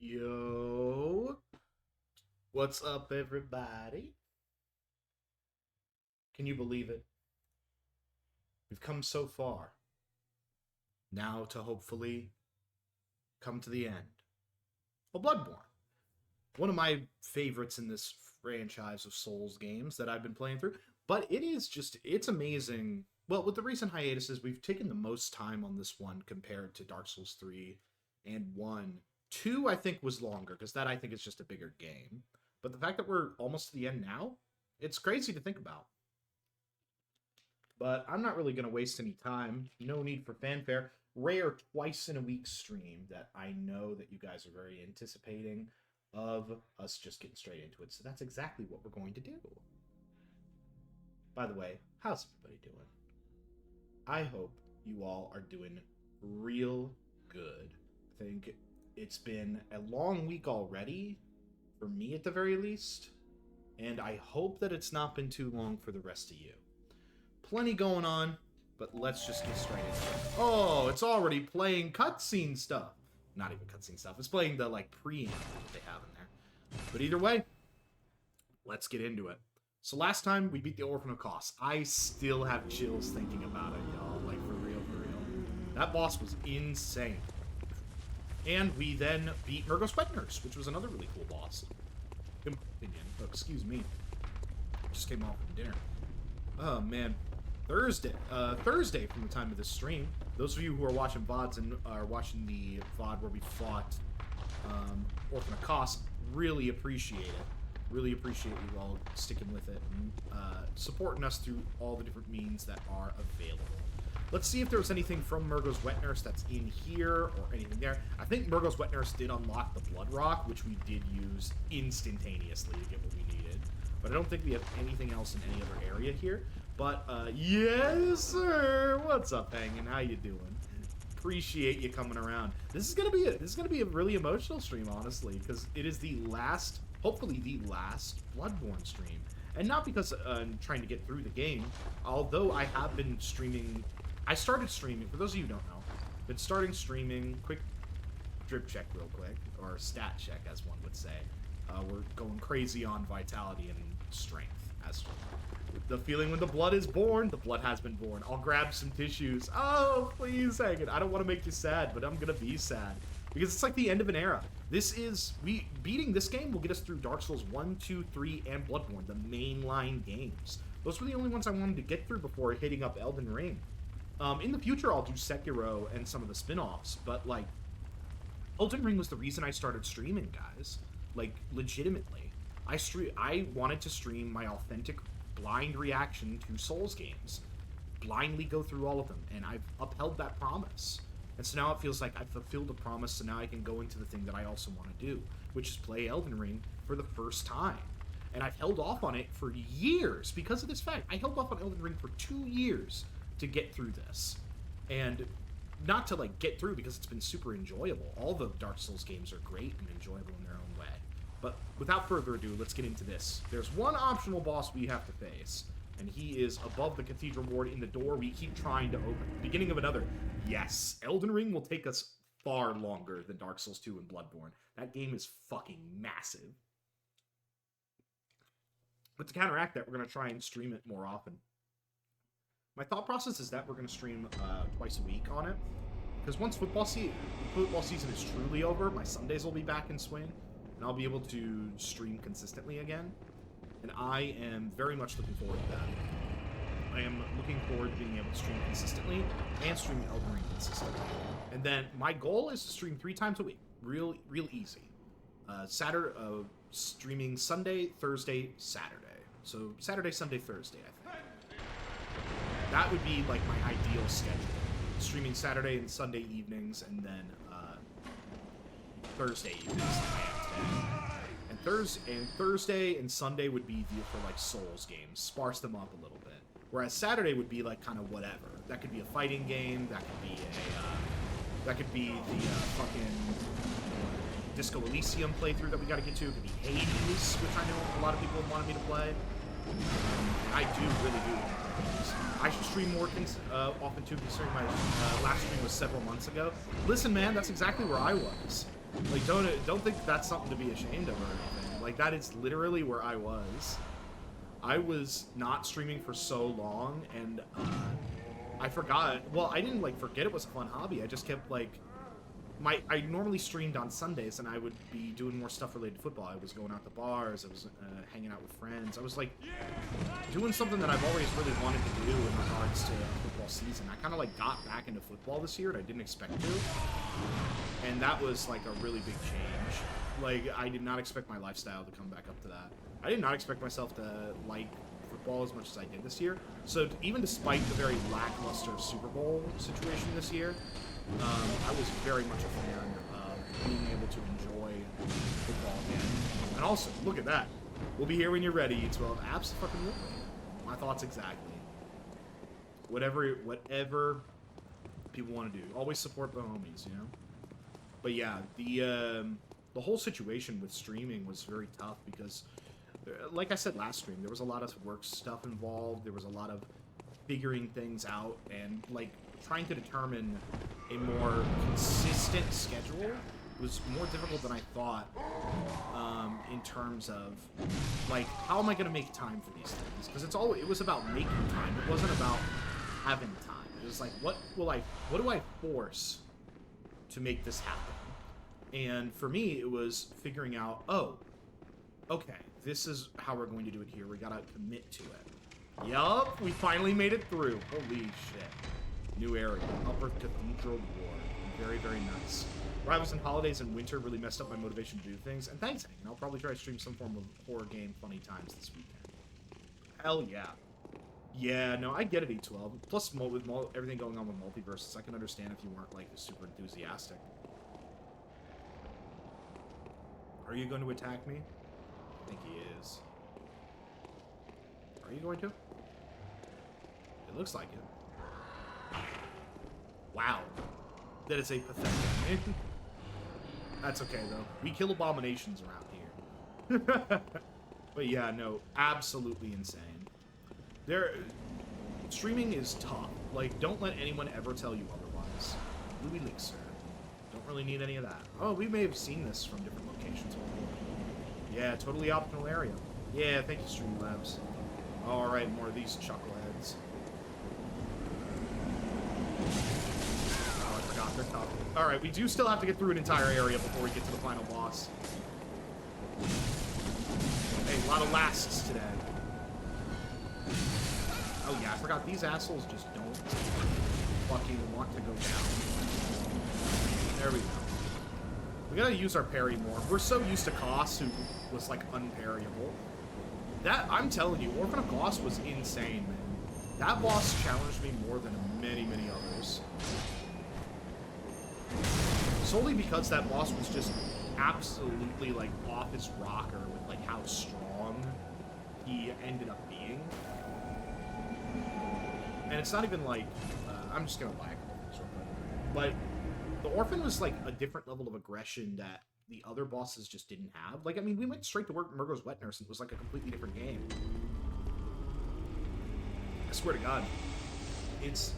Yo, what's up, everybody? Can you believe it? We've come so far. Now to hopefully come to the end. Well, Bloodborne. One of my favorites in this franchise of Souls games that I've been playing through. But it's amazing. Well, with the recent hiatuses, we've taken the most time on this one compared to Dark Souls 3 and 1. 2, I think, was longer, because that, I think, is just a bigger game. But the fact that we're almost to the end now, it's crazy to think about. But I'm not really going to waste any time. No need for fanfare. Rare twice-in-a-week stream that I know that you guys are very anticipating of us just getting straight into it. So that's exactly what we're going to do. By the way, how's everybody doing? I hope you all are doing real good. I think it's been a long week already, for me at the very least, and I hope that it's not been too long for the rest of you. Plenty going on, but let's just get straight into it. Oh, it's already playing cutscene stuff. Not even cutscene stuff. It's playing the, preamble that they have in there. But either way, let's get into it. So last time, we beat the Orphan of Kos. I still have chills thinking about it, y'all. For real, for real. That boss was insane. And we then beat Murgo's Wet Nurse, which was another really cool boss. In my opinion. Oh, excuse me. Just came off from dinner. Oh, man. Thursday from the time of this stream. Those of you who are watching VODs and are watching the VOD where we fought Orphan of Kos, really appreciate it. Really appreciate you all sticking with it and supporting us through all the different means that are available. Let's see if there was anything from Murgo's Wet Nurse that's in here or anything there. I think Murgo's Wet Nurse did unlock the Blood Rock, which we did use instantaneously to get what we needed. But I don't think we have anything else in any other area here. But, yes, sir! What's up, Hangin'? How you doing? Appreciate you coming around. This is gonna be a really emotional stream, honestly, because it is the last, hopefully the last Bloodborne stream. And not because I'm trying to get through the game, although I have been streaming. I started streaming, for those of you who don't know, been starting streaming, quick drip check real quick, or stat check as one would say. We're going crazy on vitality and strength. As the feeling when the blood is born, the blood has been born. I'll grab some tissues. Oh, please, hang it. I don't want to make you sad, but I'm going to be sad. Because it's like the end of an era. Beating this game will get us through Dark Souls 1, 2, 3, and Bloodborne, the mainline games. Those were the only ones I wanted to get through before hitting up Elden Ring. In the future, I'll do Sekiro and some of the spin-offs, but, Elden Ring was the reason I started streaming, guys. Legitimately. I wanted to stream my authentic, blind reaction to Souls games. Blindly go through all of them, and I've upheld that promise. And so now it feels like I've fulfilled a promise, so now I can go into the thing that I also want to do, which is play Elden Ring for the first time. And I've held off on it for years because of this fact. I held off on Elden Ring for 2 years to get through this. And not to, get through because it's been super enjoyable. All the Dark Souls games are great and enjoyable in their own way. But without further ado, let's get into this. There's one optional boss we have to face, and he is above the Cathedral Ward in the door we keep trying to open. Beginning of another. Yes, Elden Ring will take us far longer than Dark Souls 2 and Bloodborne. That game is fucking massive. But to counteract that, we're going to try and stream it more often. My thought process is that we're going to stream twice a week on it. Because once football season is truly over, my Sundays will be back in swing, and I'll be able to stream consistently again. And I am very much looking forward to that. I am looking forward to being able to stream consistently and stream Elden Ring consistently. And then my goal is to stream 3 times a week. Real easy. Streaming Sunday, Thursday, Saturday. So Saturday, Sunday, Thursday, I think. That would be my ideal schedule. Streaming Saturday and Sunday evenings, and then Thursday evenings like I am today. And Thursday and Sunday would be for Souls games. Sparse them up a little bit. Whereas Saturday would be kind of whatever. That could be a fighting game. That could be the fucking Disco Elysium playthrough that we got to get to. It could be Hades, which I know a lot of people wanted me to play. I really do want to play Hades. I should stream more often too, considering my last stream was several months ago. Listen, man, that's exactly where I was. Like, don't think that's something to be ashamed of or anything. Like, that is literally where I was. I was not streaming for so long, and I forgot. Well, I didn't, like, forget it was a fun hobby. I just kept, like... I normally streamed on Sundays, and I would be doing more stuff related to football. I was going out to bars. I was hanging out with friends. I was, like, doing something that I've always really wanted to do in regards to football season. I kind of, like, got back into football this year, and I didn't expect to. And that was, like, a really big change. Like, I did not expect my lifestyle to come back up to that. I did not expect myself to like football as much as I did this year. So even despite the very lackluster Super Bowl situation this year, I was very much a fan of being able to enjoy football again. And also, look at that. We'll be here when you're ready, E12. Absolutely. My thoughts exactly. Whatever people want to do. Always support the homies, you know? But yeah, the whole situation with streaming was very tough because, like I said last stream, there was a lot of work stuff involved. There was a lot of figuring things out and, like, trying to determine a more consistent schedule was more difficult than I thought, in terms of, like, how am I going to make time for these things? Because it was about making time. It wasn't about having time. It was like, what do I force to make this happen? And for me, it was figuring out, oh, okay, this is how we're going to do it here. We gotta commit to it. Yup, we finally made it through. Holy shit. New area. Upper Cathedral Ward. Very, very nice. Rivals and Holidays in winter really messed up my motivation to do things. And thanks, Hank. I'll probably try to stream some form of horror game funny times this weekend. Hell yeah. Yeah, no, I get it, E12. Plus, with everything going on with multiverses, I can understand if you weren't, like, super enthusiastic. Are you going to attack me? I think he is. Are you going to? It looks like it. Wow. That is a pathetic... That's okay, though. We kill abominations around here. But yeah, no, absolutely insane. Streaming is tough. Like, don't let anyone ever tell you otherwise. Louis Lixer. Don't really need any of that. Oh, we may have seen this from different locations before. Yeah, totally optimal area. Yeah, thank you, Streamlabs. Alright, more of these chuckleheads. Oh, I forgot they're tough. Alright, we do still have to get through an entire area before we get to the final boss. Hey, a lot of lasts today. Oh yeah, I forgot these assholes just don't fucking want to go down. There we go. We gotta use our parry more. We're so used to Koss, who was like unparryable. That, I'm telling you, Orphan of Koss was insane, man. That boss challenged me more than many, many others. Solely because that boss was just absolutely like off his rocker with like how strong he ended up being. And it's not even like, I'm just gonna buy a couple things real quick. But the Orphan was like a different level of aggression that the other bosses just didn't have. Like, I mean, we went straight to work Murgo's Wet Nurse and it was like a completely different game. I swear to God. It's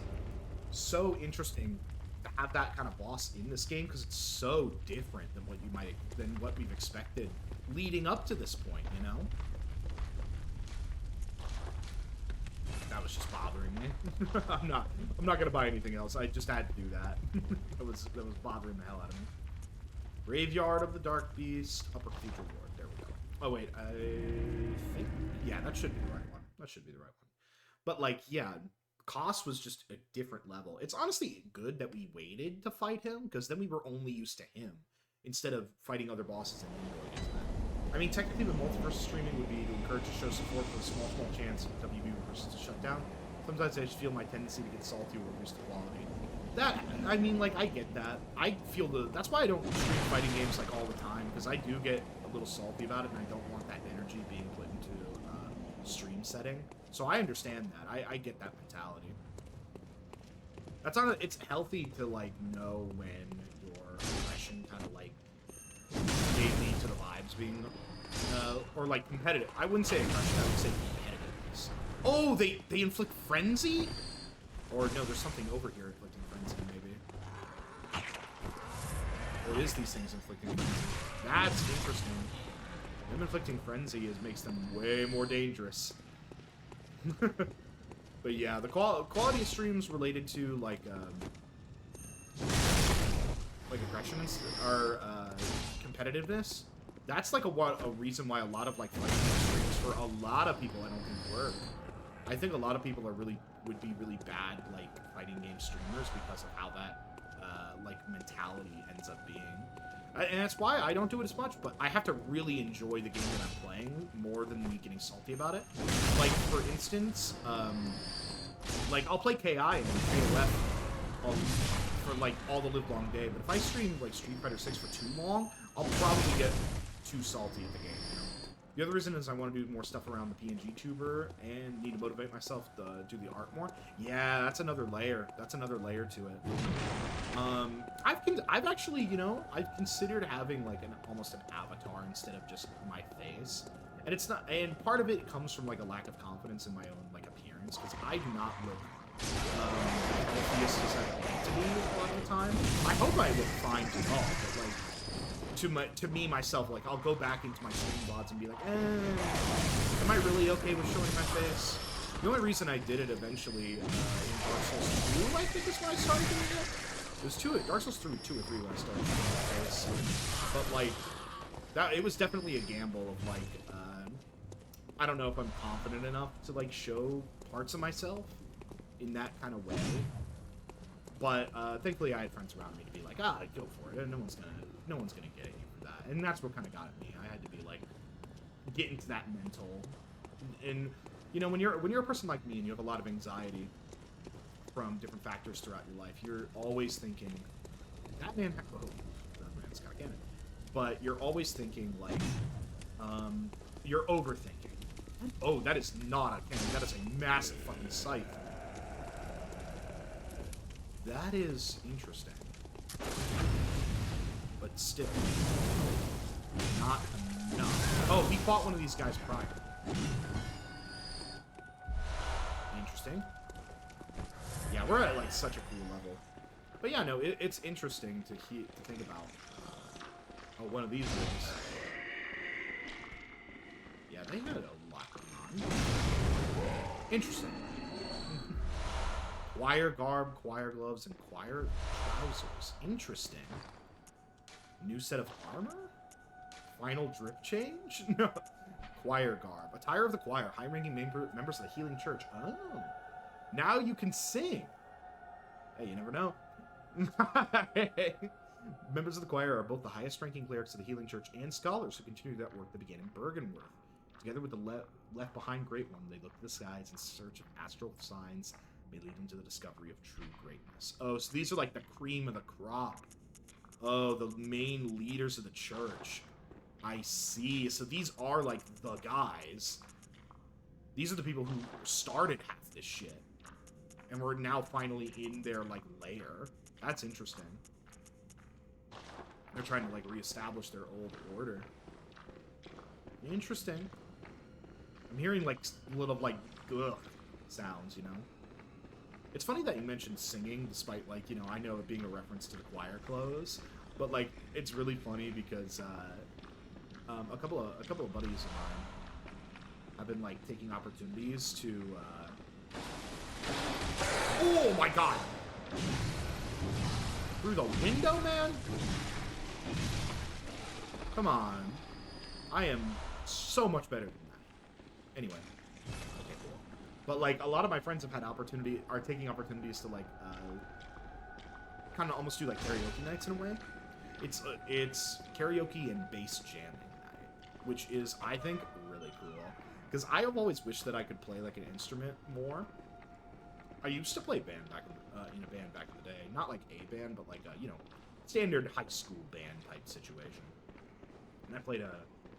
so interesting to have that kind of boss in this game because it's so different than what we've expected leading up to this point, you know? That was just bothering me. I'm not gonna buy anything else. I just had to do that. that was bothering the hell out of me. Graveyard of the Dark Beast, Upper Cathedral Ward. There we go. Oh wait, I think yeah, that should be the right one. That should be the right one. But like, yeah, Koss was just a different level. It's honestly good that we waited to fight him because then we were only used to him instead of fighting other bosses and then going into that. I mean, technically, the multiverse streaming would be to encourage to show support for the small chance of WB versus a shutdown. Sometimes I just feel my tendency to get salty or reduce the quality. That, I mean, like, I get that. I feel that's why I don't stream fighting games, like, all the time, because I do get a little salty about it, and I don't want that energy being put into stream setting. So I understand that. I get that mentality. It's healthy to, like, know when your aggression kind of, like, may lead to the vibes being, or like competitive. I wouldn't say aggression, I would say competitiveness. Oh, they inflict frenzy? Or no, there's something over here inflicting frenzy, maybe. There is these things inflicting frenzy? That's interesting. Them inflicting frenzy makes them way more dangerous. But yeah, the quality of streams related to like aggression or competitiveness. That's like a reason why a lot of like fighting streams for a lot of people I don't think work. I think a lot of people would be really bad like fighting game streamers because of how that like mentality ends up being. And that's why I don't do it as much, but I have to really enjoy the game that I'm playing more than me getting salty about it. Like, for instance, like, I'll play KI and KOF for, like, all the live long day, but if I stream, like, Street Fighter 6 for too long, I'll probably get too salty at the game, you know? The other reason is I want to do more stuff around the PNG tuber and need to motivate myself to do the art more. Yeah, that's another layer. That's another layer to it. I've actually, you know, I've considered having like almost an avatar instead of just my face. And it's not, and part of it comes from like a lack of confidence in my own like appearance, because I do not look healthiest as I like to be a lot of the time. I hope I look fine to all, but like to me myself, like I'll go back into my stream VODs and be like, am I really okay with showing my face? The only reason I did it eventually in Dark Souls 2, I think, is when I started doing it. It was Dark Souls 2 or 3 when I started showing my face. But like it was definitely a gamble of like I don't know if I'm confident enough to like show parts of myself in that kind of way. But thankfully I had friends around me to be like, go for it. No one's gonna get at you for that. And that's what kind of got at me. I had to be like, get into that mental. And you know, when you're a person like me and you have a lot of anxiety from different factors throughout your life, you're always thinking, that man's got a cannon. But you're always thinking like, you're overthinking. Oh, that is not a cannon. That is a massive fucking scythe. That is interesting. But still, not enough. Oh, he fought one of these guys prior. Interesting. Yeah, we're at like such a cool level. But yeah, no, it's interesting to think about. Oh, one of these ones. Yeah, they had a lot going on. Interesting. Choir garb, choir gloves, and choir trousers. Interesting. New set of armor? Final drip change? No. Choir garb. Attire of the choir. High-ranking members of the healing church. Oh. Now you can sing. Hey, you never know. Members of the choir are both the highest-ranking clerics of the healing church and scholars who continue that work that began in Bergenworth. Together with the left-behind Great One, they look to the skies in search of astral signs may lead them to the discovery of true greatness. Oh, so these are like the cream of the crop. Oh, the main leaders of the church. I see. So these are like the guys. These are the people who started half this shit. And we're now finally in their like lair. That's interesting. They're trying to like reestablish their old order. Interesting. I'm hearing like little like ugh sounds, you know. It's funny that you mentioned singing, despite, like, you know, I know it being a reference to the choir clothes, but, like, it's really funny because, a couple of buddies of mine have been, like, taking opportunities to, Oh, my God! Through the window, man? Come on. I am so much better than that. Anyway. But, like, a lot of my friends have had are taking opportunities to, like, kind of almost do, like, karaoke nights in a way. It's karaoke and bass jamming night, which is, I think, really cool. Because I have always wished that I could play, like, an instrument more. I used to play band in a band back in the day. Not, like, a band, but, like, a, you know, standard high school band type situation. And I played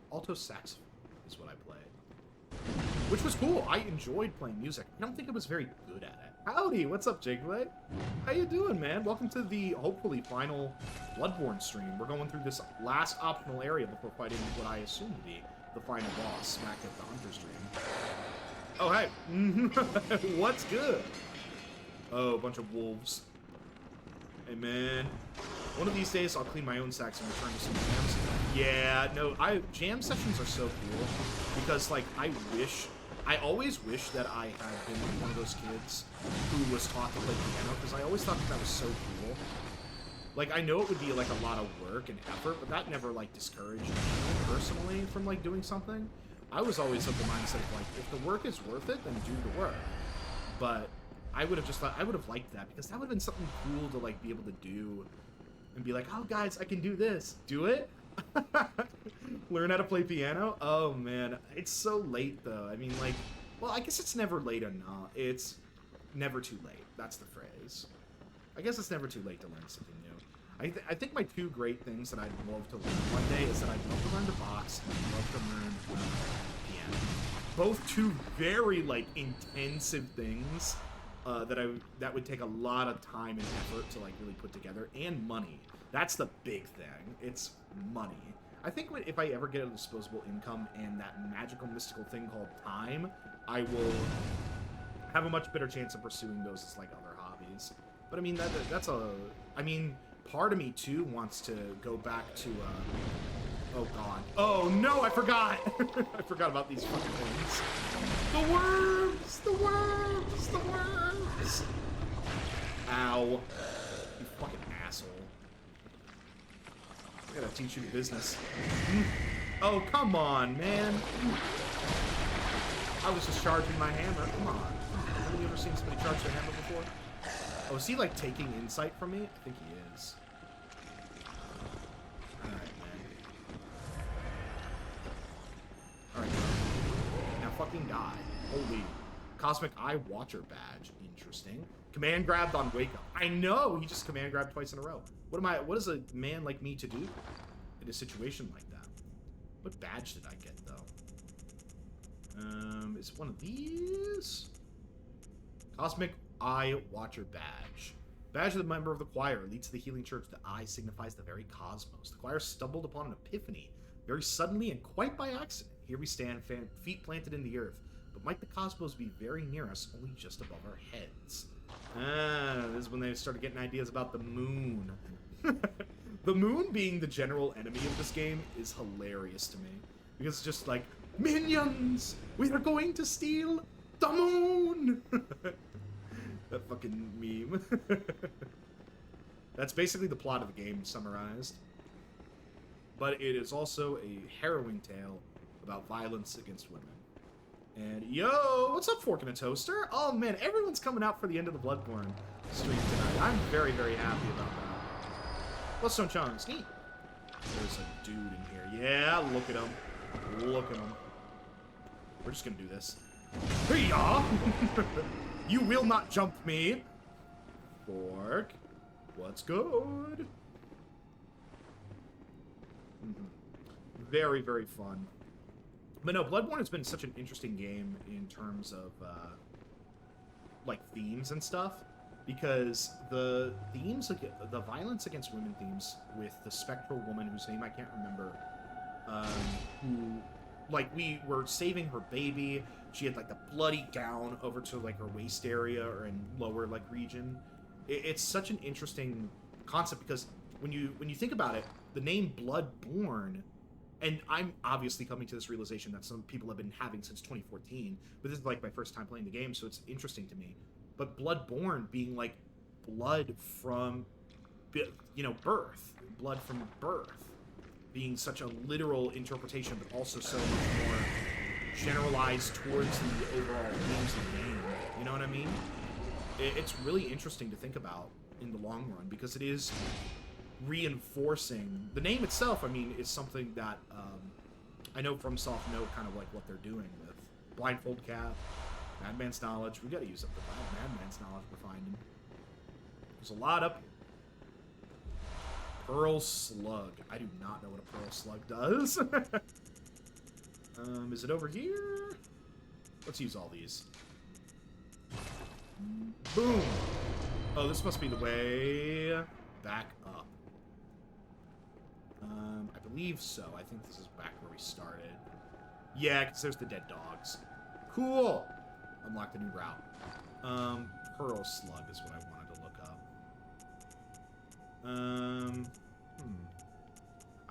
alto saxophone is what I played. Which was cool. I enjoyed playing music. I don't think I was very good at it. Howdy, what's up, Jiglet? How you doing, man? Welcome to the, hopefully, final Bloodborne stream. We're going through this last optional area before fighting what I assume to be the final boss, smack at the Hunter stream. Oh, hey. What's good? Oh, a bunch of wolves. Hey, man. One of these days, I'll clean my own sacks and return to some jams. Yeah, no, jam sessions are so cool because, like, I always wish that I had been one of those kids who was taught to play piano because I always thought that was so cool. Like, I know it would be, like, a lot of work and effort, but that never, like, discouraged me personally from, like, doing something. I was always of the mindset of, like, if the work is worth it, then do the work. But I would have liked that because that would have been something cool to, like, be able to do and be like, oh, guys, I can do this. Do it? Learn how to play piano? Oh, man. It's so late, though. I mean, like, well, I guess it's never late enough. It's never too late. That's the phrase. I guess it's never too late to learn something new. I think my two great things that I'd love to learn one day is that I'd love to learn to box and I'd love to learn piano. Both two very, like, intensive things that would take a lot of time and effort to, like, really put together, and money. That's the big thing. It's money. I think if I ever get a disposable income and that magical, mystical thing called time, I will have a much better chance of pursuing those as, like, other hobbies. But, I mean, part of me, too, wants to go back to, oh, God. Oh, no, I forgot! I forgot about these fucking things. The worms! The worms! The worms! Ow. You fucking asshole. I gotta teach you the business. Oh, come on, man. I was just charging my hammer. Come on. Have you ever seen somebody charge their hammer before? Oh, is he, like, taking insight from me? I think he is. Alright, man. Alright. Now fucking die. Holy. Cosmic Eye Watcher badge. Interesting. Command grabbed on Wake Up. I know! He just command grabbed twice in a row. What is a man like me to do in a situation like that? What badge did I get, though? Is it one of these? Cosmic Eye Watcher badge. Badge of the member of the choir leads to the healing church. The eye signifies the very cosmos. The choir stumbled upon an epiphany, very suddenly and quite by accident. Here we stand, feet planted in the earth. But might the cosmos be very near us, only just above our heads? Ah, this is when they started getting ideas about the moon. The moon being the general enemy of this game is hilarious to me. Because it's just like, minions! We are going to steal the moon! That fucking meme. That's basically the plot of the game summarized. But it is also a harrowing tale about violence against women. And yo, what's up, Fork and a Toaster? Oh man, everyone's coming out for the end of the Bloodborne stream tonight. I'm very, very happy about that. Bloodstone Chunks, neat. There's a dude in here. Yeah, look at him. Look at him. We're just gonna do this. Hey-ya! You will not jump me! Fork. What's good? Very, very fun. But no, Bloodborne has been such an interesting game in terms of, like, themes and stuff. Because the themes, the violence against women themes with the spectral woman whose name I can't remember, who, like, we were saving her baby. She had, like, the bloody gown over to, like, her waist area or in lower, like, region. It's such an interesting concept because when you think about it, the name Bloodborne, and I'm obviously coming to this realization that some people have been having since 2014, but this is, like, my first time playing the game, so it's interesting to me. But Bloodborne being, like, blood from, you know, birth. Blood from birth. Being such a literal interpretation, but also so much more generalized towards the overall themes of the game. You know what I mean? It's really interesting to think about in the long run, because it is reinforcing... The name itself, I mean, is something that I know FromSoft know kind of like what they're doing with Blindfold Cap, Madman's Knowledge. We gotta use up the Madman's Knowledge to find him. There's a lot up. Pearl Slug. I do not know what a Pearl Slug does. Is it over here? Let's use all these. Boom! Oh, this must be the way back up. I believe so. I think this is back where we started. Yeah, because there's the dead dogs. Cool! Unlocked a new route. Pearl Slug is what I wanted to look up.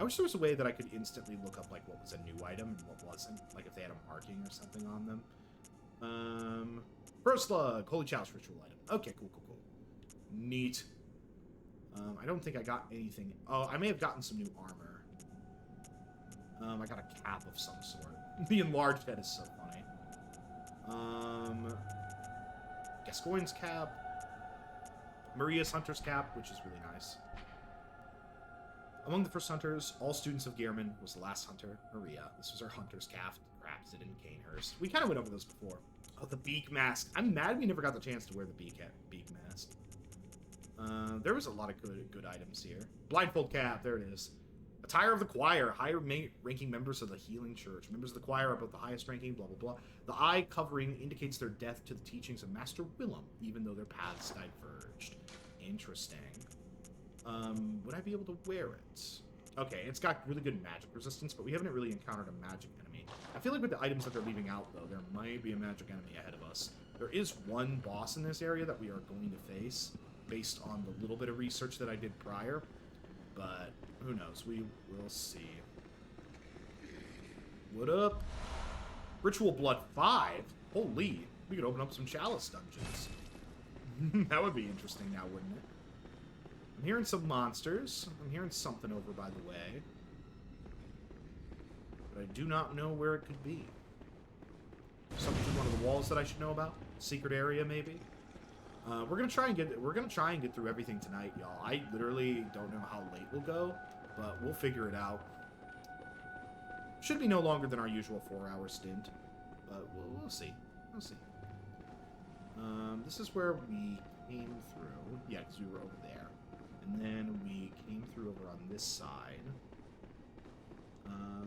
I wish there was a way that I could instantly look up, like, what was a new item and what wasn't. Like, if they had a marking or something on them. Pro Slug, Holy Chalice ritual item. Okay, cool. Neat. I don't think I got anything. Oh, I may have gotten some new armor. I got a cap of some sort. The enlarged head is so funny. Gascoigne's cap. Maria's hunter's cap, which is really nice. Among the first hunters, all students of Gehrman was the last hunter, Maria. This was her hunter's cap, crafted in Canehurst. We kind of went over this before. Oh, the beak mask. I'm mad we never got the chance to wear the beak mask. There was a lot of good items here. Blindfold cap, there it is. Attire of the choir, higher ranking members of the healing church. Members of the choir are both the highest ranking, blah, blah, blah. The eye covering indicates their death to the teachings of Master Willem, even though their paths diverged. Interesting. Would I be able to wear it? Okay, it's got really good magic resistance, but we haven't really encountered a magic enemy. I feel like with the items that they're leaving out, though, there might be a magic enemy ahead of us. There is one boss in this area that we are going to face, based on the little bit of research that I did prior, but who knows? We will see. What up? Ritual Blood 5? Holy, we could open up some Chalice dungeons. That would be interesting now, wouldn't it? I'm hearing some monsters. I'm hearing something over by the way. But I do not know where it could be. Something through one of the walls that I should know about? Secret area, maybe? We're gonna try and get through everything tonight, y'all. I literally don't know how late we'll go, but we'll figure it out. Should be no longer than our usual 4-hour stint, but we'll see. We'll see. This is where we came through. Yeah, because we were over there. And then we came through over on this side.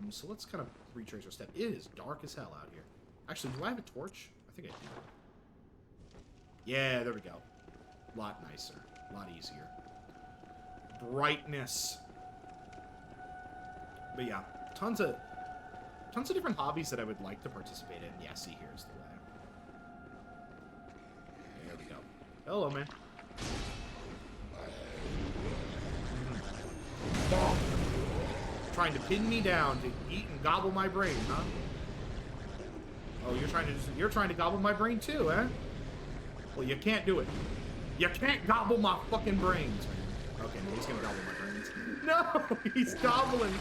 So let's kind of retrace our step. It is dark as hell out here. Actually, do I have a torch? I think I do. Yeah, there we go. A lot nicer. A lot easier. Brightness. But yeah, tons of different hobbies that I would like to participate in. Yeah, see, here's the way. There we go. Hello, man. Bonk. Trying to pin me down to eat and gobble my brain, huh? Oh, you're trying to gobble my brain too, eh? Well, you can't do it. You can't gobble my fucking brains, man. Okay, no, he's gonna gobble my brains. No, he's gobbling.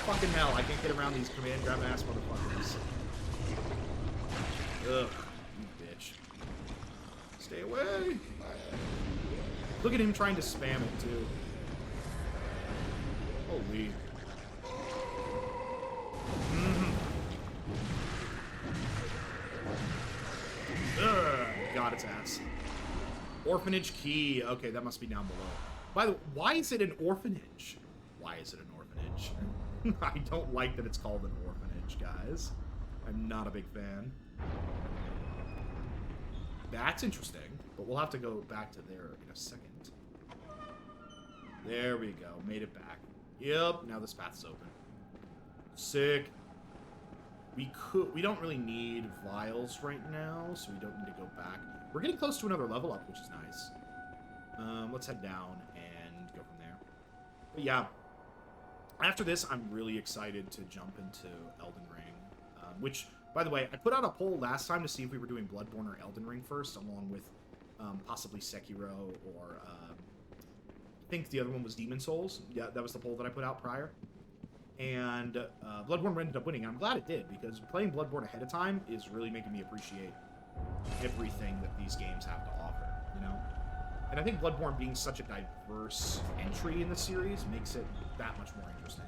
Fucking hell, I can't get around these command grab ass motherfuckers. Ugh, you bitch. Stay away. Look at him trying to spam it too. Holy. Ugh, got its ass. Orphanage key. Okay, that must be down below. By the way, why is it an orphanage? Why is it an orphanage? I don't like that it's called an orphanage, guys. I'm not a big fan. That's interesting, but we'll have to go back to there in a second. There we go. Made it back. Yep, now this path's open. Sick. We don't really need vials right now, so we don't need to go back. We're getting close to another level up, which is nice. Let's head down and go from there. But yeah, after this, I'm really excited to jump into Elden Ring, which, by the way, I put out a poll last time to see if we were doing Bloodborne or Elden Ring first, along with possibly Sekiro or I think the other one was Demon Souls. Yeah, that was the poll that I put out prior. And Bloodborne ended up winning. I'm glad it did, because playing Bloodborne ahead of time is really making me appreciate everything that these games have to offer, you know? And I think Bloodborne being such a diverse entry in the series makes it that much more interesting.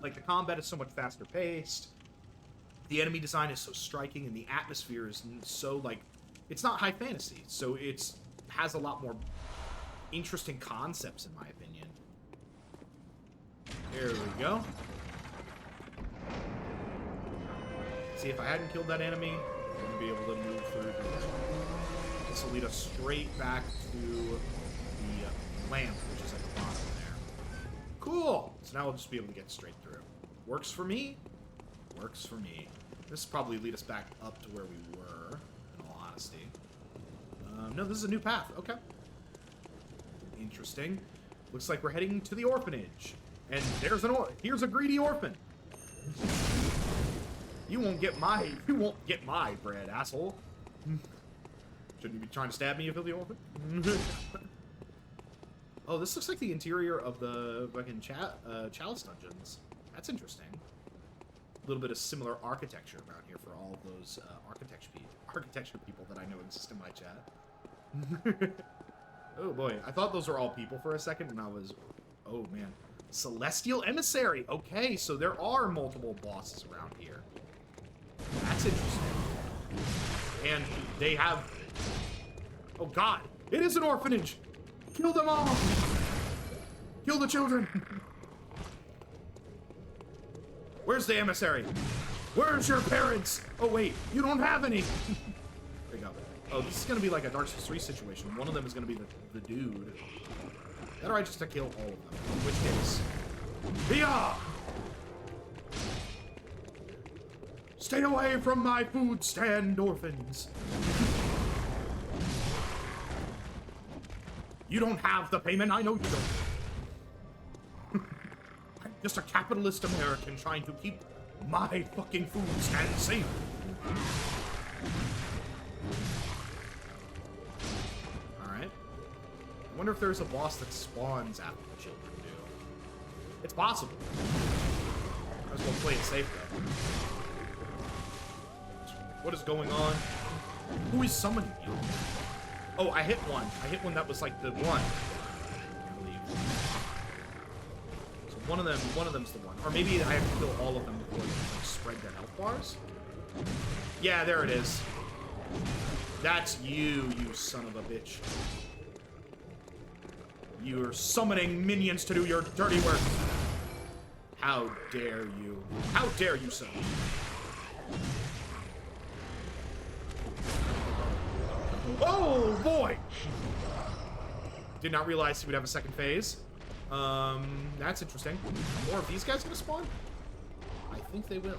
Like, the combat is so much faster paced, the enemy design is so striking, and the atmosphere is so, like, it's not high fantasy, so it has a lot more interesting concepts, in my opinion. There we go. See, if I hadn't killed that enemy, I wouldn't be able to move through here. This will lead us straight back to the lamp, which is at the bottom there. Cool! So now we'll just be able to get straight through. Works for me. Works for me. This will probably lead us back up to where we were, in all honesty. No, this is a new path. Okay. Interesting. Looks like we're heading to the orphanage. And there's here's a greedy orphan. You won't get my bread, asshole. Shouldn't you be trying to stab me, you filthy orphan? Oh, this looks like the interior of the fucking Chalice dungeons. That's interesting. A little bit of similar architecture around here for all of those architecture people that I know exist in my chat. Oh boy, I thought those were all people for a second, and I was, oh man. Celestial Emissary! Okay, so there are multiple bosses around here. That's interesting. And they have... Oh god, it is an orphanage! Kill them all! Kill the children! Where's the emissary? Where's your parents? Oh wait, you don't have any! There you go. Oh, this is gonna be like a Dark Souls 3 situation. One of them is gonna be the dude. That or I just to kill all of them. In which case... Bia! Stay away from my food stand, orphans! You don't have the payment, I know you don't. I'm just a capitalist American trying to keep my fucking food stand safe. Alright. I wonder if there's a boss that spawns after the children do. It's possible. I was gonna play it safe though. What is going on? Who is summoning you? Oh, I hit one. I hit one that was like the one. I believe. So one of them's the one. Or maybe I have to kill all of them before they like, spread their health bars. Yeah, there it is. That's you, you son of a bitch. You're summoning minions to do your dirty work. How dare you? How dare you, son? Oh, boy! Did not realize he would have a second phase. That's interesting. More of these guys gonna spawn? I think they will.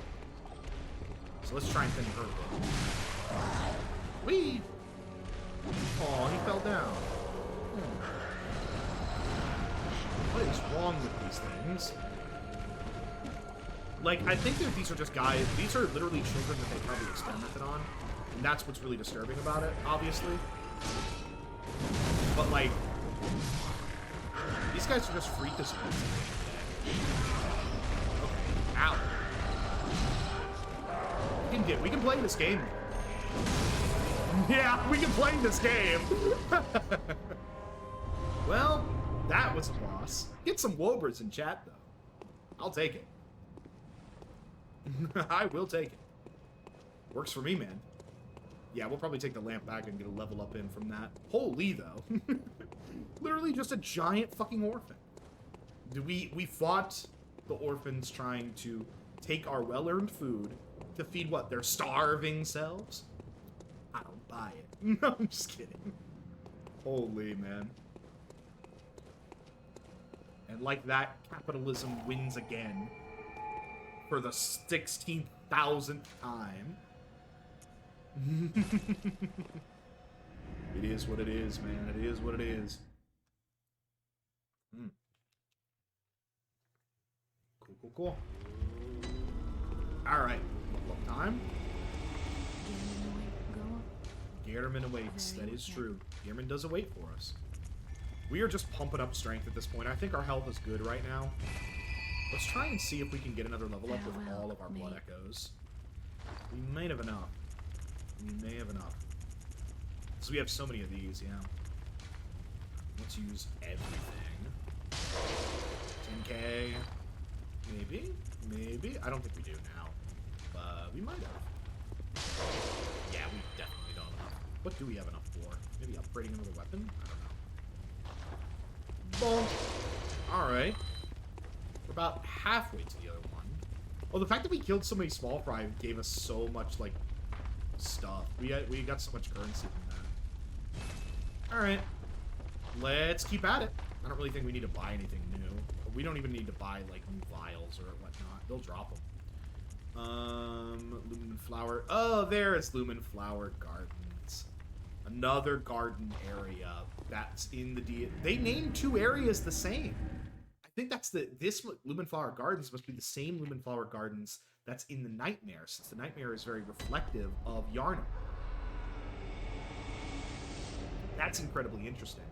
So let's try and thin her a bit. Whee! Aw, he fell down. What is wrong with these things? Like, I think that these are just guys, these are literally children that they probably experimented on. And that's what's really disturbing about it, obviously. But, like, these guys are just freakers. Okay, ow. We can play this game. Yeah, we can play this game. Well, that was a boss. Get some Wobers in chat, though. I'll take it. I will take it. Works for me, man. Yeah, we'll probably take the lamp back and get a level up in from that. Holy, though. Literally just a giant fucking orphan. We fought the orphans trying to take our well-earned food to feed what? Their starving selves? I don't buy it. No, I'm just kidding. Holy, man. And like that, capitalism wins again. For the 16,000th time. It is what it is, man. It is what it is. Cool. Alright. What time? Gehrman awaits. That is true. Gehrman does await for us. We are just pumping up strength at this point. I think our health is good right now. Let's try and see if we can get another level up with all of our blood echoes. We may have enough. We may have enough. So we have so many of these, yeah. Let's use everything. 10k. Maybe? Maybe? I don't think we do now. But we might have. Yeah, we definitely don't have enough. What do we have enough for? Maybe upgrading another weapon? I don't know. Boom. Alright. We're about halfway to the other one. Oh, the fact that we killed so many small fry gave us so much, like, stuff. We got so much currency from that. Alright. Let's keep at it. I don't really think we need to buy anything new. We don't even need to buy, like, new vials or whatnot. They'll drop them. Lumen Flower. Oh, there it's Lumen Flower Gardens. Another garden area that's in the D. They named 2 areas the same. I think that's this Lumenflower Gardens must be the same Lumenflower Gardens that's in the Nightmare, since the Nightmare is very reflective of Yarnum. That's incredibly interesting.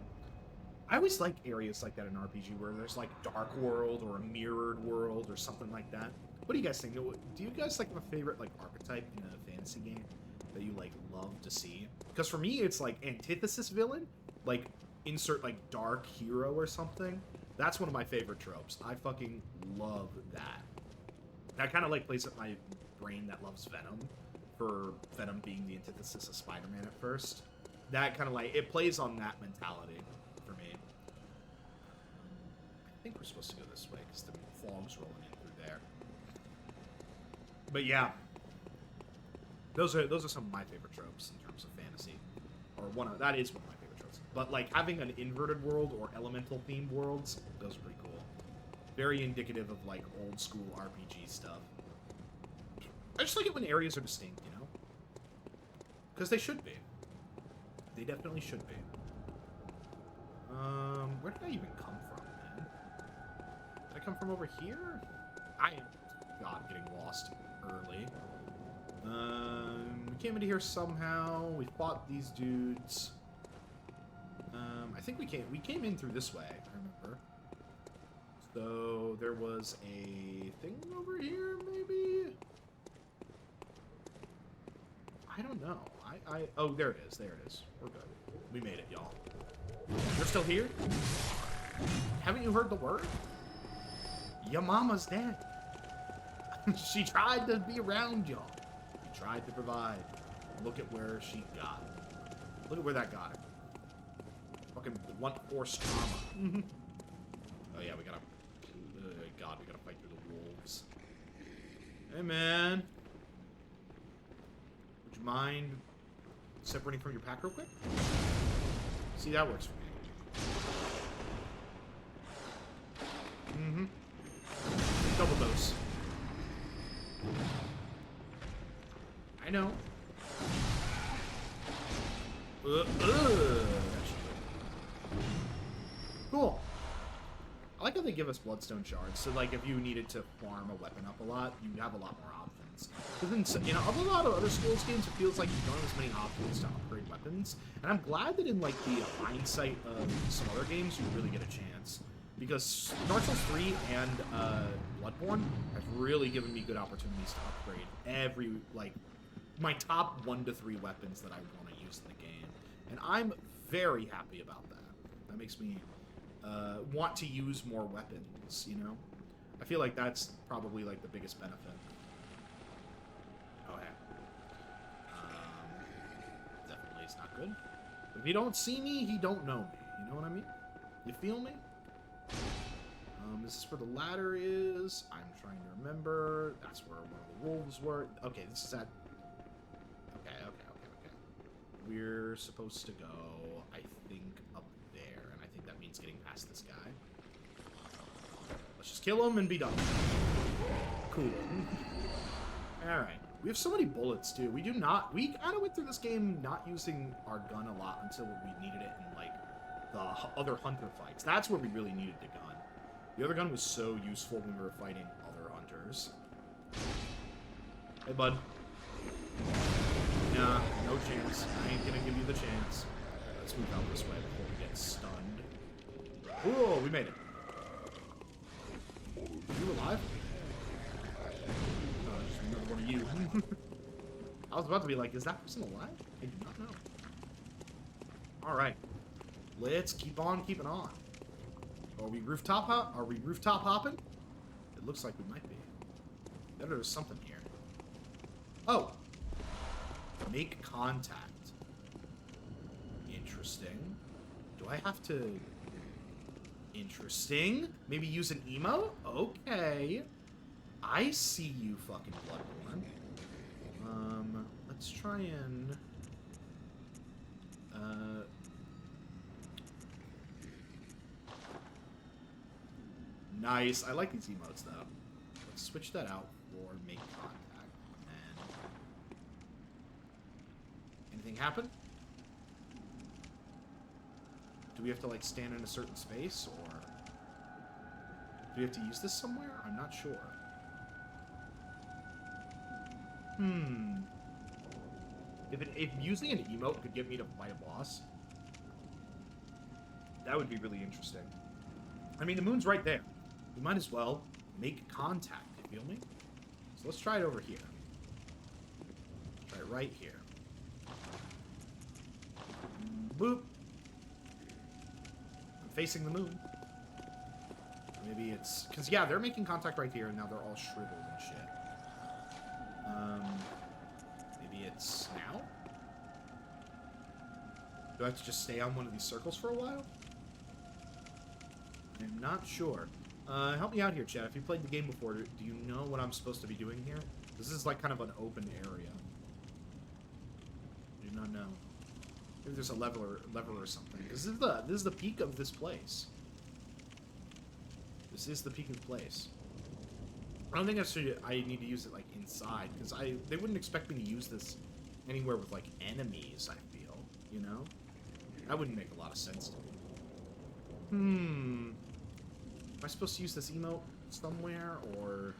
I always like areas like that in RPG where there's like Dark World or a Mirrored World or something like that. What do you guys think? Do you guys like have a favorite like archetype in a fantasy game that you like love to see? Because for me, it's like antithesis villain, like insert like dark hero or something. That's one of my favorite tropes. I fucking love that. That kind of like plays up my brain that loves Venom, for Venom being the antithesis of Spider-Man at first. That kind of like, it plays on that mentality for me. I think we're supposed to go this way because the fog's rolling in through there. But yeah, those are some of my favorite tropes in terms of fantasy, or that is one of my favorite tropes. But like having an inverted world or elemental themed worlds, those are pretty cool. Very indicative of like old school RPG stuff. I just like it when areas are distinct, you know, because they should be. They definitely should be. Where did I even come from, man? Did I come from over here? I am, God, getting lost early. We came into here somehow. We fought these dudes. I think we came in through this way, I remember. So there was a thing over here, maybe? I don't know. Oh, there it is. There it is. We're good. We made it, y'all. You're still here? Haven't you heard the word? Your mama's dead. She tried to be around y'all. She tried to provide. Look at where she got. Look at where that got her. Fucking blunt force trauma. Oh yeah, we gotta... God, we gotta fight through the wolves. Hey, man. Would you mind separating from your pack real quick? See, that works for me. Double dose. I know. Cool. I like how they give us bloodstone shards, so like if you needed to farm a weapon up a lot, you have a lot more options. Because in, you know, a lot of other Souls games, it feels like you don't have as many options to upgrade weapons. And I'm glad that in like the hindsight of some other games, you really get a chance. Because Dark Souls 3 and Bloodborne have really given me good opportunities to upgrade every, like, my top 1 to 3 weapons that I want to use in the game. And I'm very happy about that. That makes me want to use more weapons, you know? I feel like that's probably, like, the biggest benefit. Oh, yeah. Definitely is not good. But if you don't see me, he don't know me. You know what I mean? You feel me? Is this where the ladder is? I'm trying to remember. That's where one of the wolves were. Okay, this is at... Okay. We're supposed to go, I think, up there. And I think that means getting past this guy. Let's just kill him and be done. Cool. Alright. We have so many bullets, too. We kind of went through this game not using our gun a lot until we needed it in, like, the other hunter fights. That's where we really needed the gun. The other gun was so useful when we were fighting other hunters. Hey, bud. Nah, no chance. I ain't gonna give you the chance. Let's move out this way before we get stunned. Ooh, we made it. Are you alive? No, just another one of you. I was about to be like, is that person alive? I do not know. Alright. Let's keep on keeping on. Are we rooftop hopping? It looks like we might be. There's something here. Oh! Make contact. Interesting. Do I have to... Interesting. Maybe use an emote? Okay. I see you, fucking Bloodborne. Let's try and... Nice. I like these emotes, though. Let's switch that out for make contact. And... Anything happen? we have to, like, stand in a certain space, or... Do we have to use this somewhere? I'm not sure. If using an emote could get me to fight a boss, that would be really interesting. I mean, the moon's right there. We might as well make contact, you feel me? So let's try it over here. Try it right here. Boop. I'm facing the moon. Maybe it's... Because, yeah, they're making contact right here, and now they're all shriveled and shit. Maybe it's now? Do I have to just stay on one of these circles for a while? I'm not sure. Help me out here, chat. If you played the game before, do you know what I'm supposed to be doing here? This is like kind of an open area. I do not know. Maybe there's a lever or something. This is the peak of this place. This is the peak of the place. I don't think I need to use it like inside, because they wouldn't expect me to use this anywhere with like enemies, I feel, you know? That wouldn't make a lot of sense to me. Am I supposed to use this emote somewhere, or...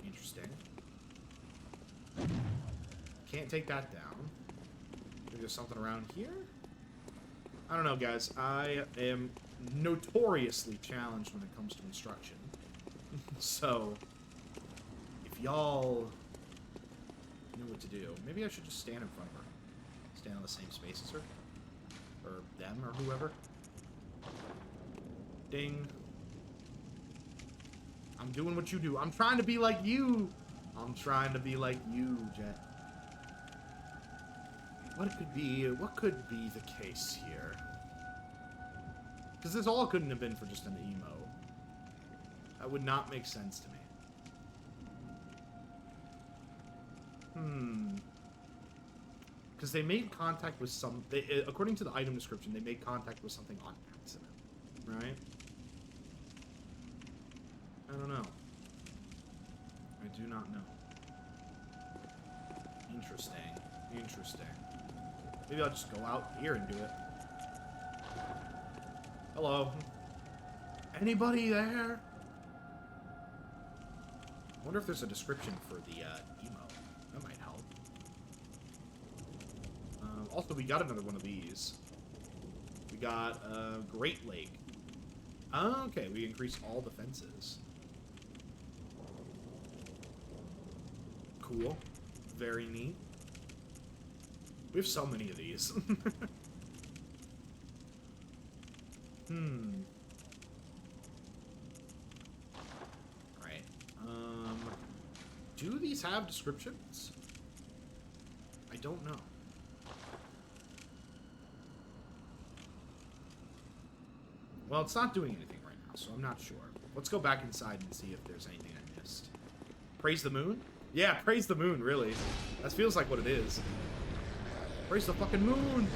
Interesting. Can't take that down. Maybe there's something around here? I don't know, guys. I am notoriously challenged when it comes to instruction. So, if y'all know what to do, maybe I should just stand in front of her. Stand on the same space as her. Or them, or whoever. Ding. I'm doing what you do. I'm trying to be like you. I'm trying to be like you, Jet. What could be the case here? Because this all couldn't have been for just an emo. That would not make sense to me. Because they made contact with some... according to the item description, they made contact with something on accident. Right? I don't know. I do not know. Interesting. Interesting. Maybe I'll just go out here and do it. Hello. Anybody there? I wonder if there's a description for the emo. That might help. Also, we got another one of these. We got Great Lake. Okay, we increased all defenses. Cool. Very neat. We have so many of these. Right. Do these have descriptions? I don't know. Well, it's not doing anything right now, so I'm not sure. Let's go back inside and see if there's anything I missed. Praise the moon? Yeah, praise the moon, really. That feels like what it is. Praise the fucking moon!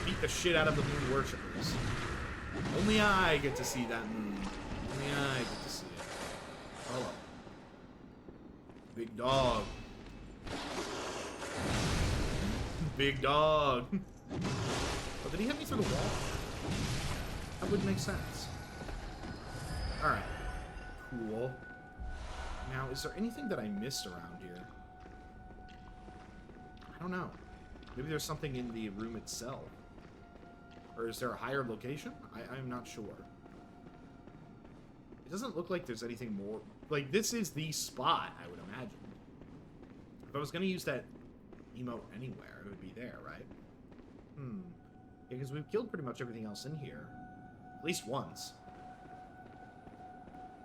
Beat the shit out of the moon worshippers. Only I get to see that moon. Only I get to see it. Hello. Big dog. Big dog. Oh, did he hit me through the wall? That wouldn't make sense. Alright. Cool. Now, is there anything that I missed around here? I don't know. Maybe there's something in the room itself. Or is there a higher location? I'm not sure. It doesn't look like there's anything more. Like, this is the spot, I would imagine. If I was going to use that emote anywhere, it would be there, right? Yeah, because we've killed pretty much everything else in here. At least once.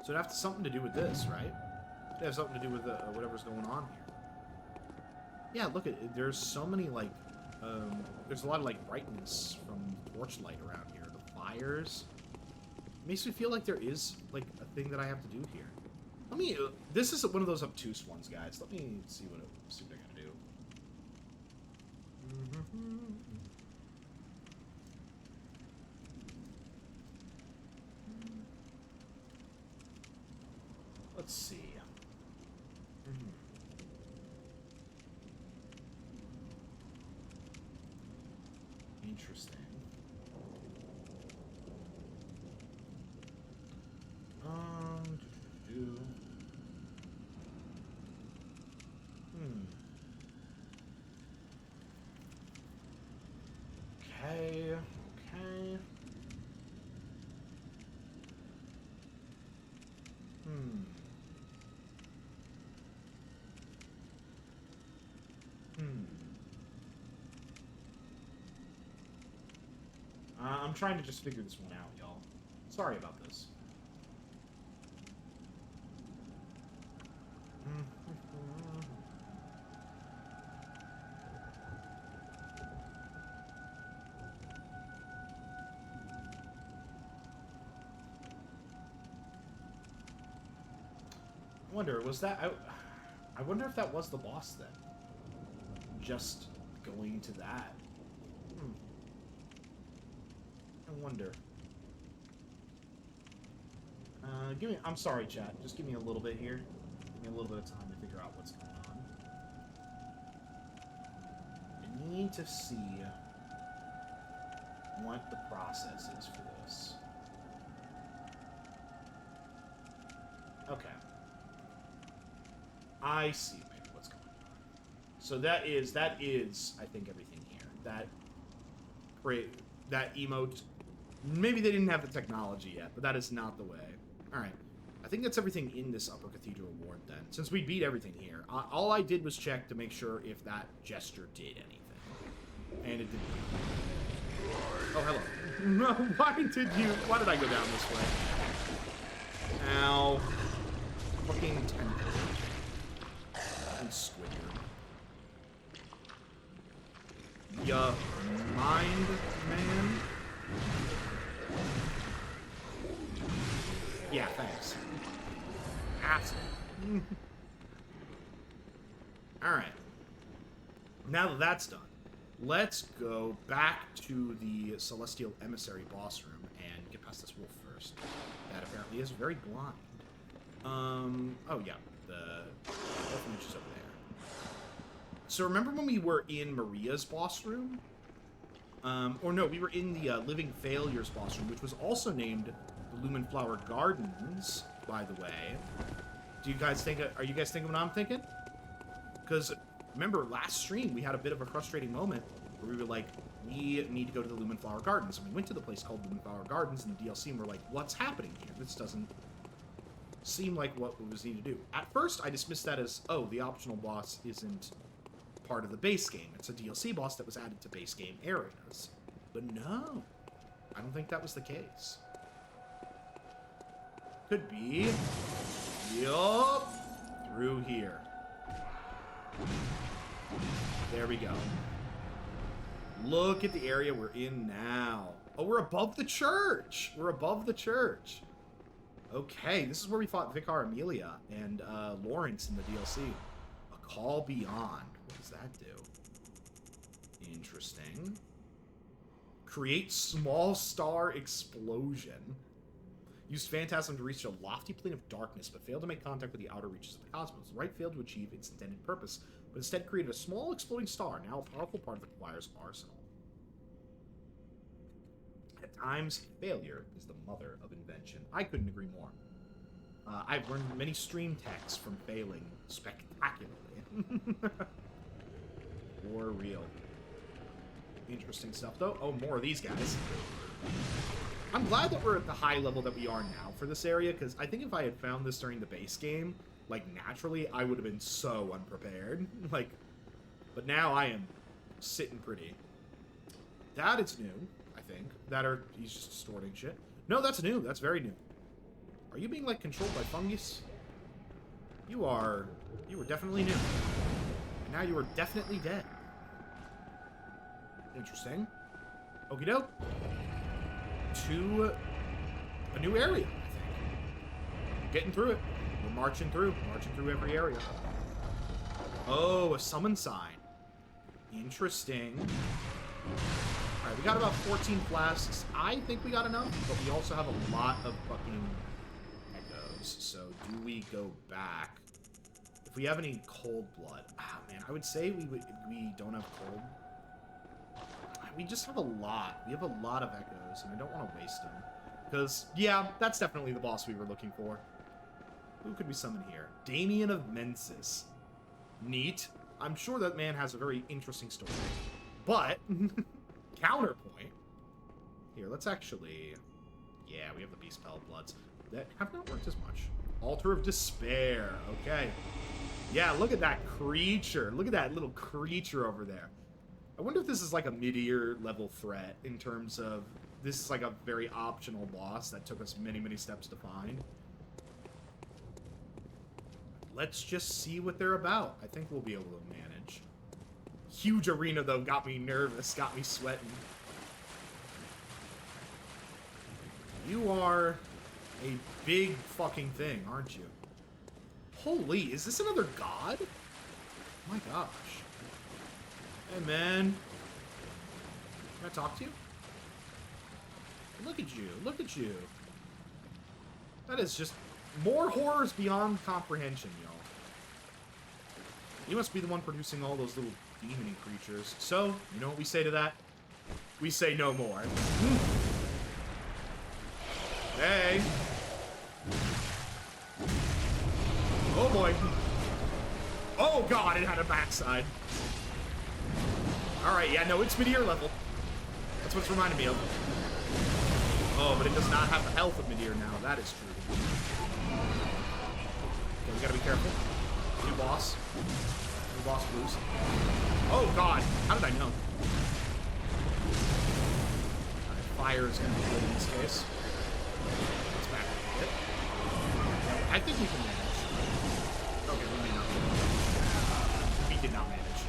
So it'd have something to do with this, right? It'd have something to do with whatever's going on here. Yeah, look, there's so many, like, there's a lot of, like, brightness from torchlight around here. The fires. It makes me feel like there is, like, a thing that I have to do here. Let me, this is one of those obtuse ones, guys. Let me see what I gotta do. Let's see. Interesting. Do. Okay. Okay. I'm trying to just figure this one out, y'all. Sorry about this. I wonder, was that... I wonder if that was the boss then. Just going to that. I wonder. I'm sorry, chat. Just give me a little bit here. Give me a little bit of time to figure out what's going on. I need to see what the process is for this. Okay. I see maybe what's going on. So that is, I think, everything here. That emote. Maybe they didn't have the technology yet, but that is not the way. Alright. I think that's everything in this Upper Cathedral Ward, then. Since we beat everything here. All I did was check to make sure if that gesture did anything. And it didn't. Oh, hello. Why did I go down this way? Ow. Fucking tentacle. And squidward. Ya mind, man? Yeah, thanks. Asshole. Alright. Now that that's done, let's go back to the Celestial Emissary boss room and get past this wolf first. That apparently is very blind. Oh yeah, the orphanage is over there. So remember when we were in Maria's boss room? Or no, we were in the Living Failures boss room, which was also named the Lumen Flower Gardens, by the way. Do you guys think, are you guys thinking what I'm thinking? Because, remember, last stream, we had a bit of a frustrating moment where we were like, we need to go to the Lumen Flower Gardens. And we went to the place called Lumen Flower Gardens in the DLC, and we're like, what's happening here? This doesn't seem like what was needed to do. At first, I dismissed that as, oh, the optional boss isn't part of the base game. It's a DLC boss that was added to base game areas. But no, I don't think that was the case. Could be. Yup. Through here. There we go. Look at the area we're in now. Oh, we're above the church. We're above the church. Okay, this is where we fought Vicar Amelia and Lawrence in the DLC. A Call Beyond. What does that do? Interesting. Create small star explosion. Used Phantasm to reach a lofty plane of darkness, but failed to make contact with the outer reaches of the cosmos. The right failed to achieve its intended purpose, but instead created a small exploding star, now a powerful part of the choir's arsenal. At times, failure is the mother of invention. I couldn't agree more. I've learned many stream techs from failing spectacularly. For real. Interesting stuff, though. Oh, more of these guys. I'm glad that we're at the high level that we are now for this area, because I think if I had found this during the base game, like, naturally, I would have been so unprepared. Like, but now I am sitting pretty. That is new, I think. He's just distorting shit. No, that's new. That's very new. Are you being, like, controlled by fungus? You were definitely new. And now you are definitely dead. Interesting. Okie doke. To a new area, I think. Getting through it. We're marching through every area. Oh, a summon sign. Interesting. Alright, we got about 14 flasks. I think we got enough, but we also have a lot of fucking echoes. So, do we go back? If we have any cold blood. Ah, man, I would say we don't have cold. I we just have a lot. We have a lot of echoes, and I don't want to waste them. Because, yeah, that's definitely the boss we were looking for. Who could we summon here? Damien of Mensis. Neat. I'm sure that man has a very interesting story. But, counterpoint. Here, let's actually... Yeah, we have the Beast Pelt Bloods. That have not worked as much. Altar of Despair. Okay. Yeah, look at that creature. Look at that little creature over there. I wonder if this is like a mid-tier level threat in terms of... This is like a very optional boss that took us many, many steps to find. Let's just see what they're about. I think we'll be able to manage. Huge arena, though, got me nervous, got me sweating. You are a big fucking thing, aren't you? Holy, is this another god? Oh my gosh. Hey, man. Can I talk to you? Look at you. Look at you. That is just more horrors beyond comprehension, y'all. You must be the one producing all those little demon creatures. So, you know what we say to that? We say no more. Hey. Oh boy. Oh god, it had a backside. Alright, yeah, no, it's mid-tier level. That's what's reminding me of. Oh, but it does not have the health of mid-tier now. That is true. Okay, we gotta be careful. New boss. New boss blues. Oh god, how did I know? Alright, fire is gonna be good in this case. Let's back up a bit. I think we can manage. Okay, we may not manage. We did not manage.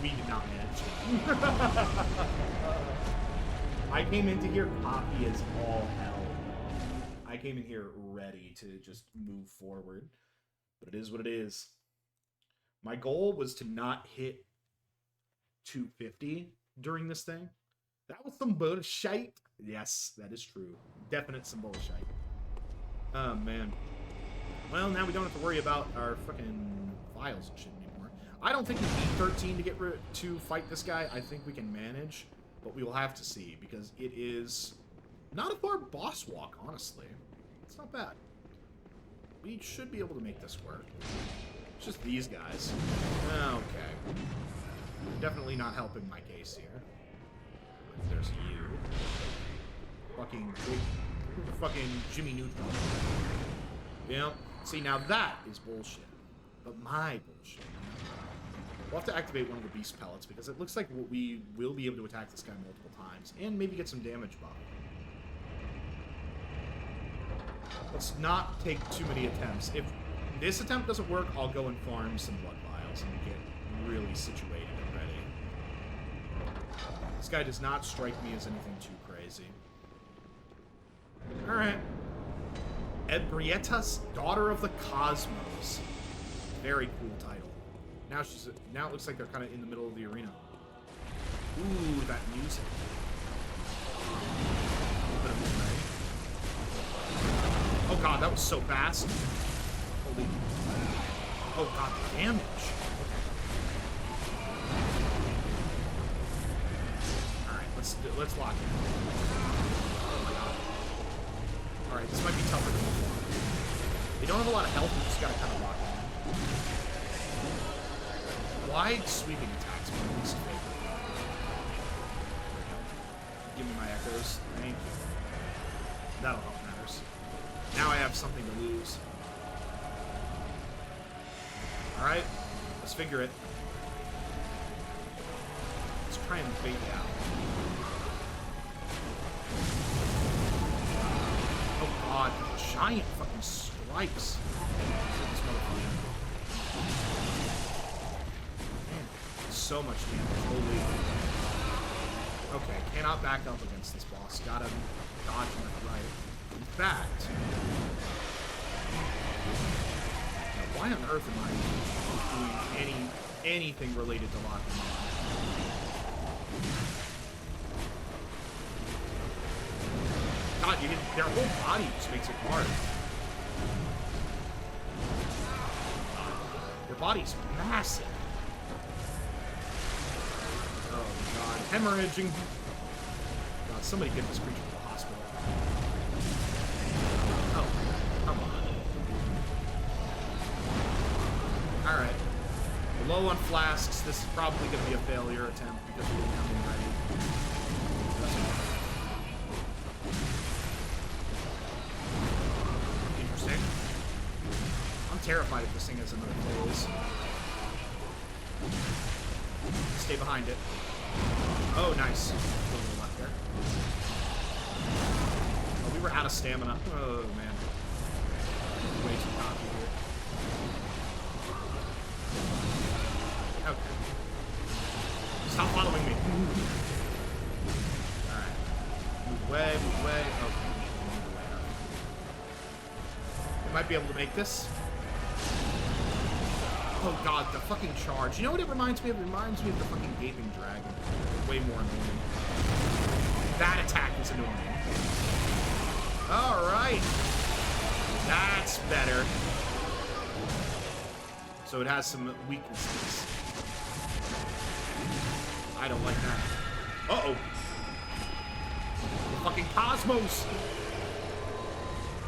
We did not manage. I came into here cocky as all hell. I came in here ready to just move forward. But it is what it is. My goal was to not hit 250 during this thing. That was some bullshit. Yes, that is true. Definite some bullshit. Oh, man. Well, now we don't have to worry about our fucking files and shit anymore. I don't think we need 13 to get to fight this guy. I think we can manage. But we will have to see, because it is not a far boss walk, honestly. It's not bad. We should be able to make this work. It's just these guys. Okay. Definitely not helping my case here. There's you. Fucking Jimmy Neutron. Yep. See, now that is bullshit. But my bullshit. We'll have to activate one of the beast pellets, because it looks like we will be able to attack this guy multiple times, and maybe get some damage buff. Let's not take too many attempts. If this attempt doesn't work, I'll go and farm some blood vials and get really situated and ready. This guy does not strike me as anything too crazy. Alright. Ebrietas, Daughter of the Cosmos. Very cool title. Now it looks like they're kind of in the middle of the arena. Ooh, that music. A little bit of melee. Oh god, that was so fast. Holy. Oh god, the damage. Alright, let's lock in. Oh my god. Alright, this might be tougher than before. They don't have a lot of health, we just gotta kind of lock in. Wide sweeping attacks are my least favorite. Give me my echoes. Thank you. That'll help matters. Now I have something to lose. Alright, let's figure it. Let's try and bait it out. Oh god, giant fucking strikes. This motherfucker. So much damage. Holy. Okay, cannot back up against this boss. Gotta dodge left, right. In fact, now why on earth am I doing anything related to locking on? God, their whole body just makes it hard. Their body's massive. Oh god, hemorrhaging. god, somebody get this creature to the hospital. Oh, come on. Alright. We're low on flasks. This is probably going to be a failure attempt because we didn't have them ready. Interesting. I'm terrified if this thing has another phase. Stay behind it. Oh, nice. A little left there. Oh, we were out of stamina. Oh, man. Way too cocky here. Okay. Stop following me. Alright. Move away, move away. Okay. Move away. We might be able to make this. Oh god, the fucking charge. You know what it reminds me of? It reminds me of the fucking gaping dragon. Way more annoying. That attack is annoying. Alright. That's better. So it has some weaknesses. I don't like that. Uh-oh. The fucking cosmos.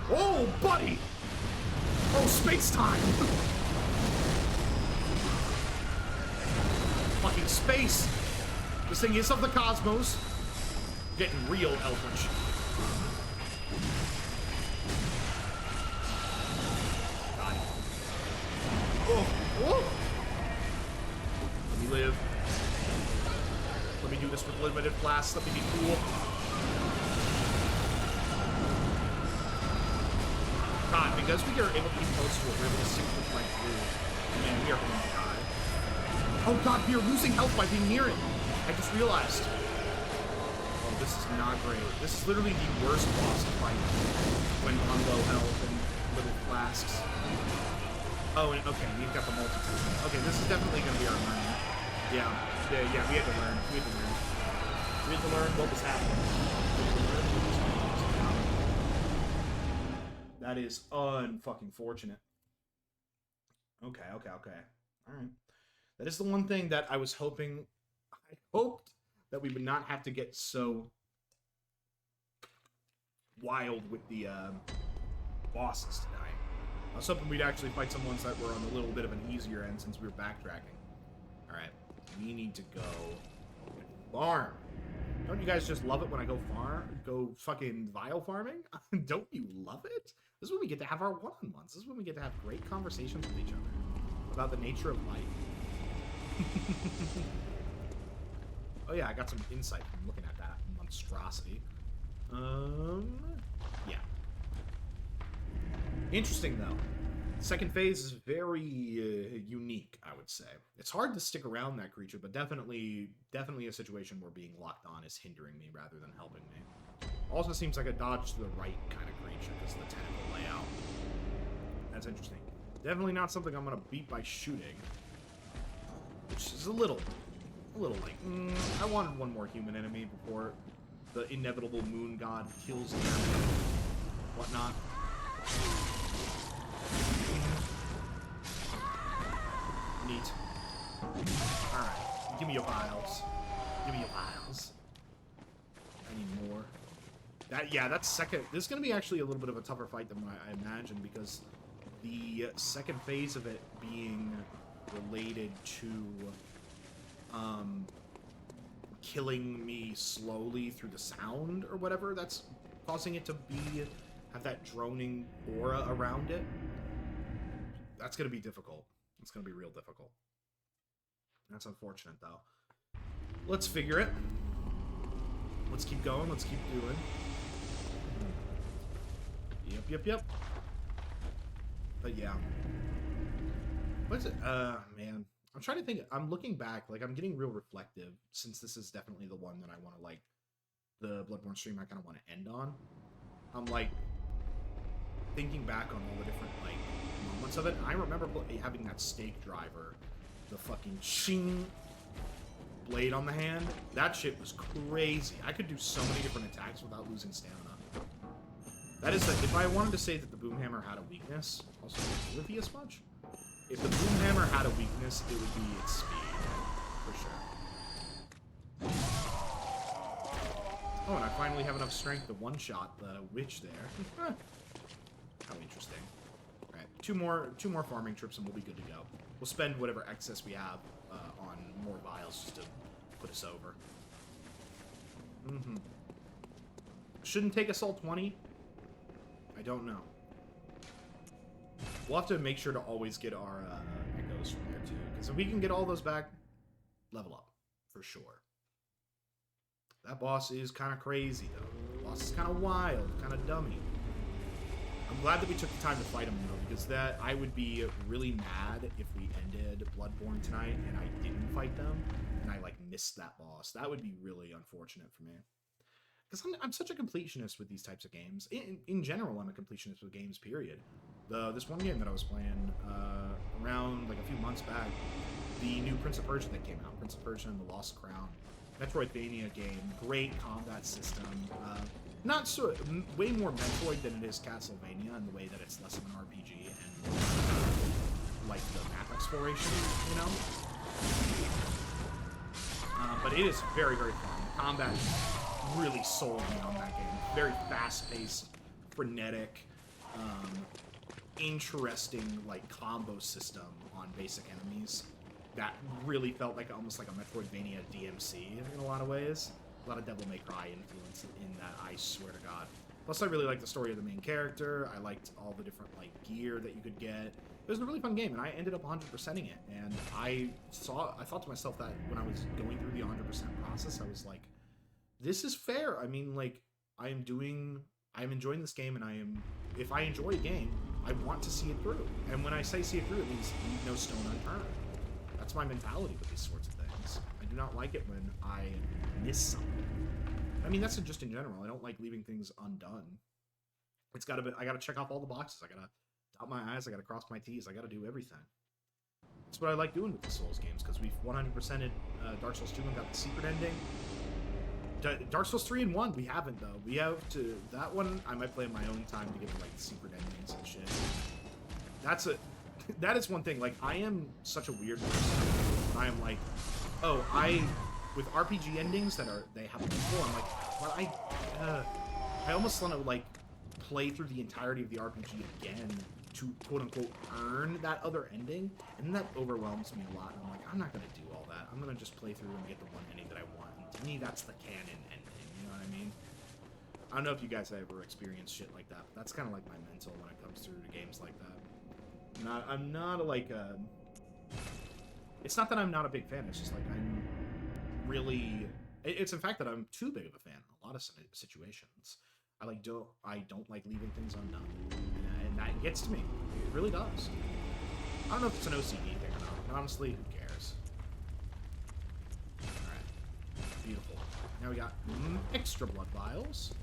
Oh, buddy. Oh, space-time. Fucking space. This thing is of the cosmos. Getting real eldritch. God. Oh, oh. Let me live. Let me do this with limited flasks. Let me be cool. God, because we are able to be close to it, we're able to sink with right through. Man, we are going to die. Oh god, we are losing health by being near it. I just realized. Oh, this is not great. This is literally the worst boss to fight when on low health and little flasks. Oh, and, okay, we've got the multi-tool. Okay, this is definitely going to be our learning. Yeah, we had to learn. We had to learn what was happening. That is unfucking fortunate. Okay. Alright. That is the one thing that I was hoping... I hoped that we would not have to get so wild with the bosses tonight. I was hoping we'd actually fight some ones that were on a little bit of an easier end since we were backtracking. Alright, we need to go and farm. Don't you guys just love it when I go fucking vial farming? Don't you love it? This is when we get to have our one-on-ones. This is when we get to have great conversations with each other about the nature of life. Oh yeah, I got some insight from looking at that monstrosity. Yeah. Interesting though. Second phase is very unique, I would say. It's hard to stick around that creature, but definitely a situation where being locked on is hindering me rather than helping me. Also seems like a dodge to the right kind of creature because of the tentacle layout. That's interesting. Definitely not something I'm gonna beat by shooting. Which is a little like, I wanted one more human enemy before the inevitable moon god kills him. Whatnot. Neat. Alright. Give me your vials. Give me your vials. I need more. That's second. This is going to be actually a little bit of a tougher fight than what I imagined because the second phase of it being related to killing me slowly through the sound or whatever that's causing it to have that droning aura around it. That's going to be difficult. It's going to be real difficult. That's unfortunate though. Let's figure it. Let's keep going. Let's keep doing. Yep. But yeah. What's it? Man. I'm trying to think. I'm looking back. Like, I'm getting real reflective since this is definitely the one that I want to, like, the Bloodborne stream I kind of want to end on. I'm, like, thinking back on all the different, like, moments of it. I remember having that stake driver, the fucking shing blade on the hand. That shit was crazy. I could do so many different attacks without losing stamina. That is, if I wanted to say that the Boomhammer had a weakness, also, would it be as much? If the Boomhammer had a weakness, it would be its speed, for sure. Oh, and I finally have enough strength to one-shot the witch there. How interesting. Alright, two more farming trips and we'll be good to go. We'll spend whatever excess we have on more vials just to put us over. Shouldn't take us all 20? I don't know. We'll have to make sure to always get our echoes from there too, because if we can get all those back, level up, for sure. That boss is kind of crazy, though. The boss is kind of wild, kind of dummy. I'm glad that we took the time to fight him, though, because that I would be really mad if we ended Bloodborne tonight and I didn't fight them, and I, like, missed that boss. That would be really unfortunate for me. Because I'm such a completionist with these types of games. In general, I'm a completionist with games, period. This one game that I was playing around, like, a few months back, the new Prince of Persia that came out, Prince of Persia and the Lost Crown. Metroidvania game, great combat system, not so, way more Metroid than it is Castlevania in the way that it's less of an RPG and like the map exploration, you know? But it is very, very fun. Combat really sold me on that game. Very fast-paced, frenetic, interesting, like, combo system on basic enemies. That really felt like almost like a Metroidvania DMC in a lot of ways. A lot of Devil May Cry influence in that, I swear to God. Plus, I really liked the story of the main character. I liked all the different, like, gear that you could get. It was a really fun game, and I ended up 100%ing it. And I thought to myself that when I was going through the 100% process, I was like, this is fair. I mean, like, I'm enjoying this game, and if I enjoy a game, I want to see it through. And when I say see it through, it means leave no stone unturned. That's my mentality with these sorts of things. I do not like it when I miss something. I mean, that's just in general. I don't like leaving things undone. It's gotta be, I gotta check off all the boxes. I gotta dot my I's. I gotta cross my T's. I gotta do everything. That's what I like doing with the Souls games, because we've 100%ed Dark Souls 2 and got the secret ending. Dark Souls 3 and 1, we haven't, though. We have to... That one, I might play in my own time to get, like, the secret endings and shit. That is one thing. Like, I am such a weird person. I am like, oh, with RPG endings they have before, I'm like, well, I almost want to, like, play through the entirety of the RPG again to, quote-unquote, earn that other ending, and that overwhelms me a lot, and I'm like, I'm not going to do all that. I'm going to just play through and get the one ending that I want, and to me, that's the canon ending, you know what I mean? I don't know if you guys have ever experienced shit like that, but that's kind of like my mental when it comes through to games like that. I'm not like a... It's not that I'm not a big fan, it's just like I'm really... It's in fact that I'm too big of a fan in a lot of situations. I don't like leaving things undone, and that gets to me. It really does. I don't know if it's an OCD thing or not, but honestly, who cares? Alright. Beautiful. Now we got extra blood vials.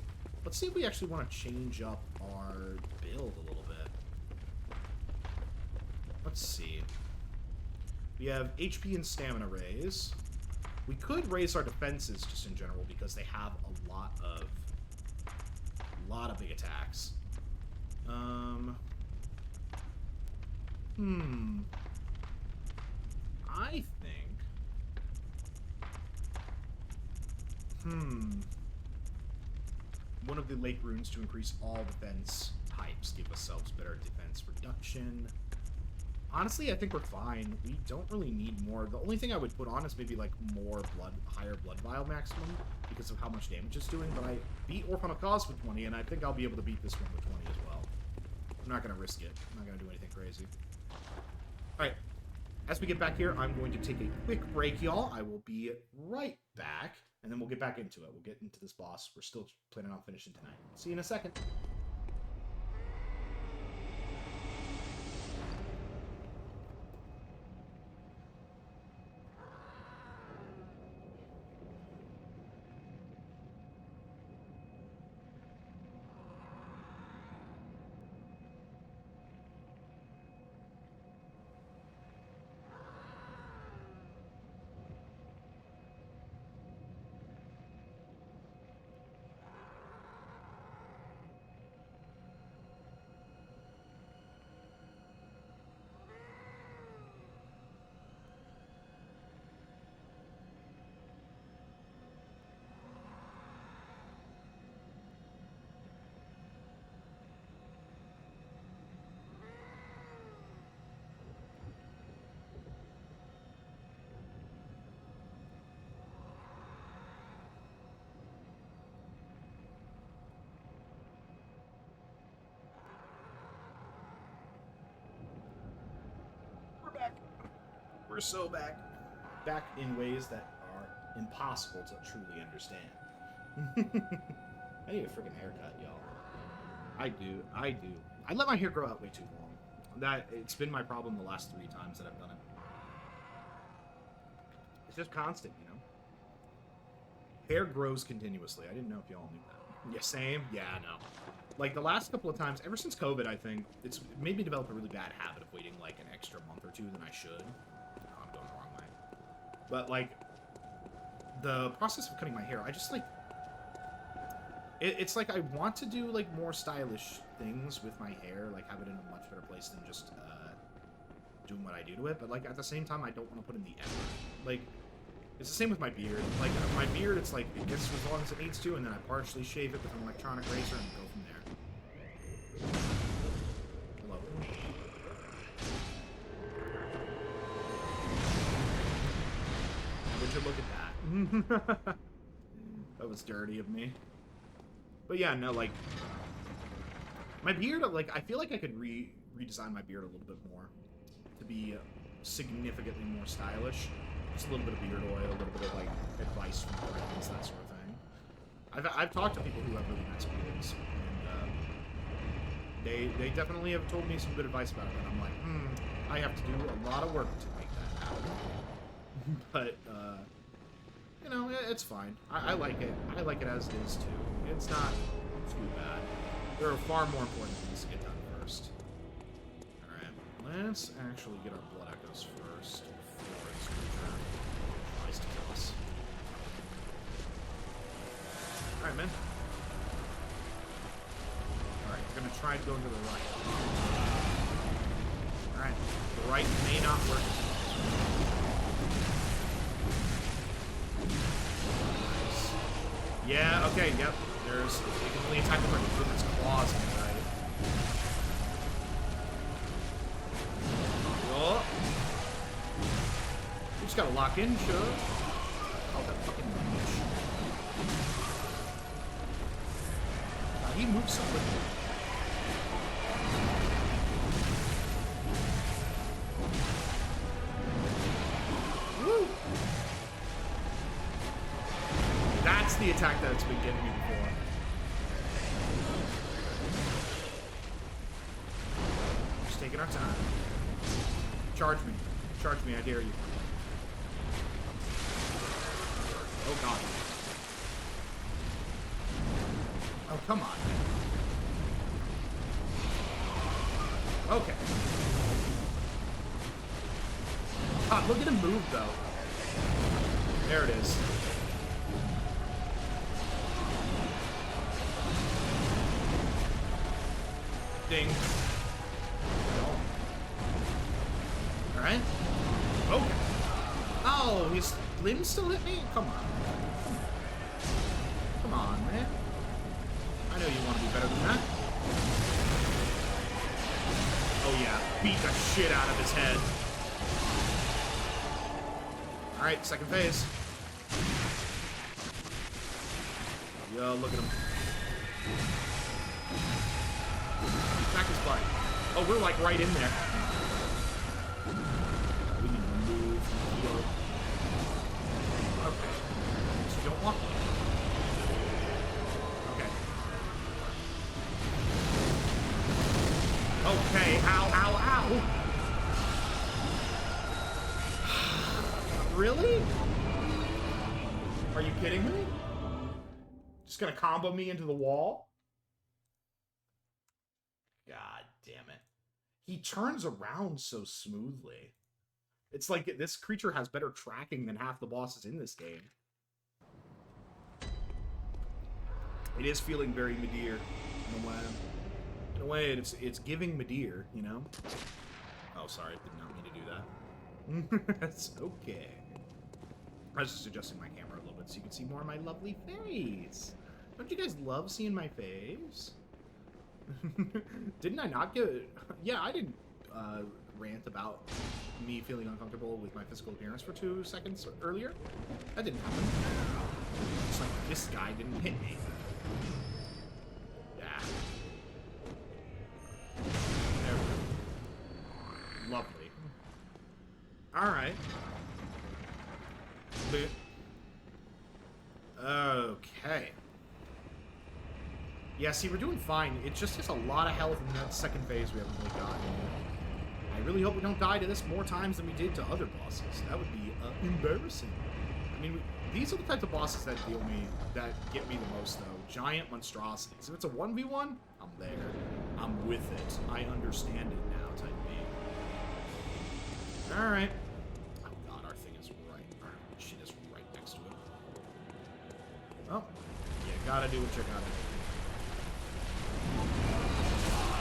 Let's see if we actually want to change up our build a little bit. Let's see. We have HP and stamina raise. We could raise our defenses just in general because they have a lot of big attacks. I think... One of the lake runes to increase all defense types, give ourselves better defense reduction. Honestly, I think we're fine. We don't really need more. The only thing I would put on is maybe, like, higher blood vial maximum because of how much damage it's doing, but I beat Orphan of Cause with 20, and I think I'll be able to beat this one with 20 as well. I'm not going to risk it. I'm not going to do anything crazy. Alright. As we get back here, I'm going to take a quick break, y'all. I will be right back, and then we'll get back into it. We'll get into this boss. We're still planning on finishing tonight. See you in a second. ever so back in ways that are impossible to truly understand. I need a freaking haircut, y'all. I do. I let my hair grow out way too long. It's been my problem the last 3 times that I've done it. It's just constant, you know? Hair grows continuously. I didn't know if y'all knew that. Yeah, same? Yeah, no. Like, the last couple of times, ever since COVID, I think, it's made me develop a really bad habit of waiting, like, an extra month or 2 than I should. Oh, I'm going the wrong way. But, like, the process of cutting my hair, I just, like... It's like I want to do, like, more stylish things with my hair, like, have it in a much better place than just, doing what I do to it. But, like, at the same time, I don't want to put in the effort. Like... It's the same with my beard. Like, my beard, it's like, it gets as long as it needs to, and then I partially shave it with an electronic razor and go from there. Hello. Would you look at that? That was dirty of me. But yeah, no, like, my beard, like, I feel like I could redesign my beard a little bit more to be significantly more stylish. Just a little bit of beard oil, a little bit of, like, advice from friends, that sort of thing. I've talked to people who have really nice beards, and they definitely have told me some good advice about it, and I'm like, I have to do a lot of work to make that happen. But, you know, it's fine. I like it. I like it as it is, too. It's not too bad. There are far more important things to get done first. Alright, let's actually get our blood echoes first. Tries to kill us. Alright, man. Alright, we're gonna try to go to the right. Alright, the right may not work. Nice. Yeah, okay, yep. It can only attack with its claws, right? Oh. You just gotta lock in, sure. Oh, that fucking bitch. He moves so quickly. Woo! That's the attack that's been getting me before. Just taking our time. Charge me. Charge me, I dare you. Oh, God. Oh, come on. Okay. God, look at him move, though. There it is. Ding. Alright. Okay. Oh, his limbs still hit me? Come on. Come on, man. I know you want to be better than that. Oh, yeah. Beat the shit out of his head. Alright, second phase. Yo, look at him. Smack his butt. Oh, we're like right in there. We need to move and heal. Okay. So you don't want me. Okay. Okay, ow, ow, ow! Really? Are you kidding me? Just gonna combo me into the wall? God damn it. He turns around so smoothly. It's like this creature has better tracking than half the bosses in this game. It is feeling very Medeer in a way. In a way, it's giving Medeer, you know? Oh, sorry, I did not mean to do that. That's okay. I was just adjusting my camera a little bit so you can see more of my lovely face. Don't you guys love seeing my face? Didn't I not get... Yeah, I didn't rant about me feeling uncomfortable with my physical appearance for 2 seconds earlier. That didn't happen. It's like this guy didn't hit me. Yeah. There we go. Lovely. Alright. Okay. Yeah, see, we're doing fine. It just has a lot of health in that second phase we haven't really gotten yet. I really hope we don't die to this more times than we did to other bosses. That would be embarrassing. I mean, these are the types of bosses that get me the most, though. Giant monstrosities. If it's a 1v1, I'm there. I'm with it. I understand it now, type B. Alright. Oh god, our thing is right. Our shit is right next to it. Oh. You gotta do what you gotta do.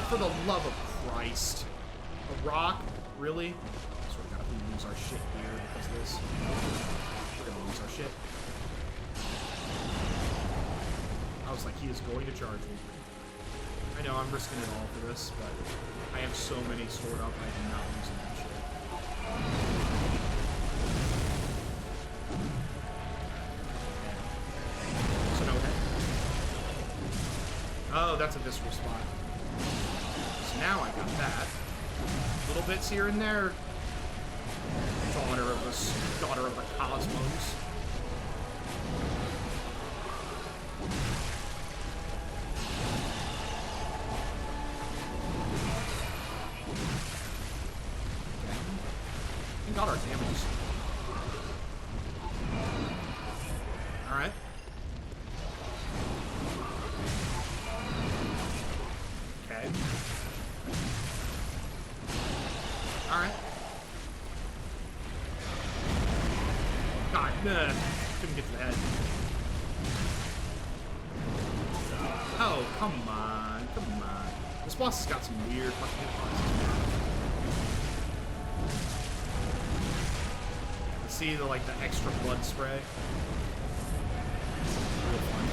For the love of Christ. A rock? Really? So we're gonna lose our shit here because of this. We're gonna lose our shit. I was like, he is going to charge me. I know, I'm risking it all for this, but I have so many stored up, I am not losing that shit. So no hit. Oh, that's a visceral spot. So now I got that. Little bits here and there. Daughter of the cosmos. We got our damages. Alright. Okay. Alright. God, nah. Couldn't get to the head. Oh, come on. Come on. This boss has got some weird fucking hitboxes. See the extra blood spray.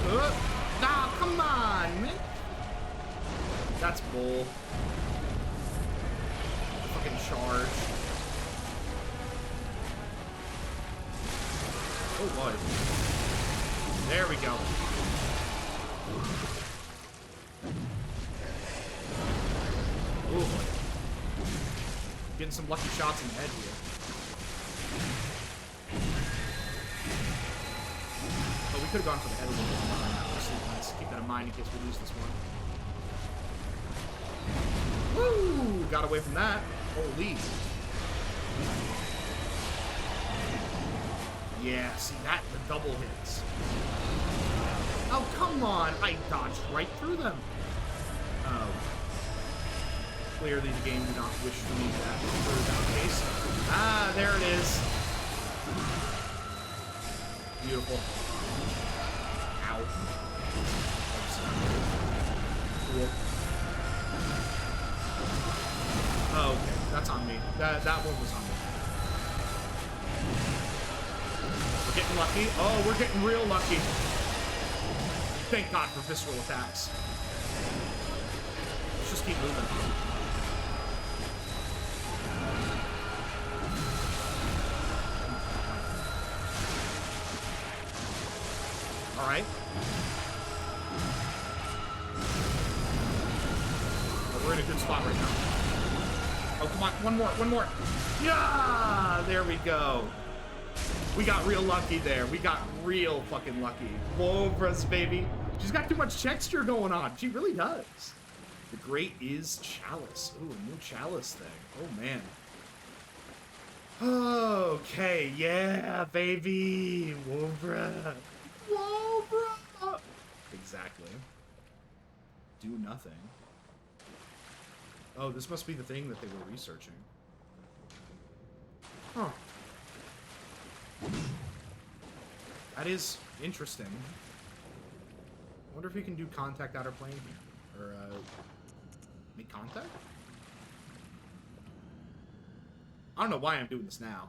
Real fun. Nah, come on, man. That's bull. The fucking charge. Oh boy. There we go. Oh boy. Getting some lucky shots in the head here. Oh, we could have gone for the head a little bit more. Let's keep that in mind in case we lose this one. Woo! Got away from that. Holy. Yeah, see that? The double hits. Oh, come on! I dodged right through them. Oh. Clearly the game did not wish for me that case. Ah, there it is. Beautiful. Ow. Cool. Oh, okay. That's on me. That one was on me. We're getting lucky. Oh, we're getting real lucky. Thank God for visceral attacks. Let's just keep moving. Alright. Oh, we're in a good spot right now. Oh, come on. One more. Yeah! There we go. We got real lucky there. We got real fucking lucky. Cobras, baby. She's got too much texture going on. She really does. The great is Chalice. Ooh, a new Chalice thing. Oh, man. Okay, yeah, baby. Cobra. Cobra. Exactly. Do nothing. Oh, this must be the thing that they were researching. Huh. That is interesting. I wonder if we can do contact outer plane here. Or, make contact? I don't know why I'm doing this now.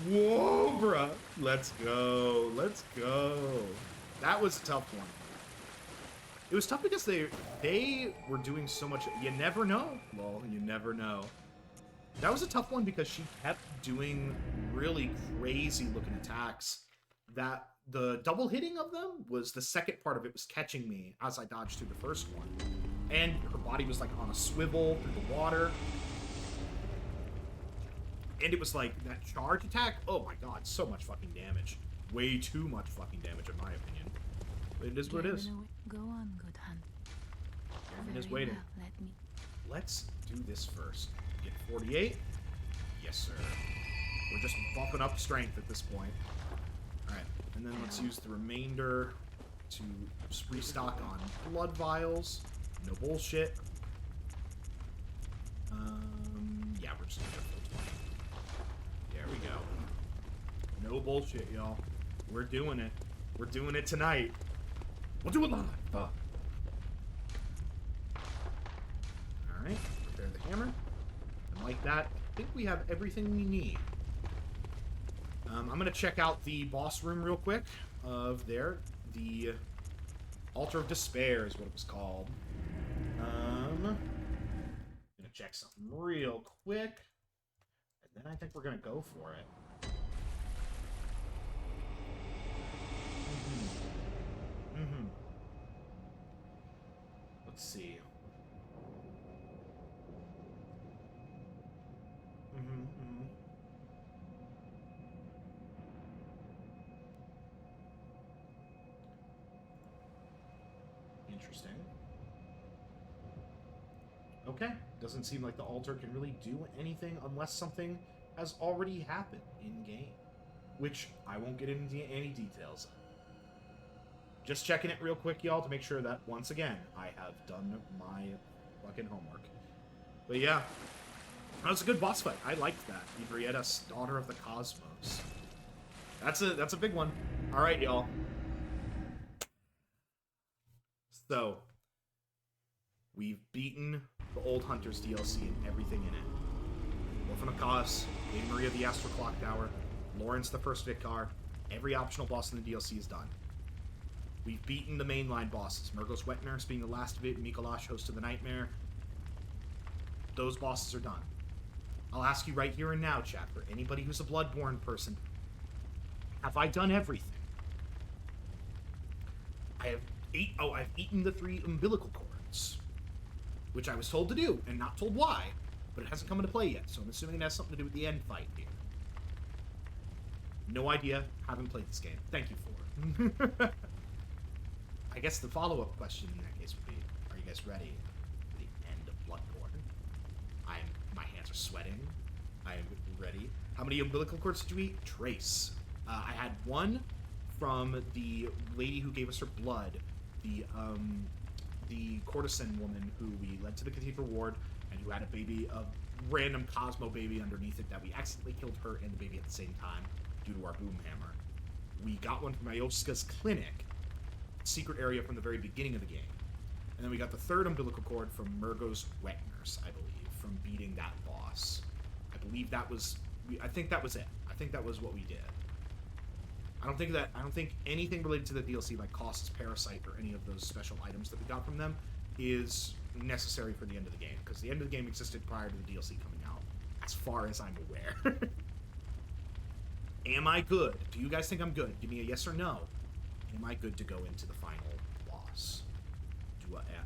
Whoa, bruh. Let's go. Let's go. That was a tough one. It was tough because they were doing so much. You never know. Well, you never know. That was a tough one because she kept doing really crazy looking attacks. That the double hitting of them was the second part of it, was catching me as I dodged through the first one. And her body was like on a swivel through the water. And it was like, that charge attack, oh my god, so much fucking damage. Way too much fucking damage, in my opinion. But it is what it is. Go on, good hunt. Garmin is waiting. Well, Let's do this first. Get 48. Yes, sir. We're just buffing up strength at this point. Alright, and then let's use the remainder to just restock on blood vials. No bullshit. Yeah, we're just gonna go full 20. There we go. No bullshit, y'all. We're doing it. We're doing it tonight. We'll do it live. Fuck. Alright, prepare the hammer. And like that, I think we have everything we need. I'm going to check out the boss room real quick of there. The Altar of Despair is what it was called. I'm going to check something real quick. And then I think we're going to go for it. Let's see. Interesting. Okay. Doesn't seem like the altar can really do anything unless something has already happened in-game. Which I won't get into any details of. Just checking it real quick, y'all, to make sure that, once again, I have done my fucking homework. But yeah. That was a good boss fight. I liked that. Ibrietta's Daughter of the Cosmos. That's a big one. Alright, y'all. So, we've beaten the Old Hunters DLC and everything in it. Orphan of Cause, Lady Maria the Astral Clock Tower, Lawrence the First Vicar, every optional boss in the DLC is done. We've beaten the mainline bosses. Murgos Wet Nurse being the last of it, Mikolash, Host of the Nightmare. Those bosses are done. I'll ask you right here and now, chat, for anybody who's a Bloodborne person, have I done everything? I've eaten the 3 umbilical cords, which I was told to do, and not told why, but it hasn't come into play yet, so I'm assuming it has something to do with the end fight here. No idea, haven't played this game. Thank you for it. I guess the follow-up question in that case would be, are you guys ready for the end of Bloodborne? My hands are sweating. I am ready. How many umbilical cords did you eat? Trace. I had one from the lady who gave us her blood, the courtesan woman who we led to the Cathedral Ward, and who had a baby, a random Cosmo baby underneath it that we accidentally killed her and the baby at the same time due to our boom hammer. We got one from Ioska's clinic, secret area from the very beginning of the game. And then we got the 3rd umbilical cord from Murgos Wet Nurse, I believe, from beating that boss. I believe that was... I think that was it. I think that was what we did. I don't think anything related to the DLC, like Cost's Parasite or any of those special items that we got from them, is necessary for the end of the game, because the end of the game existed prior to the DLC coming out, as far as I'm aware. Am I good? Do you guys think I'm good? Give me a yes or no. Am I good to go into the final boss?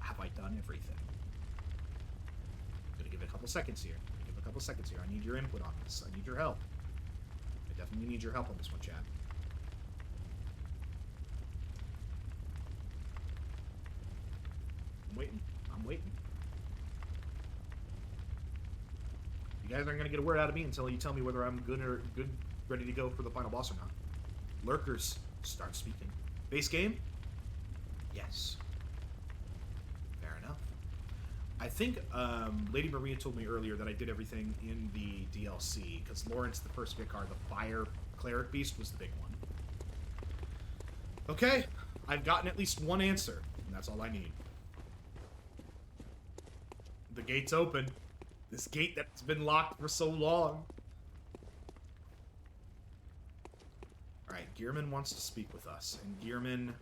Have I done everything? I'm gonna give it a couple seconds here. I need your input on this. I need your help. I definitely need your help on this one, chat. I'm waiting. You guys aren't gonna get a word out of me until you tell me whether I'm good, ready to go for the final boss or not. Lurkers, start speaking. Base game? Yes. Fair enough. I think Lady Maria told me earlier that I did everything in the DLC, because Lawrence the First Vicar, the Fire Cleric Beast, was the big one. Okay, I've gotten at least one answer, and that's all I need. The gate's open. This gate that's been locked for so long. Alright, Gearman wants to speak with us. And Gearman...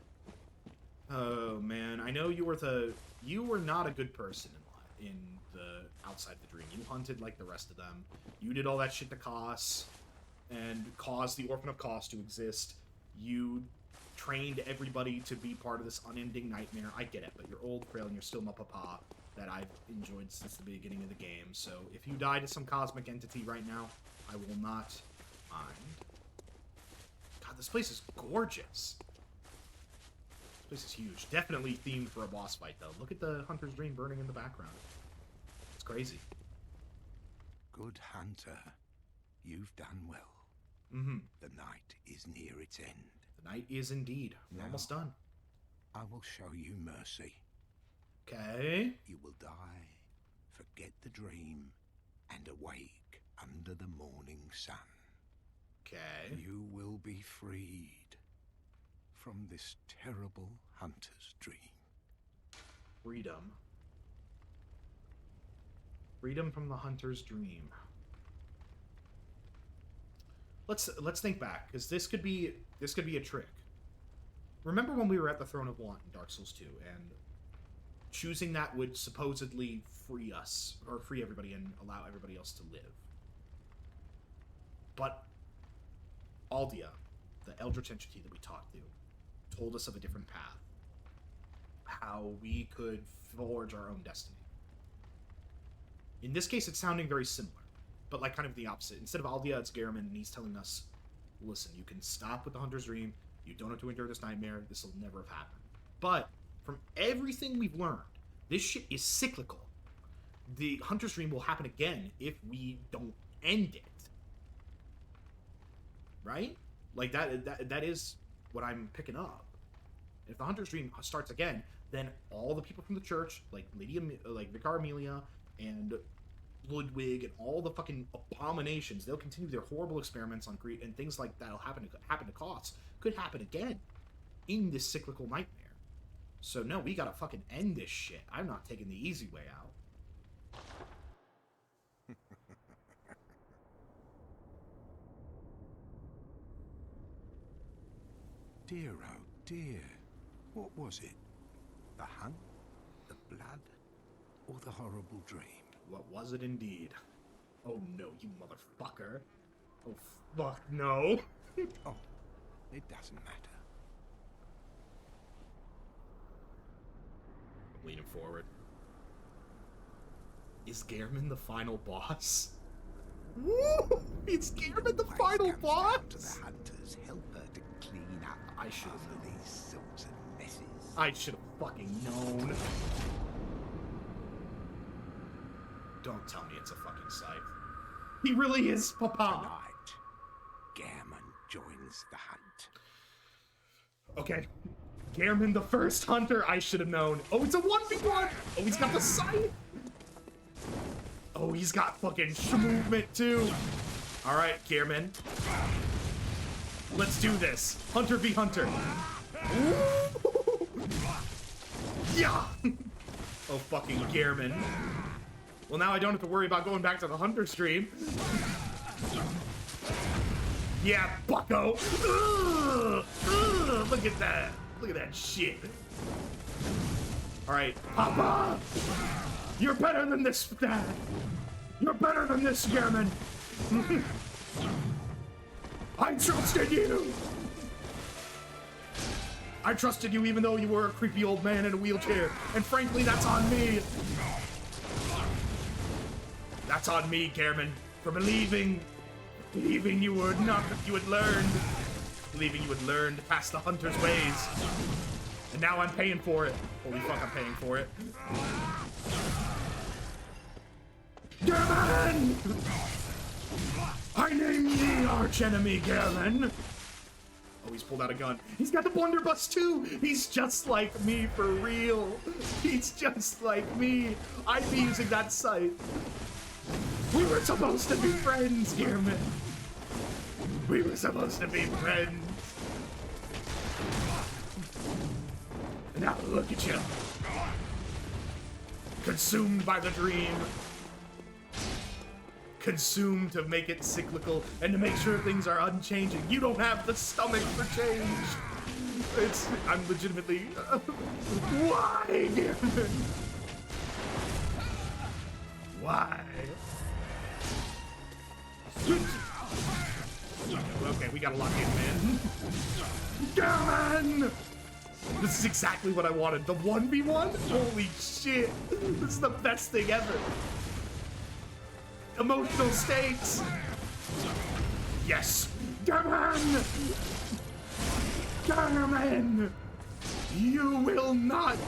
Oh, man. I know you were not a good person in the Outside the Dream. You hunted like the rest of them. You did all that shit to Kos. And caused the Orphan of Kos to exist. You trained everybody to be part of this unending nightmare. I get it, but you're old, frail, and you're still my papa that I've enjoyed since the beginning of the game. So if you die to some cosmic entity right now, I will not mind. God, this place is gorgeous. This place is huge. Definitely themed for a boss fight, though. Look at the Hunter's Dream burning in the background. It's crazy. Good hunter, you've done well. Mm-hmm. The night is near its end. The night is indeed. We're almost done. I will show you mercy. Okay. You will die, forget the dream, and awake under the morning sun. Okay. You will be freed from this terrible hunter's dream. Freedom. Freedom from the hunter's dream. Let's think back, because this could be a trick. Remember when we were at the Throne of Want in Dark Souls 2, and choosing that would supposedly free us, or free everybody and allow everybody else to live. But Aldia, the eldritch entity that we talked to, told us of a different path. How we could forge our own destiny. In this case, it's sounding very similar, but like kind of the opposite. Instead of Aldia, it's Gehrman, and he's telling us, listen, you can stop with the Hunter's Dream, you don't have to endure this nightmare, this will never have happened. But, from everything we've learned, this shit is cyclical. The Hunter's Dream will happen again if we don't end it. Right? Like, that is what I'm picking up. If the Hunter's Dream starts again, then all the people from the church, like Vicar Amelia, and Ludwig, and all the fucking abominations, they'll continue their horrible experiments on greed, and things like that'll happen to Koss could happen again in this cyclical nightmare. So no, we gotta fucking end this shit. I'm not taking the easy way out. Dear, oh dear. What was it? The hunt? The blood? Or the horrible dream? What was it indeed? Oh no, you motherfucker. Oh fuck no. Oh, it doesn't matter. I'm leaning forward. Is Gehrman the final boss? Woo! It's Gehrman the final boss! To the hunters, help her to clean up I should have after these sorts of messes. I should have fucking known. Don't tell me it's a fucking scythe. He really is, Papa! Tonight, Gehrman joins the hunt. Okay. Gehrman the first hunter, I should have known. Oh, it's a 1v1! Oh, he's got the scythe! Oh, he's got fucking movement too! Alright, Gehrman. Let's do this. Hunter v Hunter. Ooh. Yeah! Oh, fucking Gehrman. Well, now I don't have to worry about going back to the Hunter stream. Yeah, bucko! Ugh, ugh, look at that! Look at that shit! Alright, Papa! You're better than this, Dad! You're better than this, Gehrman! I trusted you! I trusted you even though you were a creepy old man in a wheelchair, and frankly, that's on me! That's on me, Gehrman, for believing you would not, that you had learned. Believing you had learned past the hunter's ways. And now I'm paying for it. Holy fuck, I'm paying for it. Gehrman! I name ye archenemy, Gehrman! Oh, he's pulled out a gun. He's got the blunderbuss too! He's just like me, for real! He's just like me! I'd be using that scythe. We were supposed to be friends, Gehrman! We were supposed to be friends! And now look at you! Consumed by the dream! Consumed to make it cyclical and to make sure things are unchanging. You don't have the stomach for change! I'm legitimately... why, Gehrman? Why? Okay, we gotta lock in, man. Gehrman! This is exactly what I wanted. The 1v1? Holy shit! This is the best thing ever. Emotional stakes! Yes! German! German! You will not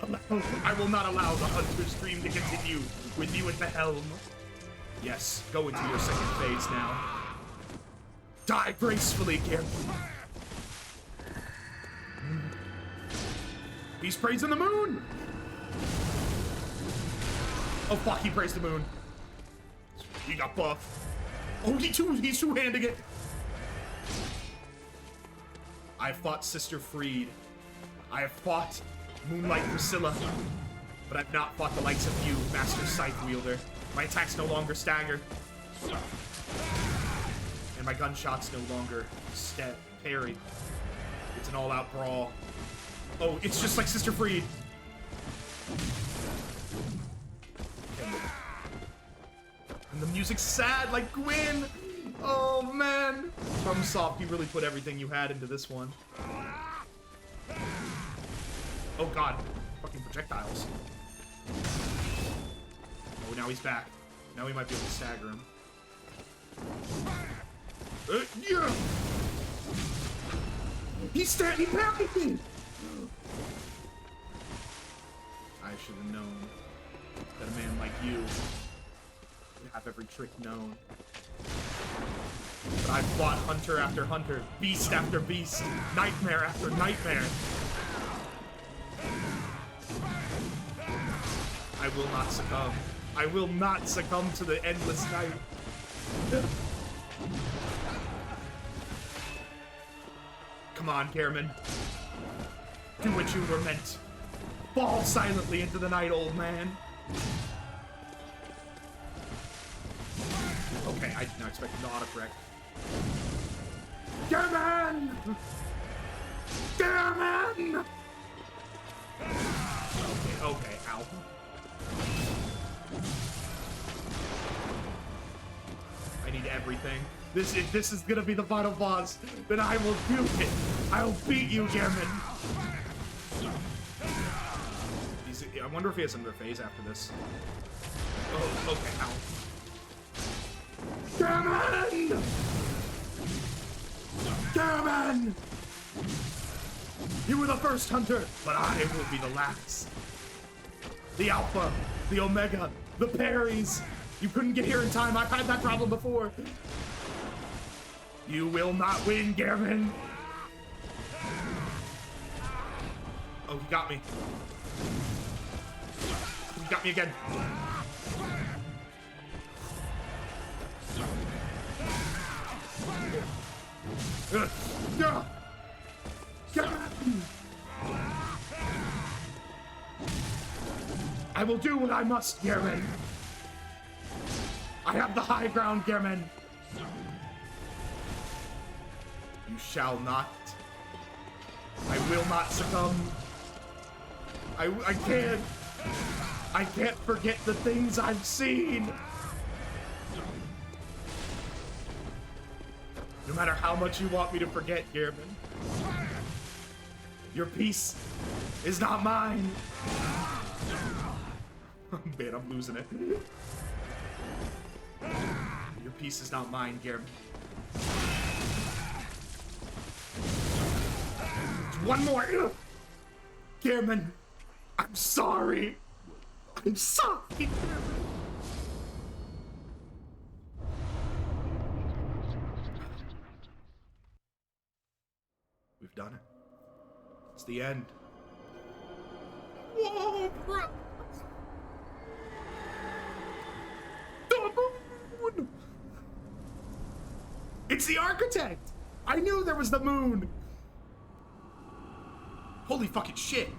allow... I will not allow the Hunter's dream to continue with you at the helm. Yes, go into your second phase now. Die gracefully, German. He's praising the moon! Oh fuck, he praised the moon. He got buff. Oh, he's two-handing it. I have fought Sister Freed. I have fought Moonlight Priscilla. But I've not fought the likes of you, Master Scythe Wielder. My attacks no longer stagger. And my gunshots no longer parry. It's an all-out brawl. Oh, it's just like Sister Freed. And the music's sad, like Gwyn. Oh, man. FromSoft, you really put everything you had into this one. Oh, God. Fucking projectiles. Oh, now he's back. Now we might be able to stagger him. Yeah! He parried me! I should have known that a man like you would have every trick known. But I've fought hunter after hunter, beast after beast, nightmare after nightmare. I will not succumb. I will not succumb to the endless night. Come on, Gehrman. Do what you were meant. Fall silently into the night, old man. Okay, I did not expect him to autocorrect. Gehrman! Gehrman! Okay, ow. I need everything. This is gonna be the final boss. Then I will do it. I'll beat you, Gehrman. I wonder if he has another phase after this. Oh, okay, ow. Gehrman! Gehrman! You were the first hunter, but I will be the last. The Alpha, the Omega, the parries. You couldn't get here in time. I've had that problem before. You will not win, Gehrman. Oh, he got me. He got me again. I will do what I must, Gehrman. I have the high ground, Gehrman. You shall not. I will not succumb. I can't. I can't forget the things I've seen. No matter how much you want me to forget, Gehrman, your peace is not mine. Man, I'm losing it. Your peace is not mine, Gehrman. One more. Gehrman, I'm sorry. I'm sorry, Gehrman. We've done it. It's the end. Whoa, bro. The moon! It's the architect! I knew there was the moon! Holy fucking shit!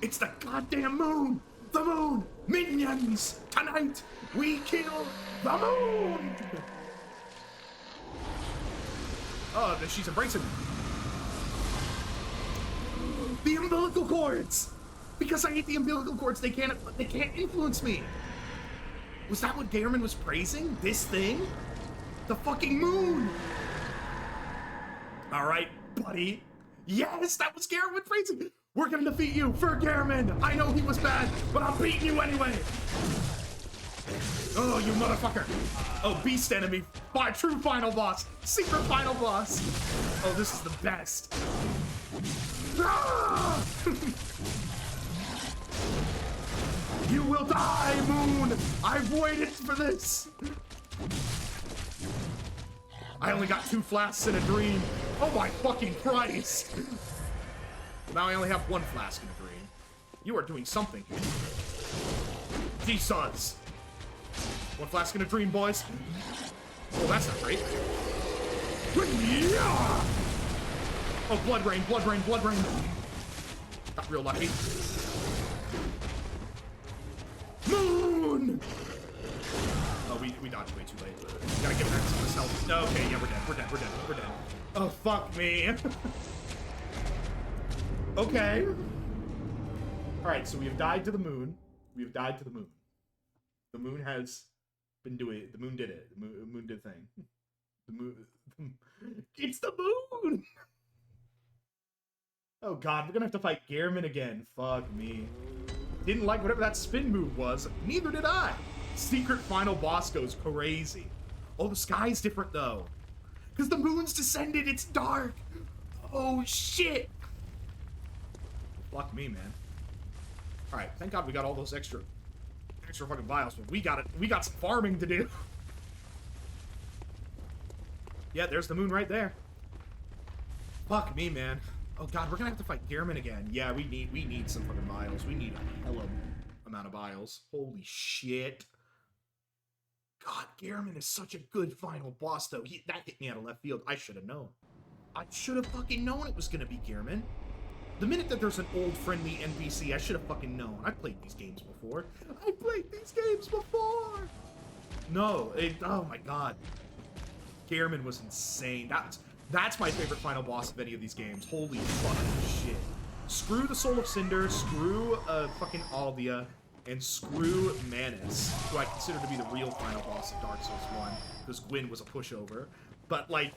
It's the goddamn moon! The moon! Minions! Tonight, we kill the moon! Oh, she's embracing me. The umbilical cords! Because I hate the umbilical cords, they can't influence me! Was that what Gehrman was praising? This thing? The fucking moon! Alright, buddy. Yes, that was Gehrman praising! We're gonna defeat you for Gehrman! I know he was bad, but I'm beating you anyway! Oh, you motherfucker! Oh, beast enemy. True final boss. Secret final boss. Oh, this is the best. Ah! You will die, Moon! I've waited for this! I only got 2 flasks in a dream. Oh my fucking Christ! Now I only have 1 flask in a dream. You are doing something. Jesus! 1 flask in a dream, boys. Oh, that's not great. Oh, blood rain, blood rain, blood rain. Got real lucky. Moon! Oh, we dodged way too late. Gotta get back some of this health. Okay, yeah, we're dead, we're dead, we're dead, we're dead. Oh, fuck me. Okay. Alright, so we have died to the moon. We have died to the moon. The moon has been doing it. The moon did it. The moon did a thing. The moon... It's the moon! Oh god, we're gonna have to fight Gehrman again. Fuck me. Didn't like whatever that spin move was. Neither did I. Secret final boss goes crazy. Oh, the sky's different though. Because the moon's descended, it's dark. Oh shit. Fuck me, man. Alright, thank god we got all those extra fucking vials, but we got some farming to do. Yeah, there's the moon right there. Fuck me, man. Oh god, we're gonna have to fight Gehrman again. Yeah, we need some fucking vials. We need a hell of amount of vials. Holy shit. God, Gehrman is such a good final boss, though. That hit me out of left field. I should have known. I should have fucking known it was gonna be Gehrman. The minute that there's an old friendly NPC, I should have fucking known. I played these games before. I played these games before! No, oh my god. Gehrman was insane. That's my favorite final boss of any of these games. Holy fucking shit. Screw the Soul of Cinder, screw fucking Aldia, and screw Manus, who I consider to be the real final boss of Dark Souls 1, because Gwyn was a pushover. But, like...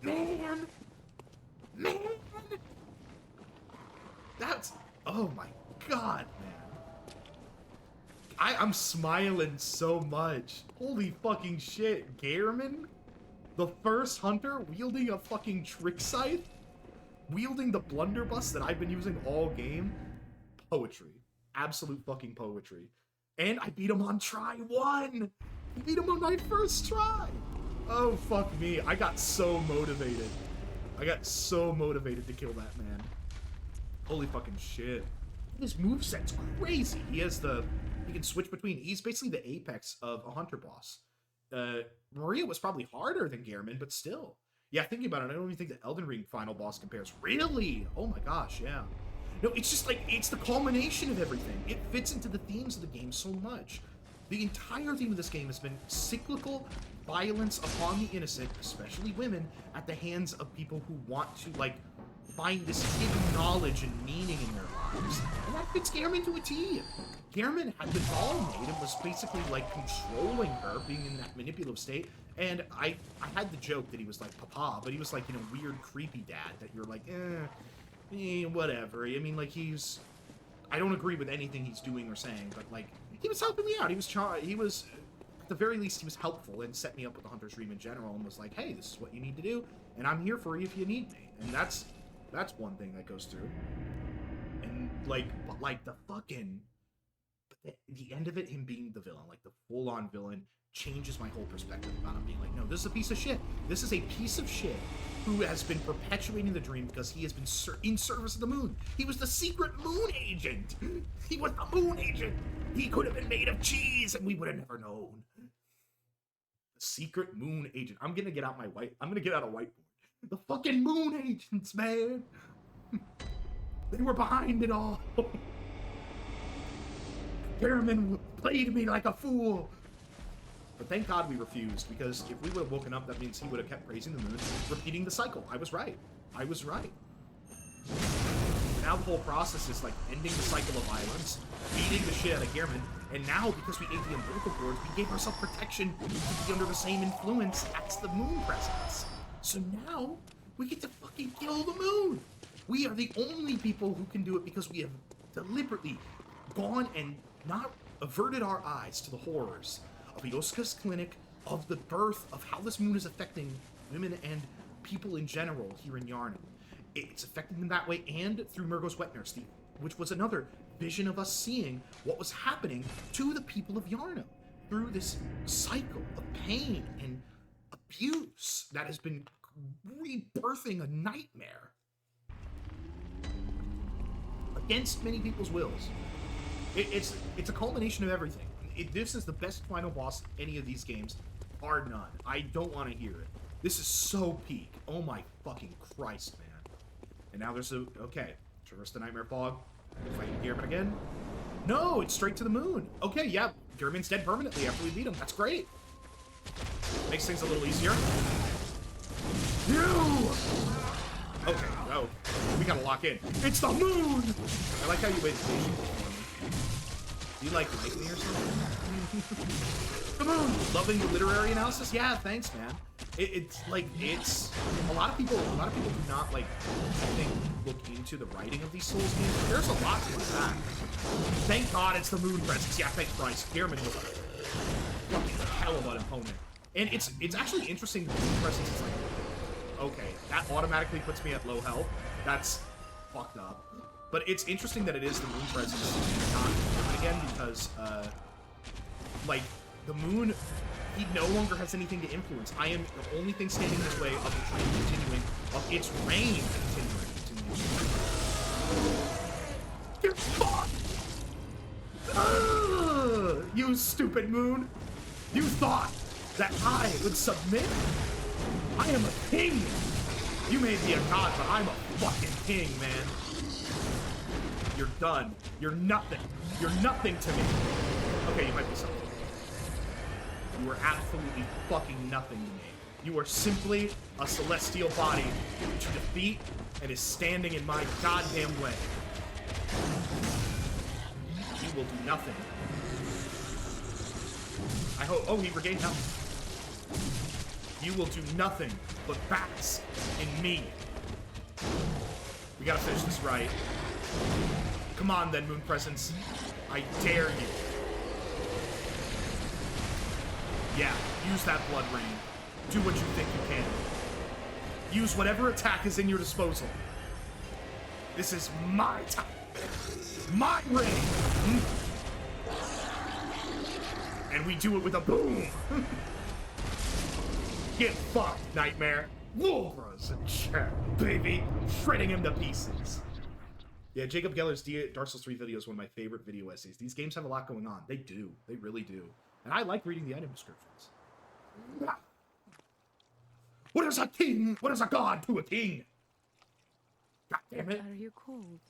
Man! That's... Oh my god, man. I'm smiling so much. Holy fucking shit. Gehrman? The first hunter wielding a fucking trick scythe? Wielding the blunderbuss that I've been using all game? Poetry. Absolute fucking poetry. And I beat him on try 1! I beat him on my first try! Oh, fuck me. I got so motivated. I got so motivated to kill that man. Holy fucking shit. His moveset's crazy. He can switch between. He's basically the apex of a hunter boss. Maria was probably harder than Gehrman, but still. Yeah, thinking about it, I don't even think the Elden Ring final boss compares. Really? Oh my gosh, yeah. No, it's just like, it's the culmination of everything. It fits into the themes of the game so much. The entire theme of this game has been cyclical violence upon the innocent, especially women, at the hands of people who want to, like, find this hidden knowledge and meaning in their lives. And that fits Gehrman to a T. Gehrman had the doll made and was basically, like, controlling her, being in that manipulative state. And I had the joke that he was like Papa, but he was like, you know, weird, creepy dad that you're like, whatever. I mean, like, I don't agree with anything he's doing or saying, but, like, he was helping me out. He was, at the very least, he was helpful and set me up with the Hunter's Dream in general and was like, hey, this is what you need to do, and I'm here for you if you need me. And that's one thing that goes through. And, like, but, like, the end of it, him being the villain, like, the full-on villain, changes my whole perspective about him being like, no, this is a piece of shit. This is a piece of shit who has been perpetuating the dream because he has been in service of the moon. He was the secret moon agent. He was the moon agent. He could have been made of cheese and we would have never known. The secret moon agent. I'm gonna get out a whiteboard. The fucking moon agents, man. They were behind it all. Gehrman played me like a fool. But thank God we refused, because if we would have woken up, that means he would have kept praising the moon, repeating the cycle. I was right. I was right. Now the whole process is, like, ending the cycle of violence, beating the shit out of Gehrman, and now, because we ate the umbilical cords, we gave ourselves protection to be under the same influence as the moon presence. So now, we get to fucking kill the moon! We are the only people who can do it because we have deliberately gone and not averted our eyes to the horrors of Yosuka's clinic, of the birth of how this moon is affecting women and people in general here in Yarnum. It's affecting them that way, and through Murgo's wet nurse, which was another vision of us seeing what was happening to the people of Yarnum through this cycle of pain and abuse that has been rebirthing a nightmare against many people's wills. It's a culmination of everything. This is the best final boss any of these games, bar none. I don't want to hear it. This is so peak. Oh my fucking Christ, man. And now there's a... Okay. Traverse the Nightmare Fog. Fighting Gearman again. No, it's straight to the moon. Okay, yeah. Gearman's dead permanently after we beat him. That's great. Makes things a little easier. You! Okay, no. We gotta lock in. It's the moon! I like how you waited patiently for me. Do you like me or something? The moon! Loving the literary analysis? Yeah, thanks, man. It's like, it's... A lot of people do not, like, I think, look into the writing of these Souls games. There's a lot to that. Thank God it's the moon presence. Yeah, thank Christ. Gearman was a fucking hell of an opponent. And it's actually interesting that the moon presence is like, okay, that automatically puts me at low health. That's fucked up. But it's interesting that it is the moon presence and not Gearman again, because, like, the moon... He no longer has anything to influence. I am the only thing standing in his way of the train continuing, of its reign continuing. You're fucked! You stupid moon! You thought that I would submit? I am a king! You may be a god, but I'm a fucking king, man. You're done. You're nothing. You're nothing to me. Okay, you might be something. You are absolutely fucking nothing to me. You are simply a celestial body to defeat and is standing in my goddamn way. You will do nothing. I hope... Oh, he regained health. You will do nothing but bask in me. We gotta finish this right. Come on then, Moon Presence. I dare you. Yeah, use that blood rain. Do what you think you can. Use whatever attack is in your disposal. This is my time. My reign. And we do it with a boom. Get fucked, Nightmare. Wolvera's in chat, baby. Shredding him to pieces. Yeah, Jacob Geller's Dark Souls 3 video is one of my favorite video essays. These games have a lot going on. They do. They really do. And I like reading the item descriptions. What is a king? What is a god to a king? God damn it. What are you called?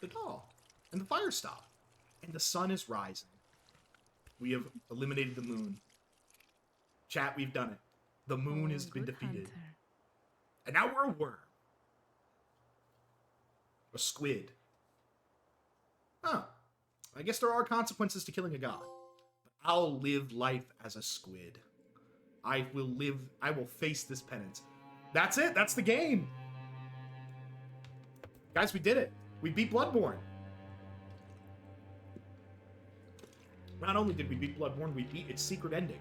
The doll. And the fire stopped. And the sun is rising. We have eliminated the moon. Chat, we've done it. The moon has been defeated. Hunter. And now we're a worm. A squid. Huh. I guess there are consequences to killing a god. But I'll live life as a squid. I will face this penance. That's it. That's the game. Guys, we did it. We beat Bloodborne. Not only did we beat Bloodborne, we beat its secret ending.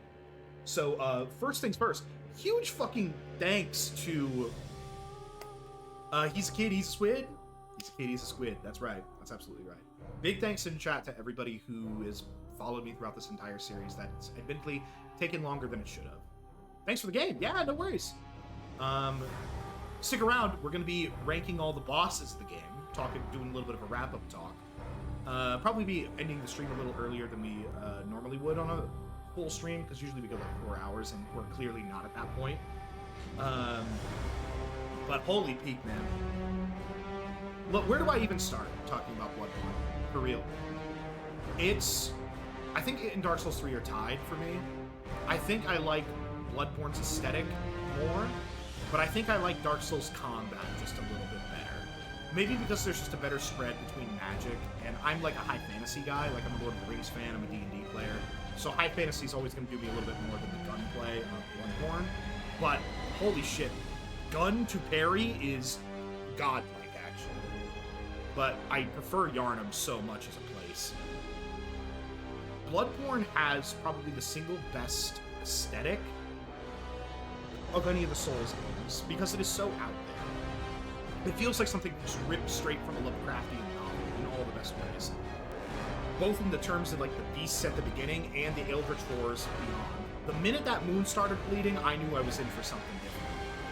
So, first things first. Huge fucking thanks to... he's a kid, he's a squid. He's a kid, he's a squid. That's right. That's absolutely right. Big thanks in chat to everybody who has followed me throughout this entire series. That's admittedly taken longer than it should have. Thanks for the game. Yeah, no worries. Stick around. We're going to be ranking all the bosses of the game. Doing a little bit of a wrap-up talk. Probably be ending the stream a little earlier than we normally would on a full stream, because usually we go like 4 hours, and we're clearly not at that point. But holy peak, man. Look, where do I even start talking about Bloodborne? For real. I think it and Dark Souls 3 are tied for me. I think I like Bloodborne's aesthetic more, but I think I like Dark Souls combat just a little bit better. Maybe because there's just a better spread between magic, and I'm like a high fantasy guy. Like, I'm a Lord of the Rings fan, I'm a D&D player. So high fantasy is always going to do me a little bit more than the gunplay of Bloodborne. But, holy shit, gun to parry is godlike, actually. but I prefer Yharnam so much as a place. Bloodborne has probably the single best aesthetic of any of the Souls games, because it is so out there. It feels like something just ripped straight from a Lovecraftian novel in all the best ways. Both in the terms of like the beasts at the beginning and the eldritch horrors beyond. The minute that moon started bleeding, I knew I was in for something different.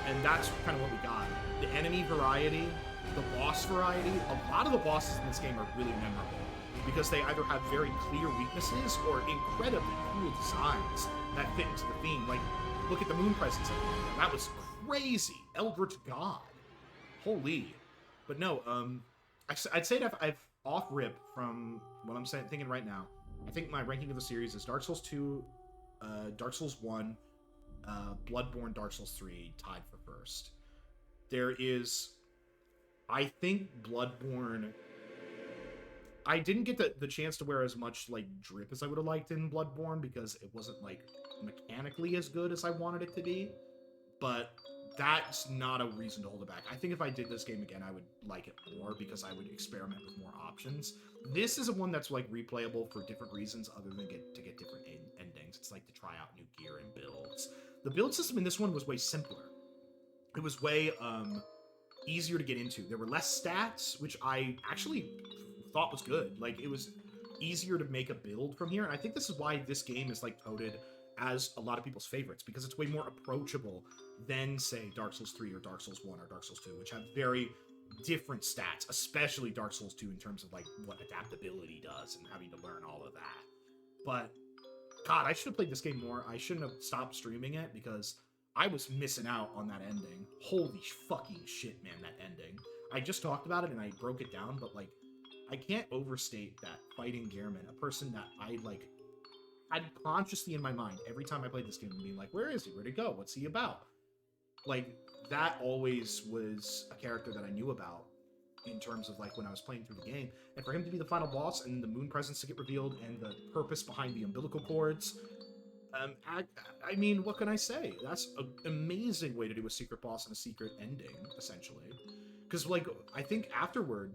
And that's kind of what we got. The enemy variety, the boss variety, a lot of the bosses in this game are really memorable, because they either have very clear weaknesses or incredibly cool designs that fit into the theme. Like, look at the moon presence at the end. That was crazy. Eldritch God. Holy. But no, I'd say that I've off rip from what I'm thinking right now. I think my ranking of the series is Dark Souls 2, Dark Souls 1, Bloodborne, Dark Souls 3 tied for first. There is, I think Bloodborne, I didn't get the chance to wear as much like drip as I would have liked in Bloodborne, because it wasn't like mechanically as good as I wanted it to be, but that's not a reason to hold it back. I think if I did this game again, I would like it more, because I would experiment with more options. This is a one that's like replayable for different reasons other than to get different endings. It's like to try out new gear and builds. The build system in this one was way simpler. It was way easier to get into. There were less stats, which I actually thought was good. Like, it was easier to make a build from here, and I think this is why this game is like touted as a lot of people's favorites, because it's way more approachable than, say, Dark Souls 3 or Dark Souls 1 or Dark Souls 2, which have very different stats, especially Dark Souls 2 in terms of like what adaptability does and having to learn all of that. But God, I should have played this game more. I shouldn't have stopped streaming it, because I was missing out on that ending. Holy fucking shit, man, that ending. I just talked about it and I broke it down, but like, I can't overstate that fighting Gehrman, a person that I like had consciously in my mind every time I played this game, being like, where is he? Where'd he go? What's he about? Like, that always was a character that I knew about in terms of like when I was playing through the game. And for him to be the final boss and the moon presence to get revealed and the purpose behind the umbilical cords, I mean, what can I say? That's an amazing way to do a secret boss and a secret ending, essentially. Because, like, I think afterward,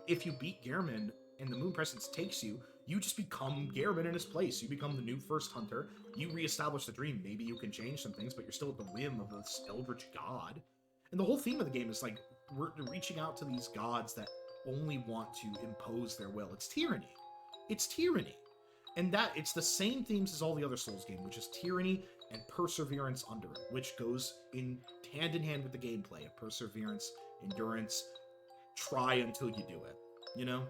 if you beat Gehrman and the moon presence takes you, you just become Gehrman in his place. You become the new first hunter. You reestablish the dream. Maybe you can change some things, but you're still at the whim of this eldritch god. And the whole theme of the game is like, we're reaching out to these gods that only want to impose their will. It's tyranny. It's tyranny. And that, it's the same themes as all the other Souls games, which is tyranny and perseverance under it, which goes in hand with the gameplay of perseverance, endurance, try until you do it, you know?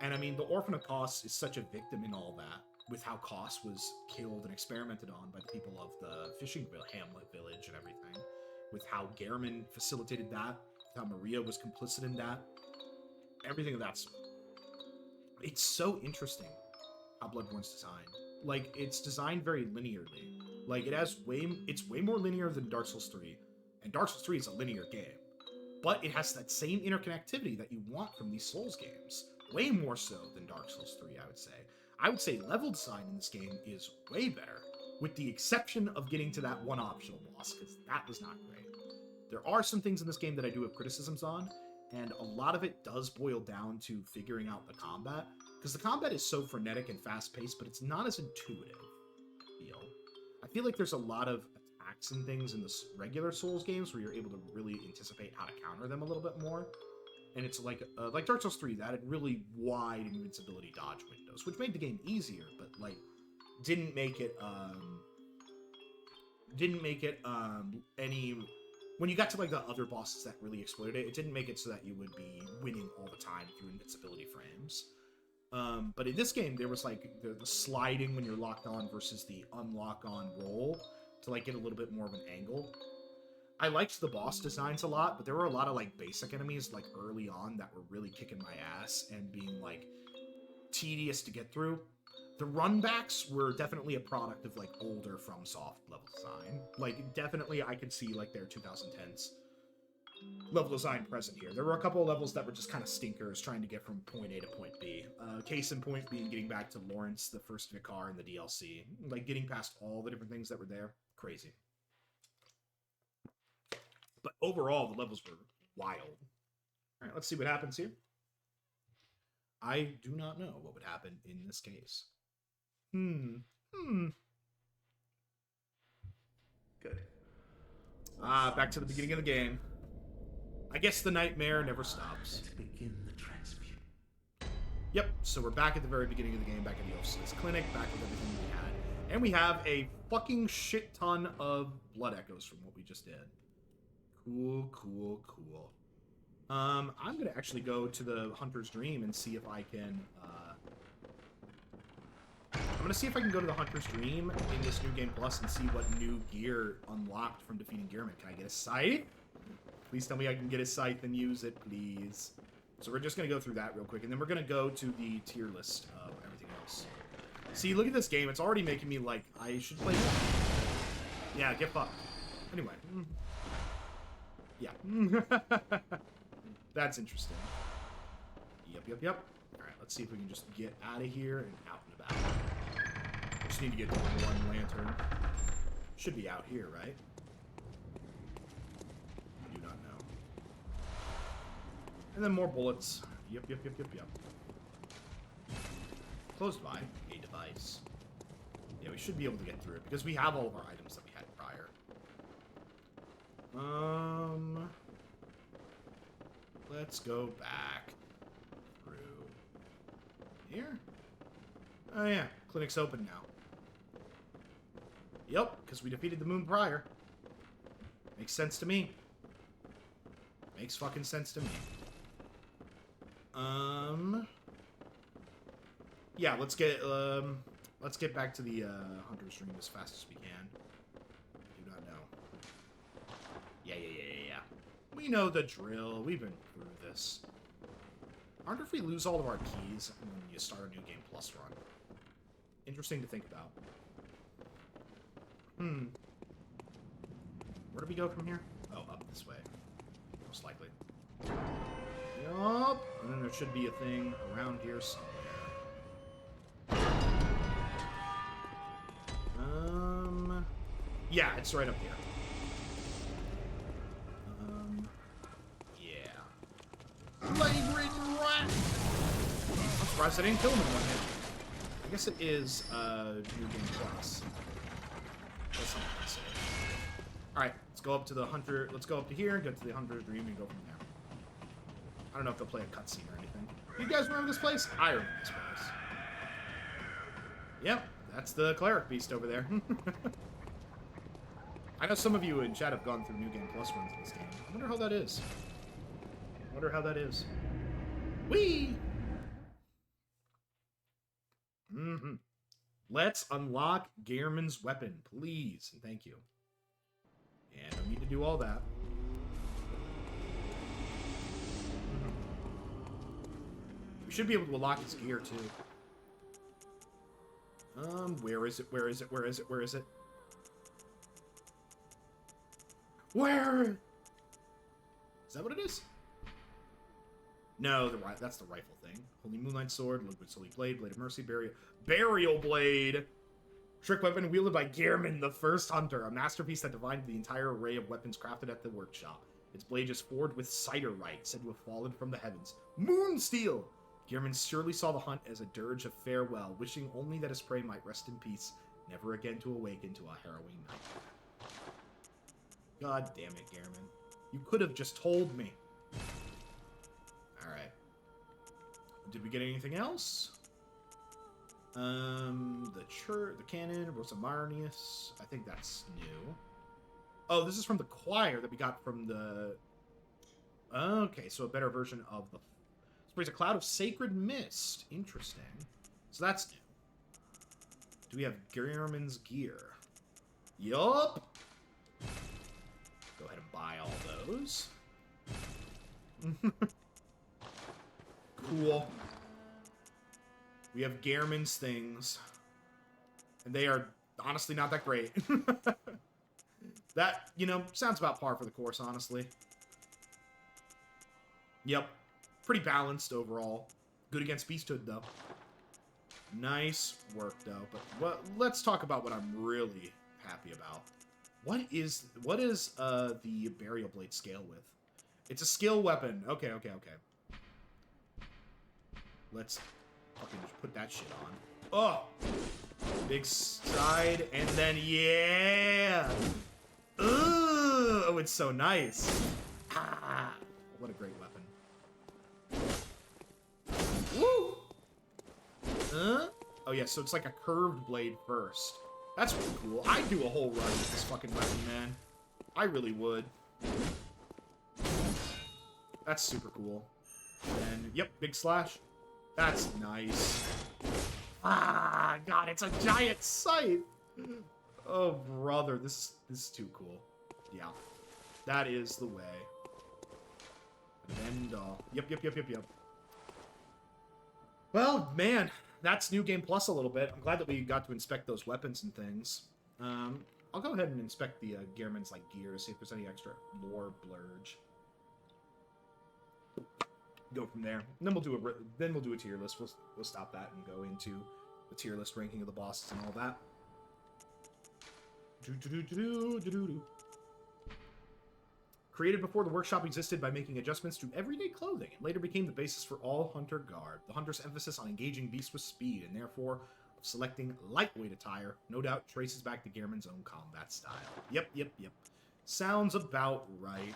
And I mean, the Orphan of Kos is such a victim in all that, with how Kos was killed and experimented on by the people of the fishing hamlet village and everything, with how Gehrman facilitated that, how Maria was complicit in that, everything of that sort. It's so interesting how Bloodborne's designed. Like, it's designed very linearly. Like, it's way more linear than Dark Souls 3, and Dark Souls 3 is a linear game. But it has that same interconnectivity that you want from these Souls games. Way more so than Dark Souls 3, I would say. I would say level design in this game is way better, with the exception of getting to that one optional boss, because that was not great. There are some things in this game that I do have criticisms on, and a lot of it does boil down to figuring out the combat, because the combat is so frenetic and fast-paced, but it's not as intuitive, I feel like there's a lot of attacks and things in the regular Souls games where you're able to really anticipate how to counter them a little bit more. And it's like Dark Souls 3, that had really wide invincibility dodge windows, which made the game easier, but like didn't make it any, when you got to like the other bosses that really exploited it, it didn't make it so that you would be winning all the time through invincibility frames. But in this game, there was like the sliding when you're locked on versus the unlock on roll to like get a little bit more of an angle. I liked the boss designs a lot, but there were a lot of like basic enemies like early on that were really kicking my ass and being like tedious to get through. The runbacks were definitely a product of like older FromSoft level design. Like definitely I could see like their 2010s level design present here. There were a couple of levels that were just kind of stinkers trying to get from point A to point B. Case in point being getting back to Lawrence, the first Vicar in the DLC. Like getting past all the different things that were there. Crazy. But overall, the levels were wild. All right, let's see what happens here. I do not know what would happen in this case. Good. Back to the beginning of the game. I guess the nightmare never stops. Let's begin the transmute. Yep, so we're back at the very beginning of the game, back in the Ophis clinic, back with everything we had. And we have a fucking shit ton of blood echoes from what we just did. Cool, cool, cool. I'm gonna actually go to the Hunter's Dream and see if I can, I'm gonna see if I can go to the Hunter's Dream in this New Game Plus and see what new gear unlocked from defeating Gearman. Can I get a scythe? Please tell me I can get a scythe and use it, please. So we're just gonna go through that real quick, and then we're gonna go to the tier list of everything else. See, look at this game. It's already making me like, I should play more. Yeah, get fucked. Anyway. Yeah. That's interesting. Yep. Alright, let's see if we can just get out of here and out and about. Just need to get to one lantern. Should be out here, right? I do not know. And then more bullets. Yep. Closed by a device. Yeah, we should be able to get through it because we have all of our items that we had prior. Let's go back through here. Oh yeah, clinic's open now. Yep, because we defeated the moon prior. Makes sense to me. Makes fucking sense to me. Yeah, let's get back to the Hunter's Dream as fast as we can. Do not know. Yeah. We know the drill. We've been through this. I wonder if we lose all of our keys when you start a New Game Plus run. Interesting to think about. Where do we go from here? Oh, up this way. Most likely. Yup. And then there should be a thing around here somewhere. Yeah, it's right up here. Yeah. Leg-ridden rat! I'm surprised I didn't kill him in one hit. I guess it is, New Game Plus. That's something I say. Alright, let's go up to the Hunter, let's go up to here, get to the Hunter's Dream, and go from there. I don't know if they'll play a cutscene or anything. You guys remember this place? I remember this place. Yep, that's the Cleric Beast over there. I know some of you in chat have gone through New Game Plus runs in this game. I wonder how that is. Whee! Let's unlock Gearman's weapon, please. And thank you. And I need to do all that. We should be able to unlock his gear, too. Where is it? Where is it? Where? Is that what it is? No, that's the rifle thing. Holy Moonlight Sword, Liquid Holy Blade, Blade of Mercy, Burial Blade. Trick weapon wielded by Gearman, the first hunter. A masterpiece that divined the entire array of weapons crafted at the workshop. Its blade is forged with ciderite, said to have fallen from the heavens. Moonsteel! Gearman surely saw the hunt as a dirge of farewell, wishing only that his prey might rest in peace, never again to awaken to a harrowing night. God damn it, Gearman. You could have just told me. Alright. Did we get anything else? The cannon, Rosa Marnius. I think that's new. Oh, this is from the choir that we got from the... Okay, so a better version of the... Sprays a cloud of sacred mist. Interesting. So that's new. Do we have Gearman's gear? Yup! Go ahead and buy all those. Cool. We have Gearman's things. And they are honestly not that great. That, sounds about par for the course, honestly. Yep. Pretty balanced overall. Good against Beasthood, though. Nice work, though. But let's talk about what I'm really happy about. What is the Burial Blade scale with? It's a skill weapon. Okay, okay, okay. Let's fucking just put that shit on. Oh! Big side, and then, yeah! Ooh! Oh, it's so nice. Ah! What a great weapon. Woo! Oh, yeah, so it's like a curved blade first. That's really cool. I'd do a whole run with this fucking weapon, man. I really would. That's super cool. And, yep, big slash. That's nice. Ah, God, it's a giant scythe. Oh, brother, this is too cool. Yeah, that is the way. And, yep. Well, man, that's New Game Plus a little bit. I'm glad that we got to inspect those weapons and things. I'll go ahead and inspect the Gearman's like gear, see if there's any extra lore blurge. Go from there. And then we'll do a tier list. We'll stop that and go into the tier list ranking of the bosses and all that. Created before the workshop existed by making adjustments to everyday clothing, and later became the basis for all hunter garb. The hunter's emphasis on engaging beasts with speed, and therefore of selecting lightweight attire, no doubt traces back to Gearman's own combat style. Yep. Sounds about right.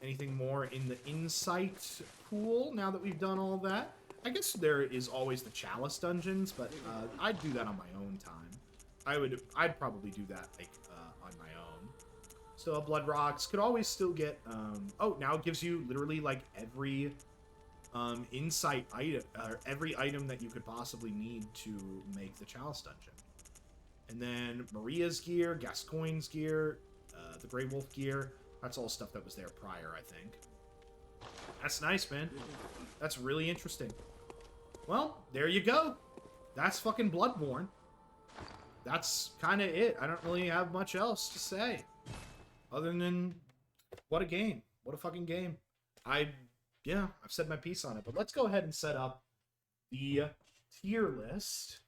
Anything more in the insight pool now that we've done all that? I guess there is always the Chalice dungeons, but I'd do that on my own time. I'd probably do that like on my own. So Blood Rocks could always still get. Oh, now it gives you literally like every insight item, or every item that you could possibly need to make the Chalice dungeon. And then Maria's gear, Gascoigne's gear, the Grey Wolf gear. That's all stuff that was there prior, I think. That's nice, man. That's really interesting. Well, there you go. That's fucking Bloodborne. That's kind of it. I don't really have much else to say. Other than, what a game. What a fucking game. I've said my piece on it. But let's go ahead and set up the tier list.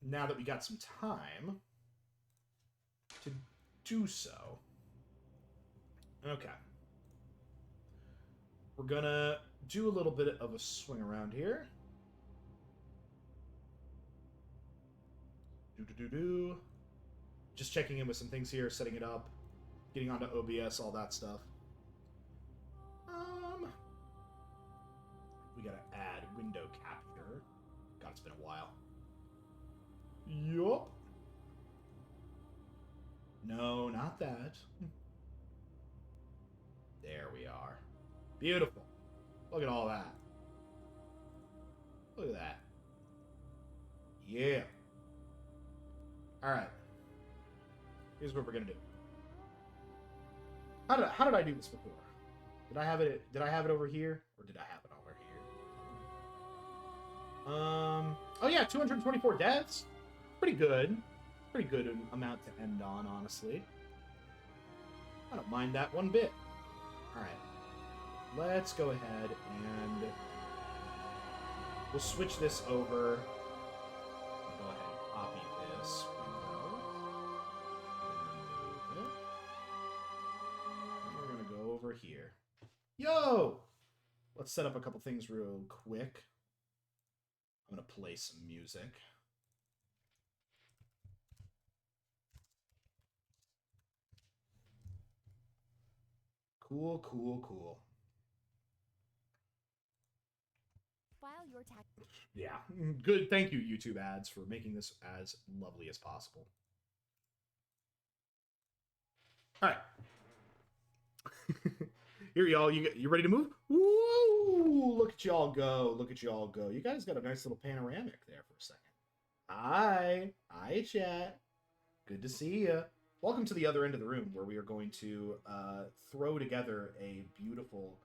Now that we got some time to do so. Okay. We're gonna do a little bit of a swing around here. Just checking in with some things here, setting it up, getting onto OBS, all that stuff. We gotta add window capture. God, it's been a while. Yup. No, not that. There we are. Beautiful. Look at all that. Look at that. Yeah. Alright. Here's what we're gonna do. How did I do this before? Did I have it over here? Or did I have it over here? Oh yeah, 224 deaths. Pretty good. Pretty good amount to end on, honestly. I don't mind that one bit. Alright. Let's go ahead and we'll switch this over. Go ahead and copy this window. And remove it. And we're gonna go over here. Yo! Let's set up a couple things real quick. I'm gonna play some music. Cool. Yeah, good. Thank you, YouTube ads, for making this as lovely as possible. All right. Here, y'all. You ready to move? Woo! Look at y'all go. Look at y'all go. You guys got a nice little panoramic there for a second. Hi, chat. Good to see you. Welcome to the other end of the room, where we are going to throw together a beautiful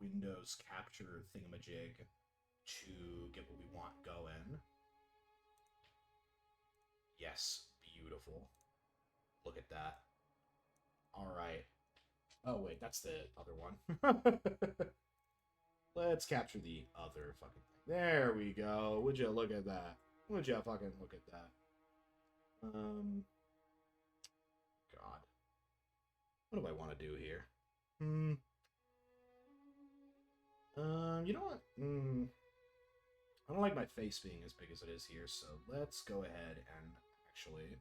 Windows capture thingamajig to get what we want going. Yes, beautiful. Look at that. All right. Oh, wait, that's the other one. Let's capture the other fucking thing. There we go. Would you look at that? Would you fucking look at that? What do I want to do here? You know what? I don't like my face being as big as it is here, so let's go ahead and actually,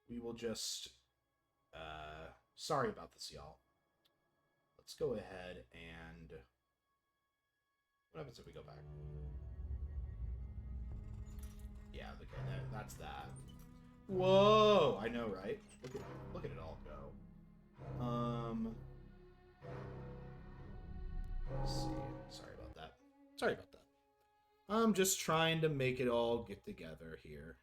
we will just, sorry about this, y'all. Let's go ahead and, what happens if we go back? Yeah, okay, that's that. Whoa! I know, right? Look at it all go. Let's see. Sorry about that. Sorry about that. I'm just trying to make it all get together here.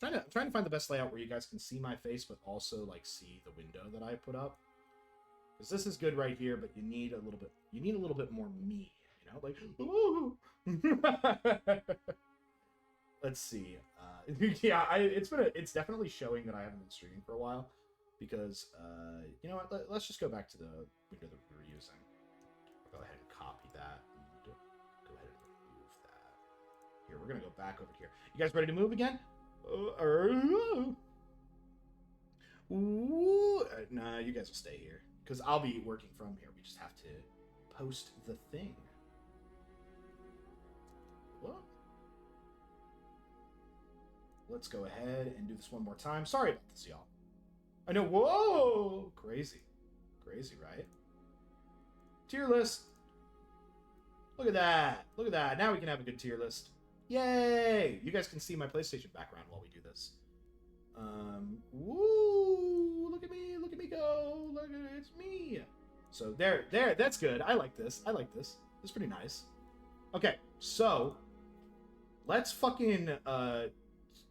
I'm trying to find the best layout where you guys can see my face, but also like see the window that I put up. Because this is good right here, but you need a little bit more me, you know, like ooh. Let's see. Yeah, it's definitely showing that I haven't been streaming for a while, because you know what? Let's just go back to the window that we were using. I'll go ahead and copy that. And go ahead and remove that. Here, we're gonna go back over here. You guys ready to move again? Nah, you guys will stay here because I'll be working from here. We just have to post the thing. What? Let's go ahead and do this one more time. Sorry about this, y'all. I know. Whoa! Crazy. Crazy, right? Tier list. Look at that. Look at that. Now we can have a good tier list. Yay! You guys can see my PlayStation background while we do this. Woo! Look at me go! Look at it, it's me! So there, that's good. I like this. It's pretty nice. Okay, so let's fucking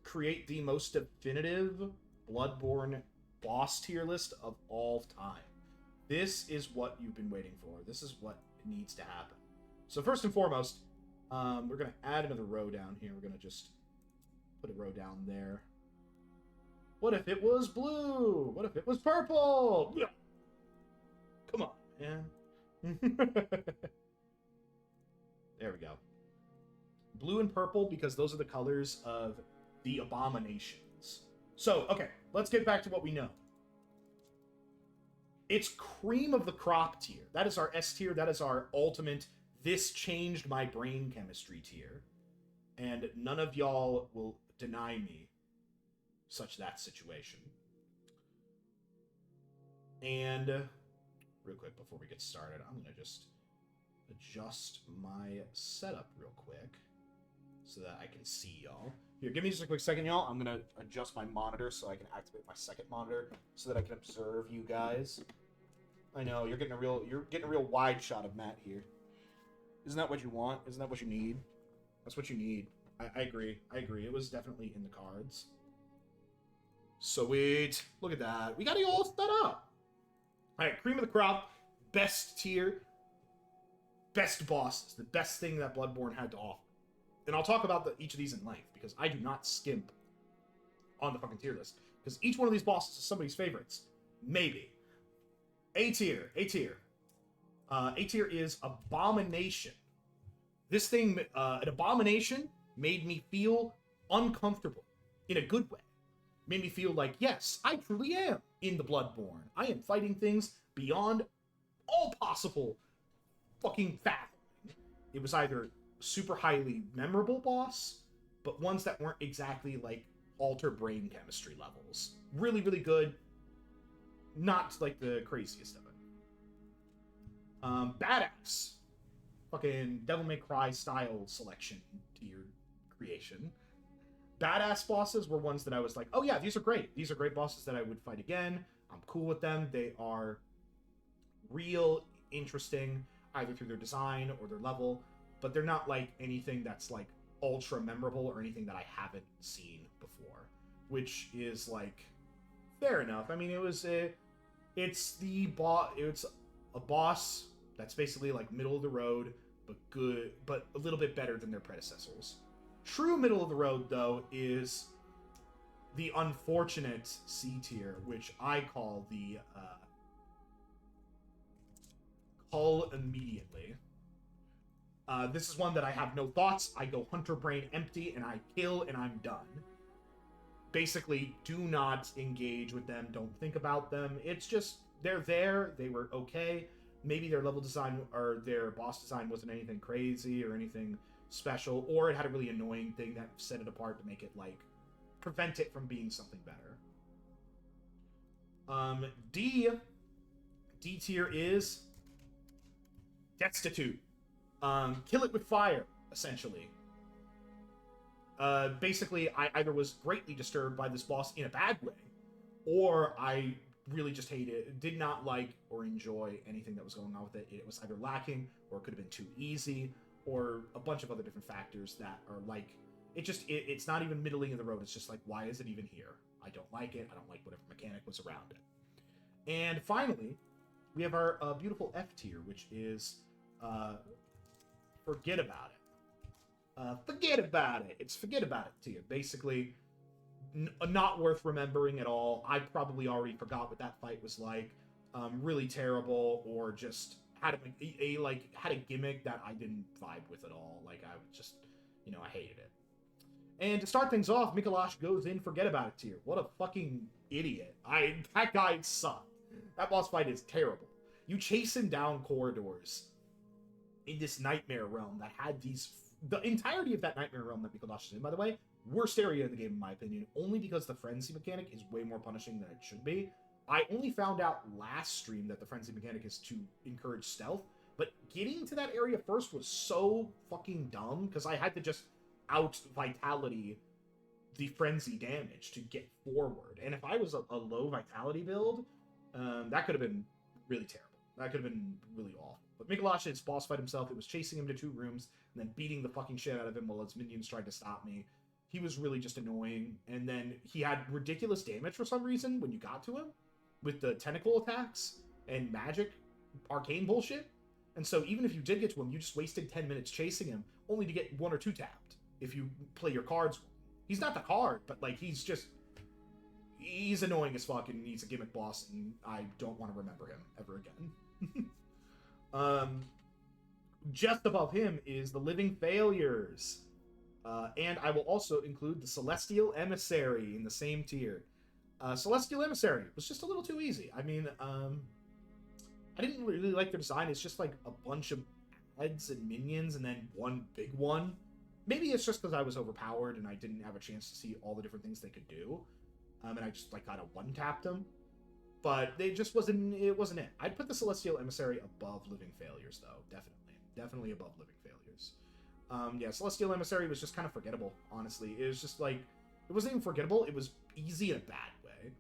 create the most definitive Bloodborne boss tier list of all time. This is what you've been waiting for. This is what needs to happen. So first and foremost, we're going to add another row down here. We're going to just put a row down there. What if it was blue? What if it was purple? Come on, man. There we go. Blue and purple, because those are the colors of the abominations. So, okay, let's get back to what we know. It's cream of the crop tier. That is our S tier. That is our ultimate, this changed my brain chemistry tier. And none of y'all will deny me such that situation. And real quick before we get started, I'm going to just adjust my setup real quick so that I can see y'all. Here, give me just a quick second, y'all. I'm going to adjust my monitor so I can activate my second monitor so that I can observe you guys. I know, you're getting a real wide shot of Matt here. Isn't that what you want? Isn't that what you need? That's what you need. I agree. It was definitely in the cards. Sweet. Look at that. We got it all set up. All right, cream of the crop, best tier, best bosses, the best thing that Bloodborne had to offer. And I'll talk about each of these in length, because I do not skimp on the fucking tier list. Because each one of these bosses is somebody's favorites. Maybe. A tier. A tier is Abomination. This thing, an Abomination, made me feel uncomfortable in a good way. Made me feel like, yes, I truly am in the Bloodborne. I am fighting things beyond all possible fucking fathoming. It was either super highly memorable boss, but ones that weren't exactly like alter brain chemistry levels. Really, really good. Not like the craziest of it. Badass. Fucking Devil May Cry style selection tier creation. Badass bosses were ones that I was like, oh yeah, these are great. These are great bosses that I would fight again. I'm cool with them. They are real interesting, either through their design or their level, but they're not like anything that's like ultra memorable or anything that I haven't seen before, which is like fair enough. I mean, it's a boss that's basically like middle of the road, but good, but a little bit better than their predecessors. True middle of the road, though, is the unfortunate C tier, which I call the Cull Immediately. This is one that I have no thoughts. I go hunter brain empty, and I kill, and I'm done. basically do not engage with them, don't think about them. It's just, they're there, they were okay. Maybe their level design or their boss design wasn't anything crazy or anything special, or it had a really annoying thing that set it apart to make it, like, prevent it from being something better. D tier is destitute. Kill it with fire, essentially. Basically, I either was greatly disturbed by this boss in a bad way, or I really just hated, did not like or enjoy anything that was going on with it. It was either lacking, or it could have been too easy, or a bunch of other different factors that are like, it's not even middling of the road. It's just like, why is it even here? I don't like it. I don't like whatever mechanic was around it. And finally, we have our beautiful F tier, which is forget about it. Forget about it. It's forget about it tier. Basically, not worth remembering at all. I probably already forgot what that fight was like. Really terrible, or just had a gimmick that I didn't vibe with at all. Like, I would just, I hated it. And to start things off, Mikolash goes in forget about it tier. What a fucking idiot. That guy sucked. That boss fight is terrible. You chase him down corridors in this nightmare realm that had the entirety of that nightmare realm that Mikolash is in, by the way, worst area in the game, in my opinion, only because the frenzy mechanic is way more punishing than it should be. I only found out last stream that the frenzy mechanic is to encourage stealth, but getting to that area first was so fucking dumb, because I had to just out vitality the frenzy damage to get forward. And if I was a low vitality build, that could have been really terrible. That could have been really awful. But Mikolash's boss fight himself, it was chasing him to 2 rooms and then beating the fucking shit out of him while his minions tried to stop me. He was really just annoying. And then he had ridiculous damage for some reason when you got to him with the tentacle attacks and magic arcane bullshit. And so even if you did get to him, you just wasted 10 minutes chasing him only to get 1 or 2 tapped if you play your cards. He's not the card, but like he's annoying as fuck, and he's a gimmick boss, and I don't want to remember him ever again. Just above him is the Living Failures. And I will also include the Celestial Emissary in the same tier. Celestial Emissary was just a little too easy. I mean, I didn't really like the design. It's just like a bunch of heads and minions and then one big one. Maybe it's just because I was overpowered and I didn't have a chance to see all the different things they could do. And I just like kind of one-tapped them. But it just wasn't it. I'd put the Celestial Emissary above Living Failures, though. Definitely above Living Failures. Yeah, Celestial Emissary was just kind of forgettable, honestly. It was just like, it wasn't even forgettable, it was easy in a bad way.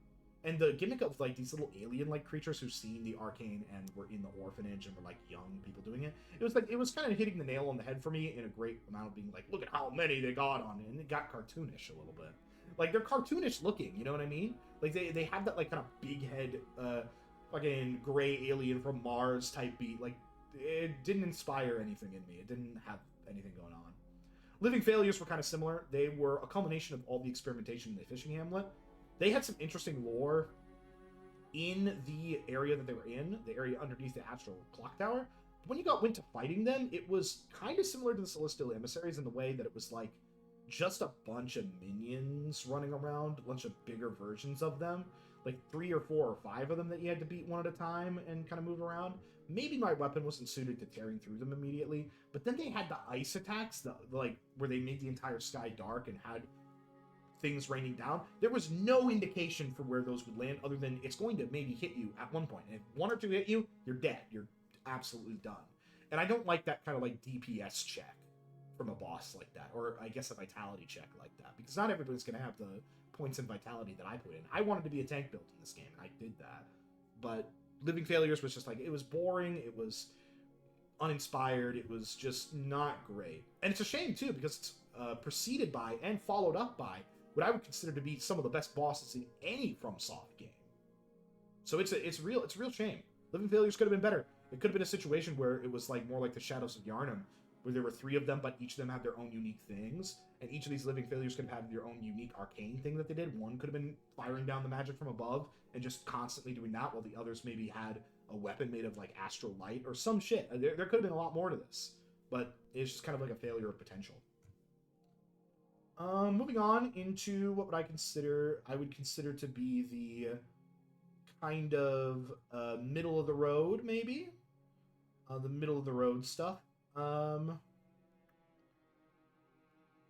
And the gimmick of like these little alien-like creatures who've seen the arcane and were in the orphanage and were like young people doing it, it was kind of hitting the nail on the head for me in a great amount of being like, look at how many they got on it. And it got cartoonish a little bit. Like, they're cartoonish looking, you know what I mean? Like, they have that, like, kind of big head, fucking gray alien from Mars type beat. Like, it didn't inspire anything in me. It didn't have anything going on. Living Failures were kind of similar. They were a culmination of all the experimentation in the fishing hamlet. They had some interesting lore in the area that they were in, the area underneath the Astral Clock Tower. But when you went to fighting them, it was kind of similar to the Celestial Emissaries in the way that it was, like, just a bunch of minions running around, a bunch of bigger versions of them, like 3 or 4 or 5 of them that you had to beat one at a time and kind of move around. Maybe my weapon wasn't suited to tearing through them immediately, but then they had the ice attacks, like where they made the entire sky dark and had things raining down. There was no indication for where those would land other than it's going to maybe hit you at one point. And if 1 or 2 hit you, you're dead. You're absolutely done. And I don't like that kind of like DPS check from a boss like that, or I guess a vitality check like that, because not everybody's going to have the points in vitality that I put in. I wanted to be a tank build in this game, and I did that. But Living Failures was just like, it was boring, it was uninspired, it was just not great. And it's a shame, too, because it's preceded by and followed up by what I would consider to be some of the best bosses in any FromSoft game. So it's a real shame. Living Failures could have been better. It could have been a situation where it was like more like the Shadows of Yharnam, where there were 3 of them, but each of them had their own unique things, and each of these Living Failures could have had their own unique arcane thing that they did. One could have been firing down the magic from above and just constantly doing that, while the others maybe had a weapon made of, like, astral light or some shit. There could have been a lot more to this, but it's just kind of like a failure of potential. Moving on into what would I would consider to be the kind of middle of the road, maybe. The middle of the road stuff. Um,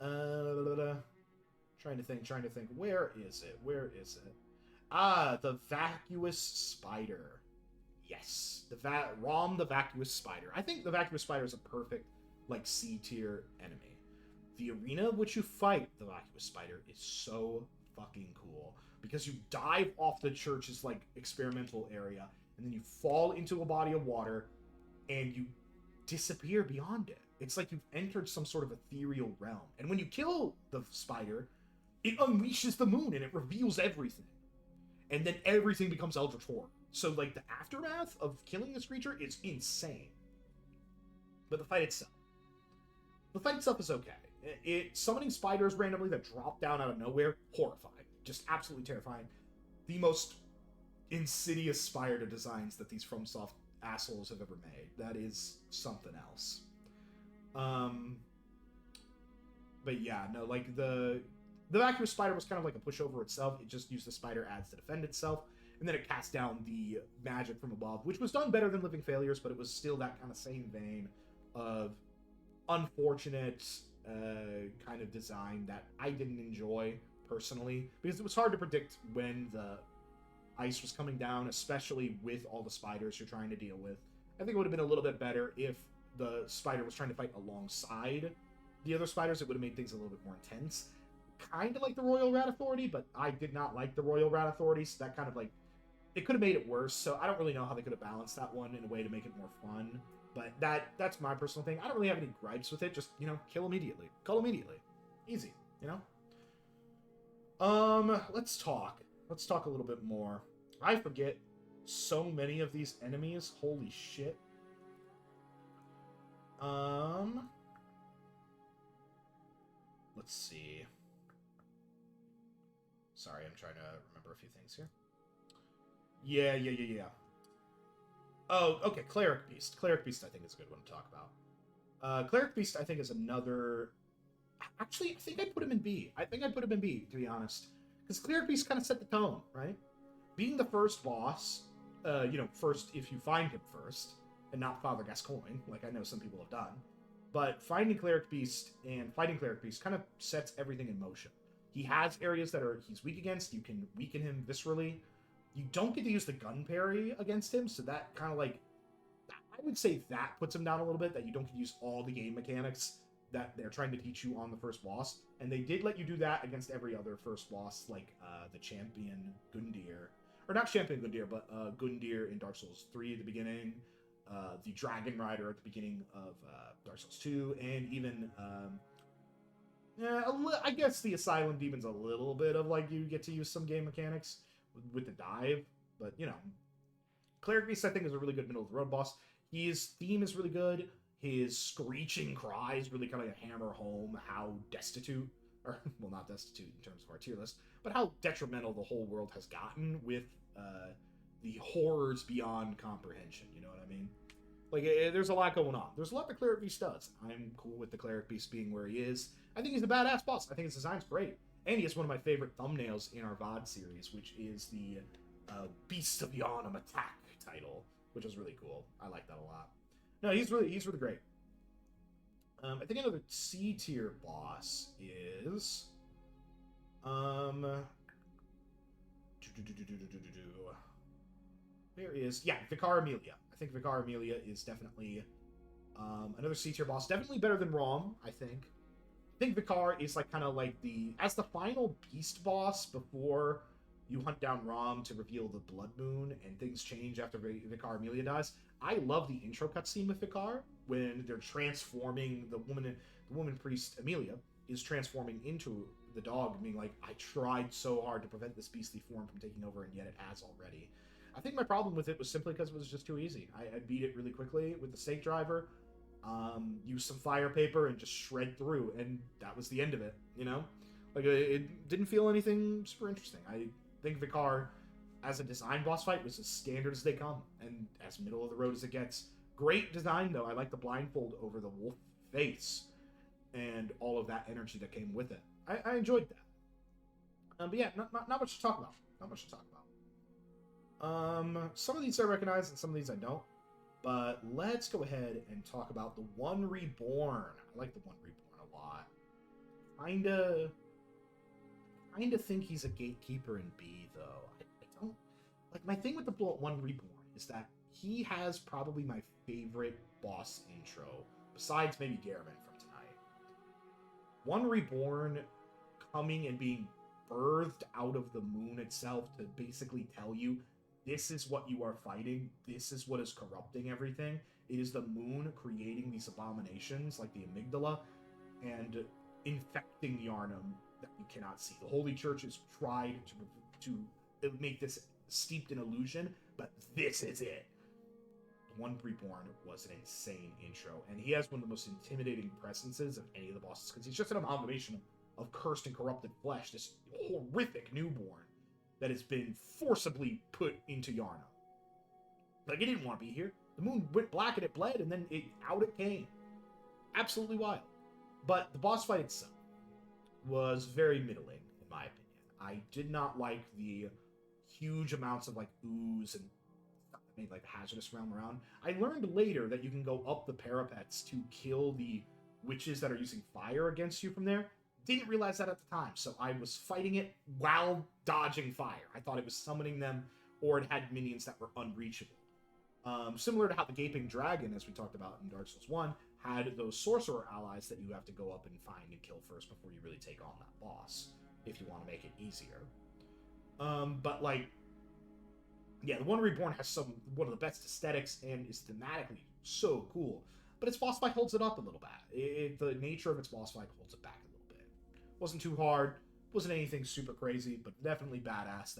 uh, trying to think. Where is it? Where is it? Ah, the vacuous spider. Yes, Rom the vacuous spider. I think the vacuous spider is a perfect like C tier enemy. The arena of which you fight the vacuous spider is so fucking cool because you dive off the church's like experimental area and then you fall into a body of water and you disappear beyond it. It's like you've entered some sort of ethereal realm. And when you kill the spider, it unleashes the moon and it reveals everything. And then everything becomes eldritch horror. So like the aftermath of killing this creature is insane. But the fight itself is okay. Summoning spiders randomly that drop down out of nowhere, horrifying. Just absolutely terrifying. The most insidious spider designs that these FromSoft assholes have ever made. That is something else. But yeah, no, like the vacuous spider was kind of like a pushover itself. It just used the spider ads to defend itself, and then it cast down the magic from above, which was done better than Living Failures, but it was still that kind of same vein of unfortunate kind of design that I didn't enjoy personally, because it was hard to predict when the ice was coming down, especially with all the spiders you're trying to deal with. I think it would have been a little bit better if the spider was trying to fight alongside the other spiders. It would have made things a little bit more intense. Kind of like the Royal Rat Authority, but I did not like the Royal Rat Authority, so that kind of like, it could have made it worse, so I don't really know how they could have balanced that one in a way to make it more fun. But that's my personal thing. I don't really have any gripes with it. Just, kill immediately. Kill immediately. Easy, Let's talk. Let's talk a little bit more. I forget so many of these enemies. Holy shit. Let's see. Sorry, I'm trying to remember a few things here. Yeah. Oh, okay, Cleric Beast. Cleric Beast, I think, is a good one to talk about. Cleric Beast, I think, is another... Actually, I think I'd put him in B. I think I'd put him in B, to be honest. Because Cleric Beast kind of set the tone, right? Being the first boss, first if you find him first, and not Father Gascoigne, like I know some people have done. But finding Cleric Beast and fighting Cleric Beast kind of sets everything in motion. He has areas that he's weak against. You can weaken him viscerally. You don't get to use the gun parry against him, so that kind of like... I would say that puts him down a little bit, that you don't get to use all the game mechanics that they're trying to teach you on the first boss. And they did let you do that against every other first boss, like the Champion Gundyr. Or not Champion Gundyr, but Gundyr in Dark Souls 3 at the beginning, the Dragon Rider at the beginning of Dark Souls 2, and even... I guess the Asylum Demon's a little bit of, like, you get to use some game mechanics with the dive, but, Cleric Beast, I think, is a really good middle-of-the-road boss. His theme is really good. His screeching cries really kind of hammer home how destitute, or, well, not destitute in terms of our tier list, but how detrimental the whole world has gotten with the horrors beyond comprehension, you know what I mean? Like, there's a lot going on. There's a lot the Cleric Beast does. I'm cool with the Cleric Beast being where he is. I think he's a badass boss. I think his design's great. And he has one of my favorite thumbnails in our VOD series, which is the Beast of Yharnam Attack title, which is really cool. I like that a lot. No, he's really great. I think another C tier boss is where is Vicar Amelia. I think Vicar Amelia is definitely another C tier boss. Definitely better than Rom, I think. I think Vicar is like kind of like as the final beast boss before you hunt down Rom to reveal the Blood Moon and things change after Vicar Amelia dies. I love the intro cutscene with Vicar when they're transforming the woman priest Amelia is transforming into the dog, being like, I tried so hard to prevent this beastly form from taking over, and yet it has already. I think my problem with it was simply because it was just too easy. I beat it really quickly with the stake driver, used some fire paper, and just shred through, and that was the end of it, Like, it didn't feel anything super interesting. I think Vicar, as a design boss fight, was as standard as they come, and as middle of the road as it gets. Great design, though. I like the blindfold over the wolf face, and all of that energy that came with it. I enjoyed that. But yeah, not much to talk about. Not much to talk about. Some of these I recognize and some of these I don't. But let's go ahead and talk about the One Reborn. I like the One Reborn a lot. Kinda think he's a gatekeeper in B, though. I don't like my thing with the One Reborn is that he has probably my favorite boss intro, besides maybe Garriman from tonight. One Reborn coming and being birthed out of the moon itself to basically tell you this is what you are fighting, this is what is corrupting everything. It is the moon creating these abominations like the amygdala and infecting Yharnam that you cannot see. The Holy Church has tried to make this steeped in illusion, but this is it. One Reborn was an insane intro, and he has one of the most intimidating presences of any of the bosses because he's just an amalgamation of cursed and corrupted flesh, this horrific newborn that has been forcibly put into Yharnam. Like, it didn't want to be here. The moon went black and it bled, and then out it came. Absolutely wild. But the boss fight itself was very middling, in my opinion. I did not like the huge amounts of, like, ooze and stuff that made, like, the hazardous realm around. I learned later that you can go up the parapets to kill the witches that are using fire against you from there. Didn't realize that at the time, so I was fighting it while dodging fire. I thought it was summoning them, or it had minions that were unreachable. Similar to how the Gaping Dragon, as we talked about in Dark Souls 1, had those sorcerer allies that you have to go up and find and kill first before you really take on that boss, if you want to make it easier. But, like, yeah, the One Reborn has one of the best aesthetics and is thematically so cool, but its boss fight holds it up a little bit. The nature of its boss fight holds it back a little bit. Wasn't too hard, wasn't anything super crazy, but definitely badass.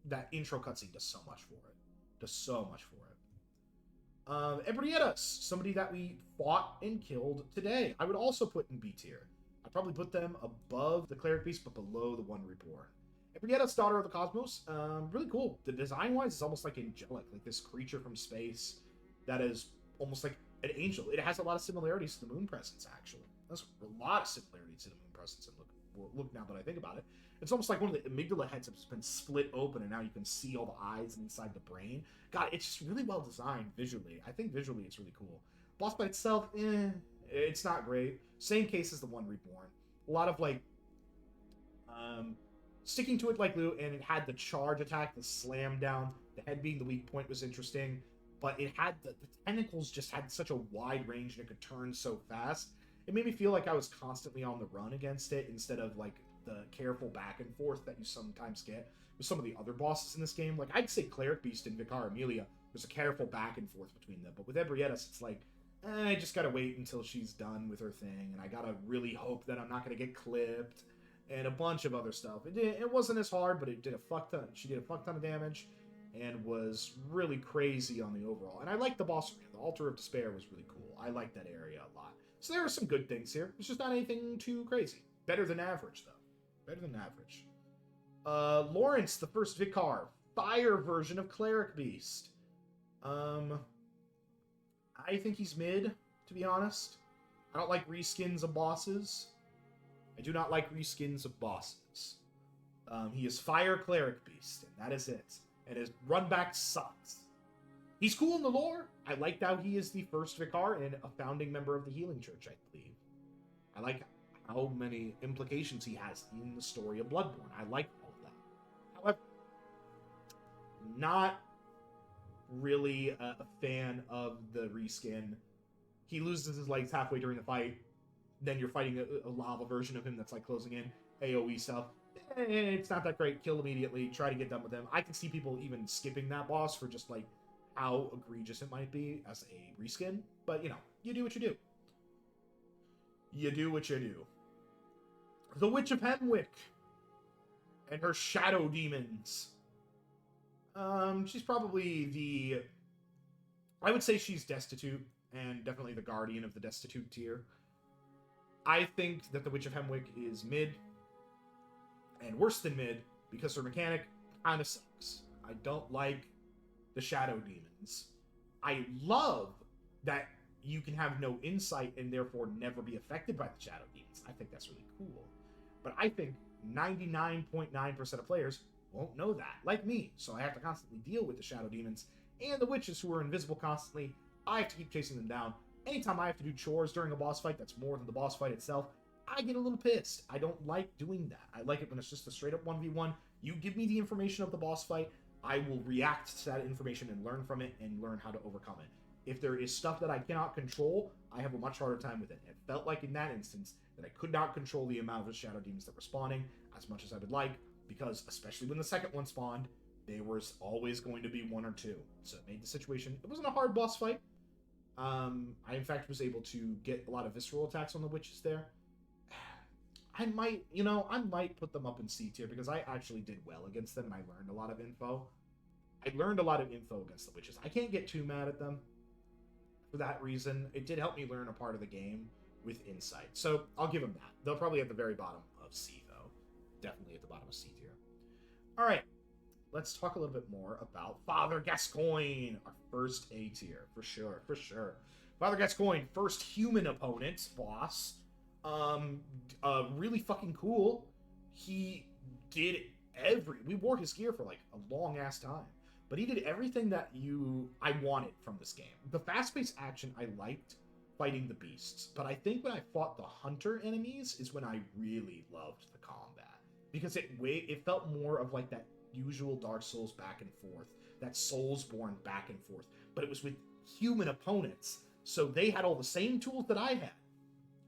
That intro cutscene does so much for it. Does so much for it. Ebrietas, somebody that we fought and killed today. I would also put in B tier. I'd probably put them above the Cleric Beast, but below the One Reborn. Ebrietas, Daughter of the Cosmos, really cool. The design-wise is almost like angelic, like this creature from space that is almost like an angel. It has a lot of similarities to the Moon Presence, actually. There's a lot of similarities to the Moon Presence, and look now that I think about it. It's almost like one of the amygdala heads has been split open, and now you can see all the eyes inside the brain. God, it's just really well designed visually. I think visually it's really cool. Boss by itself, it's not great. Same case as the One Reborn. A lot of, like, sticking to it like glue, and it had the charge attack, the slam down. The head being the weak point was interesting, but it had the tentacles just had such a wide range, and it could turn so fast. It made me feel like I was constantly on the run against it instead of, like, the careful back and forth that you sometimes get with some of the other bosses in this game. Like, I'd say Cleric Beast and Vicar Amelia, there's a careful back and forth between them. But with Ebrietas, it's like, I just gotta wait until she's done with her thing, and I gotta really hope that I'm not gonna get clipped, and a bunch of other stuff. It wasn't as hard, but it did a fuck ton. She did a fuck ton of damage, and was really crazy on the overall. And I liked the boss arena. The Altar of Despair was really cool. I liked that area a lot. So there are some good things here. It's just not anything too crazy. Better than average, though. Better than average. Lawrence, the first Vicar. Fire version of Cleric Beast. I think he's mid, to be honest. I don't like reskins of bosses. I do not like reskins of bosses. He is Fire Cleric Beast, and that is it. And his runback sucks. He's cool in the lore. I liked how he is the first Vicar and a founding member of the Healing Church, I believe. I like how many implications he has in the story of Bloodborne. I like all of that. However, not really a fan of the reskin. He loses his legs halfway during the fight. Then you're fighting a lava version of him that's like closing in. AoE stuff. It's not that great. Kill immediately. Try to get done with him. I can see people even skipping that boss for just like how egregious it might be as a reskin. But, you know, you do what you do. You do what you do. The Witch of Hemwick and her shadow demons. She's probably I would say she's destitute, and definitely the guardian of the destitute tier. I think that the Witch of Hemwick is mid, and worse than mid, because her mechanic kind of sucks. I don't like the shadow demons. I love that you can have no insight and therefore never be affected by the shadow demons. I think that's really cool. But I think 99.9% of players won't know that, like me. So I have to constantly deal with the shadow demons and the witches who are invisible constantly. I have to keep chasing them down. Anytime I have to do chores during a boss fight that's more than the boss fight itself, I get a little pissed. I don't like doing that. I like it when it's just a straight up 1v1. You give me the information of the boss fight, I will react to that information and learn from it and learn how to overcome it. If there is stuff that I cannot control, I have a much harder time with it. It felt like in that instance that I could not control the amount of shadow demons that were spawning as much as I would like, because especially when the second one spawned, there was always going to be one or two. So it made the situation, it wasn't a hard boss fight. I in fact was able to get a lot of visceral attacks on the witches there. I might put them up in C tier because I actually did well against them and I learned a lot of info. I learned a lot of info against the witches. I can't get too mad at them for that reason. It did help me learn a part of the game with insight. So I'll give them that. They'll probably at the very bottom of C, though. Definitely at the bottom of C tier. All right. Let's talk a little bit more about Father Gascoigne, our first A tier, for sure. Father Gascoigne, first human opponent, boss. Really fucking cool. He did we wore his gear for like a long ass time, but he did everything that I wanted from this game. The fast-paced action I liked fighting the beasts, but I think when I fought the hunter enemies is when I really loved the combat, because it felt more of like that usual Dark Souls back and forth, that Soulsborne back and forth, but it was with human opponents, so they had all the same tools that I had.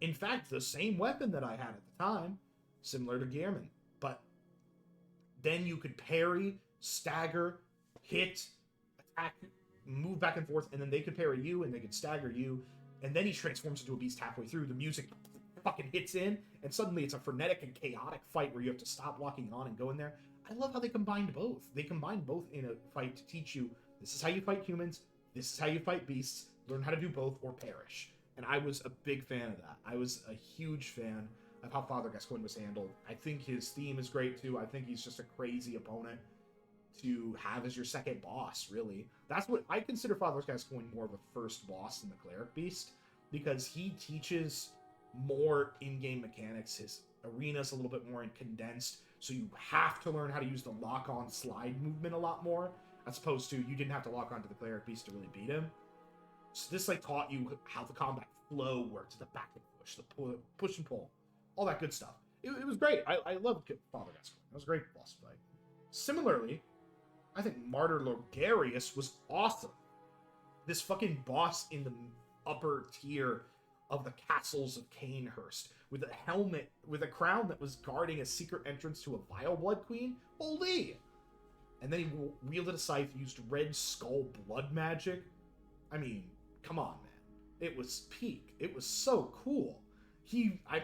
In fact, the same weapon that I had at the time, similar to Gehrman, but then you could parry, stagger, hit, attack, move back and forth, and then they could parry you, and they could stagger you, and then he transforms into a beast halfway through. The music fucking hits in, and suddenly it's a frenetic and chaotic fight where you have to stop locking on and go in there. I love how they combined both. They combined both in a fight to teach you, this is how you fight humans, this is how you fight beasts, learn how to do both or perish. And I was a big fan of that. I was a huge fan of how Father Gascoigne was handled. I think his theme is great too. I think he's just a crazy opponent to have as your second boss, really. That's what I consider Father Gascoigne more of a first boss than the Cleric Beast, because he teaches more in-game mechanics. His arena's a little bit more condensed, so you have to learn how to use the lock-on slide movement a lot more, as opposed to you didn't have to lock onto the Cleric Beast to really beat him. So this like taught you how the combat flow worked, the back and push, the push and pull, all that good stuff. It was great. I loved Father Gascoigne. It was a great boss fight. Similarly, I think Martyr Logarius was awesome. This fucking boss in the upper tier of the castles of Canehurst, with a helmet, with a crown that was guarding a secret entrance to a Vile Blood Queen. Holy! And then he wielded a scythe, used Red Skull blood magic. I mean, come on, man. It was peak. It was so cool.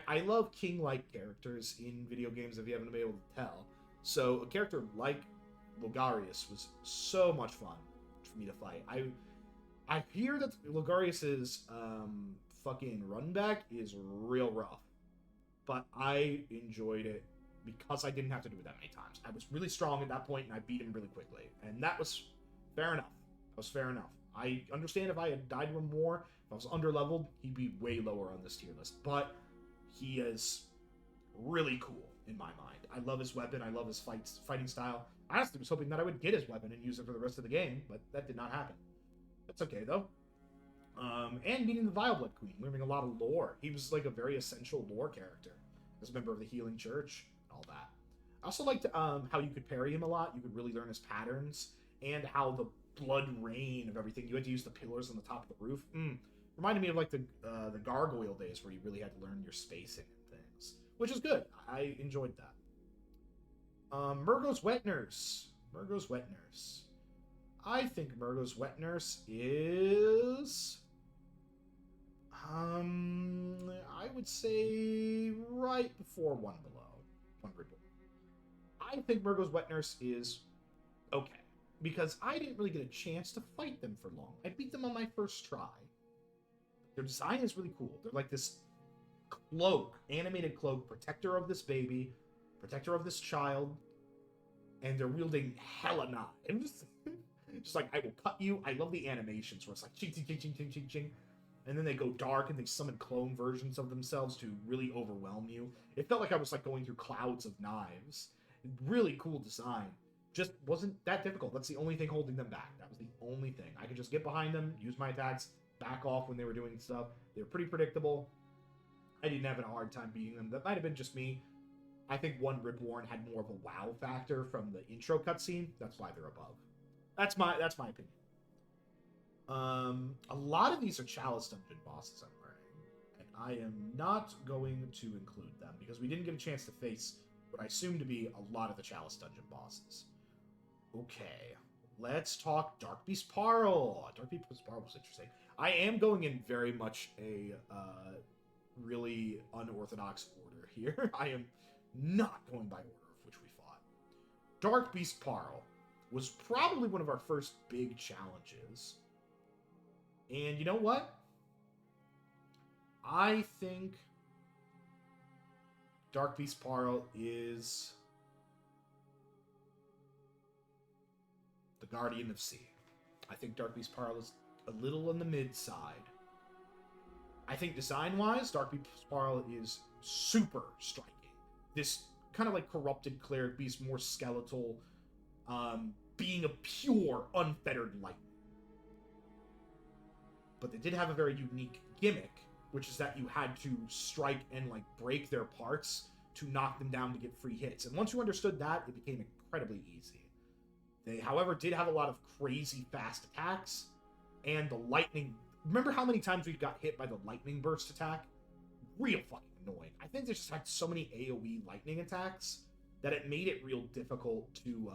I love king-like characters in video games, if you haven't been able to tell. So a character like Logarius was so much fun for me to fight. I hear that Logarius's fucking run back is real rough, but I enjoyed it because I didn't have to do it that many times. I was really strong at that point, and I beat him really quickly, and that was fair enough. That was fair enough. I understand if I had died to him more, if I was underleveled, he'd be way lower on this tier list, but he is really cool in my mind. I love his weapon. I love his fighting style. I honestly was hoping that I would get his weapon and use it for the rest of the game, but that did not happen. That's okay, though. And meeting the Vile Blood Queen, learning a lot of lore. He was like a very essential lore character as a member of the Healing Church and all that. I also liked how you could parry him a lot. You could really learn his patterns, and how the blood rain of everything. You had to use the pillars on the top of the roof. Reminded me of like the Gargoyle days, where you really had to learn your spacing and things, which is good. I enjoyed that. Murgo's Wet Nurse. Murgo's Wet Nurse. I think Murgo's Wet Nurse is... I would say right before one below. I think Murgo's Wet Nurse is okay, because I didn't really get a chance to fight them for long. I beat them on my first try. Their design is really cool. They're like this cloak, animated cloak, protector of this baby, protector of this child, and they're wielding hella knives. Just like, I will cut you. I love the animations where it's like ching, ching, ching, ching, ching, ching, ching. and then they go dark and they summon clone versions of themselves to really overwhelm you. It felt like I was like going through clouds of knives. Really cool design. Just wasn't that difficult. That's the only thing holding them back. That was the only thing. I could just get behind them, use my attacks, back off when they were doing stuff. They were pretty predictable. I didn't have a hard time beating them. That might have been just me. I think one Bloodborne had more of a wow factor from the intro cutscene. That's why they're above. That's my opinion. A lot of these are Chalice Dungeon bosses I'm learning, and I am not going to include them because we didn't get a chance to face what I assume to be a lot of the Chalice Dungeon bosses. Okay, let's talk Dark Beast Parl. Dark Beast Parl was interesting. I am going in very much a really unorthodox order here. I am not going by order of which we fought. Dark Beast Parl was probably one of our first big challenges. And you know what? I think Dark Beast Parl is the Guardian of Sea. I think Dark Beast Parl is a little on the mid side. I think design-wise, Dark Beast Parl is super striking. This kind of like corrupted cleric beast, more skeletal, being a pure, unfettered light. But they did have a very unique gimmick, which is that you had to strike and like break their parts to knock them down to get free hits. And once you understood that, it became incredibly easy. They, however, did have a lot of crazy fast attacks, and the lightning... Remember how many times we got hit by the lightning burst attack? Real fucking annoying. I think they just had so many AoE lightning attacks that it made it real difficult to...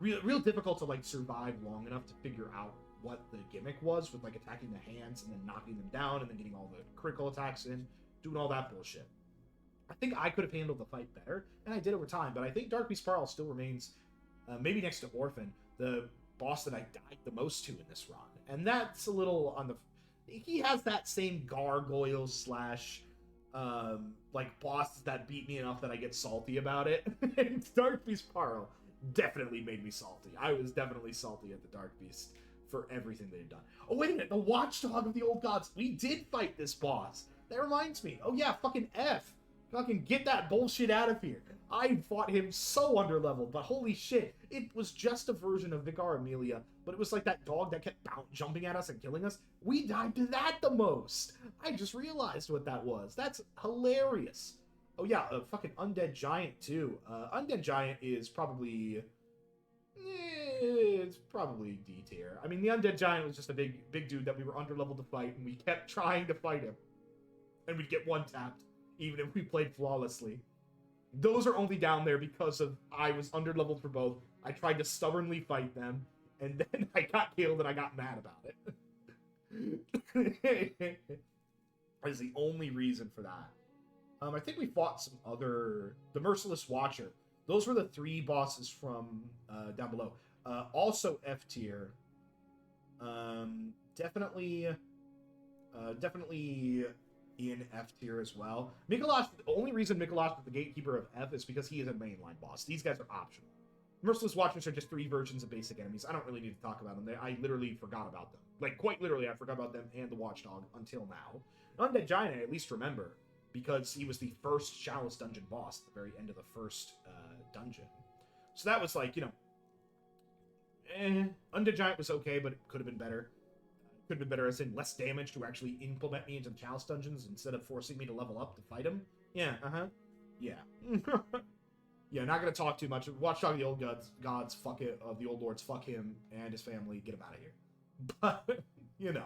real difficult to like survive long enough to figure out what the gimmick was with like attacking the hands and then knocking them down and then getting all the critical attacks in, doing all that bullshit. I think I could have handled the fight better, and I did over time, but I think Dark Beast Parl still remains, maybe next to Orphan, the boss that I died the most to in this run. And that's a little on the... He has that same gargoyle slash, like, bosses that beat me enough that I get salty about it. And Dark Beast Parl definitely made me salty. I was definitely salty at the Dark Beast for everything they've done. Oh, wait a minute. The Watchdog of the Old Gods. We did fight this boss. That reminds me. Oh, yeah. Fucking F. Fucking get that bullshit out of here. I fought him so underleveled, but holy shit. It was just a version of Vicar Amelia, but it was like that dog that kept jumping at us and killing us. We died to that the most. I just realized what that was. That's hilarious. Oh, yeah. A fucking Undead Giant, too. Undead Giant is probably... it's probably D tier. I mean, the Undead Giant was just a big dude that we were underleveled to fight, and we kept trying to fight him. And we'd get one-tapped, even if we played flawlessly. Those are only down there because of I was underleveled for both. I tried to stubbornly fight them, and then I got killed and I got mad about it. That is the only reason for that. I think we fought some other... The Merciless Watcher. Those were the 3 bosses from down below. Also F tier. Definitely in F tier as well. Mikolash, the only reason Mikolash is the gatekeeper of F is because he is a mainline boss. These guys are optional. Merciless Watchers are just 3 versions of basic enemies. I don't really need to talk about them. I literally forgot about them. Like, quite literally, I forgot about them and the Watchdog until now. Undead Giant, I at least remember, because he was the first Chalice Dungeon boss at the very end of the first dungeon. So that was like, you know, Undead Giant was okay, but it could have been better. Could have been better as in less damage to actually implement me into the Chalice Dungeons instead of forcing me to level up to fight him. Yeah, yeah. Yeah, not gonna talk too much. Watchdog of the Old Gods, fuck it, of the Old Lords, fuck him and his family, get him out of here. But, you know.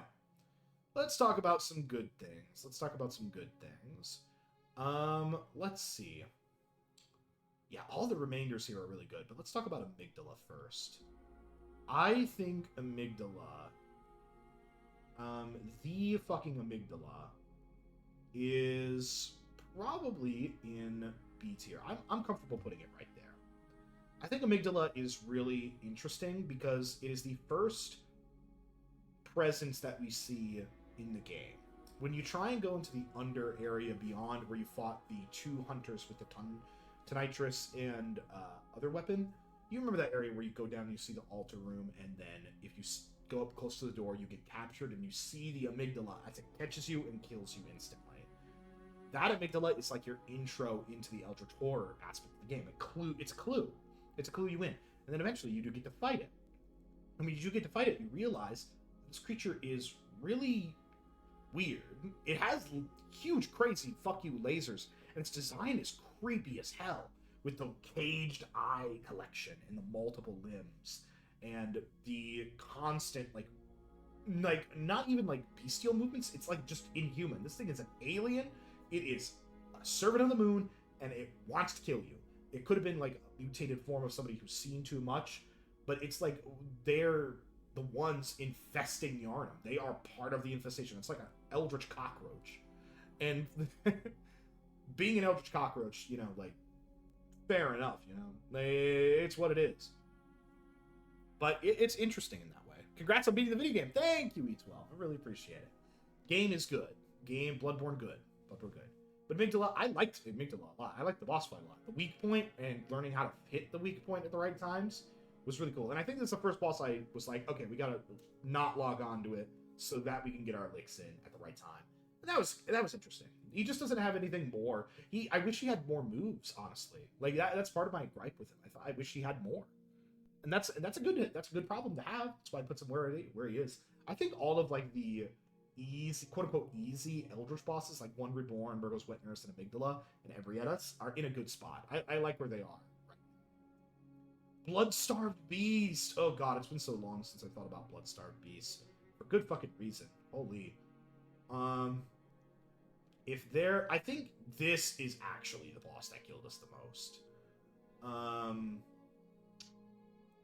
Let's talk about some good things. Let's see. Yeah, all the remainders here are really good, but let's talk about Amygdala first. I think Amygdala, the fucking Amygdala, is probably in B tier. I'm comfortable putting it right there. I think Amygdala is really interesting because it is the first presence that we see in the game. When you try and go into the under area beyond where you fought the 2 hunters with the Tonitrus and other weapon, you remember that area where you go down and you see the altar room, and then if you go up close to the door, you get captured, and you see the amygdala as it catches you and kills you instantly. That amygdala is like your intro into the eldritch horror aspect of the game. It's a clue. It's a clue you win. And then eventually you do get to fight it. And when you do get to fight it, you realize this creature is really weird. It has huge, crazy, fuck you lasers, and its design is creepy as hell, with the caged eye collection and the multiple limbs, and the constant, like not even like bestial movements, it's like just inhuman. This thing is an alien. It is a servant of the moon, and it wants to kill you. It could have been like a mutated form of somebody who's seen too much, but it's like they're the ones infesting Yharnam. They are part of the infestation. It's like an eldritch cockroach. And being an eldritch cockroach, you know, like, fair enough, you know. It's what it is. But it's interesting in that way. Congrats on beating the video game. Thank you, E12. I really appreciate it. Game is good. Bloodborne good. Bloodborne good. But Amygdala, I liked Amygdala a lot. I liked the boss fight a lot. The weak point and learning how to hit the weak point at the right times was really cool. And I think this is the first boss I was like, okay, we gotta not log on to it so that we can get our licks in at the right time. And that was interesting. He just doesn't have anything more. I wish he had more moves, honestly. Like that's part of my gripe with him. I wish he had more. And that's a good problem to have. That's why I put him where he is. I think all of like the easy, quote unquote easy Eldritch bosses, like One Reborn, Burgos Wet Nurse, and Amygdala, and Ebrietas, are in a good spot. I like where they are. Blood-Starved Beast. Oh god, it's been so long since I thought about Blood-Starved Beast. For good fucking reason. Holy. I think this is actually the boss that killed us the most.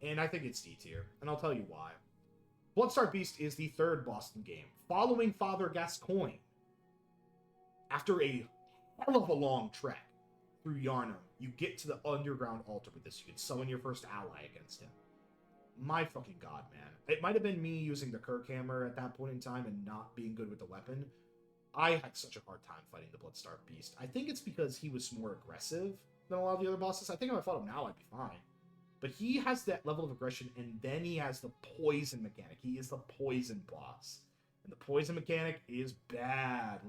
And I think it's D tier, and I'll tell you why. Blood-Starved Beast is the third boss in the game, following Father Gascoigne. After a hell of a long trek through Yharnam, you get to the underground altar with this. You can summon your first ally against him. My fucking god, man. It might have been me using the Kirk hammer at that point in time and not being good with the weapon. I had such a hard time fighting the Blood-Starved Beast. I think it's because he was more aggressive than a lot of the other bosses. I think if I fought him now, I'd be fine. But he has that level of aggression, and then he has the poison mechanic. He is the poison boss. And the poison mechanic is bad.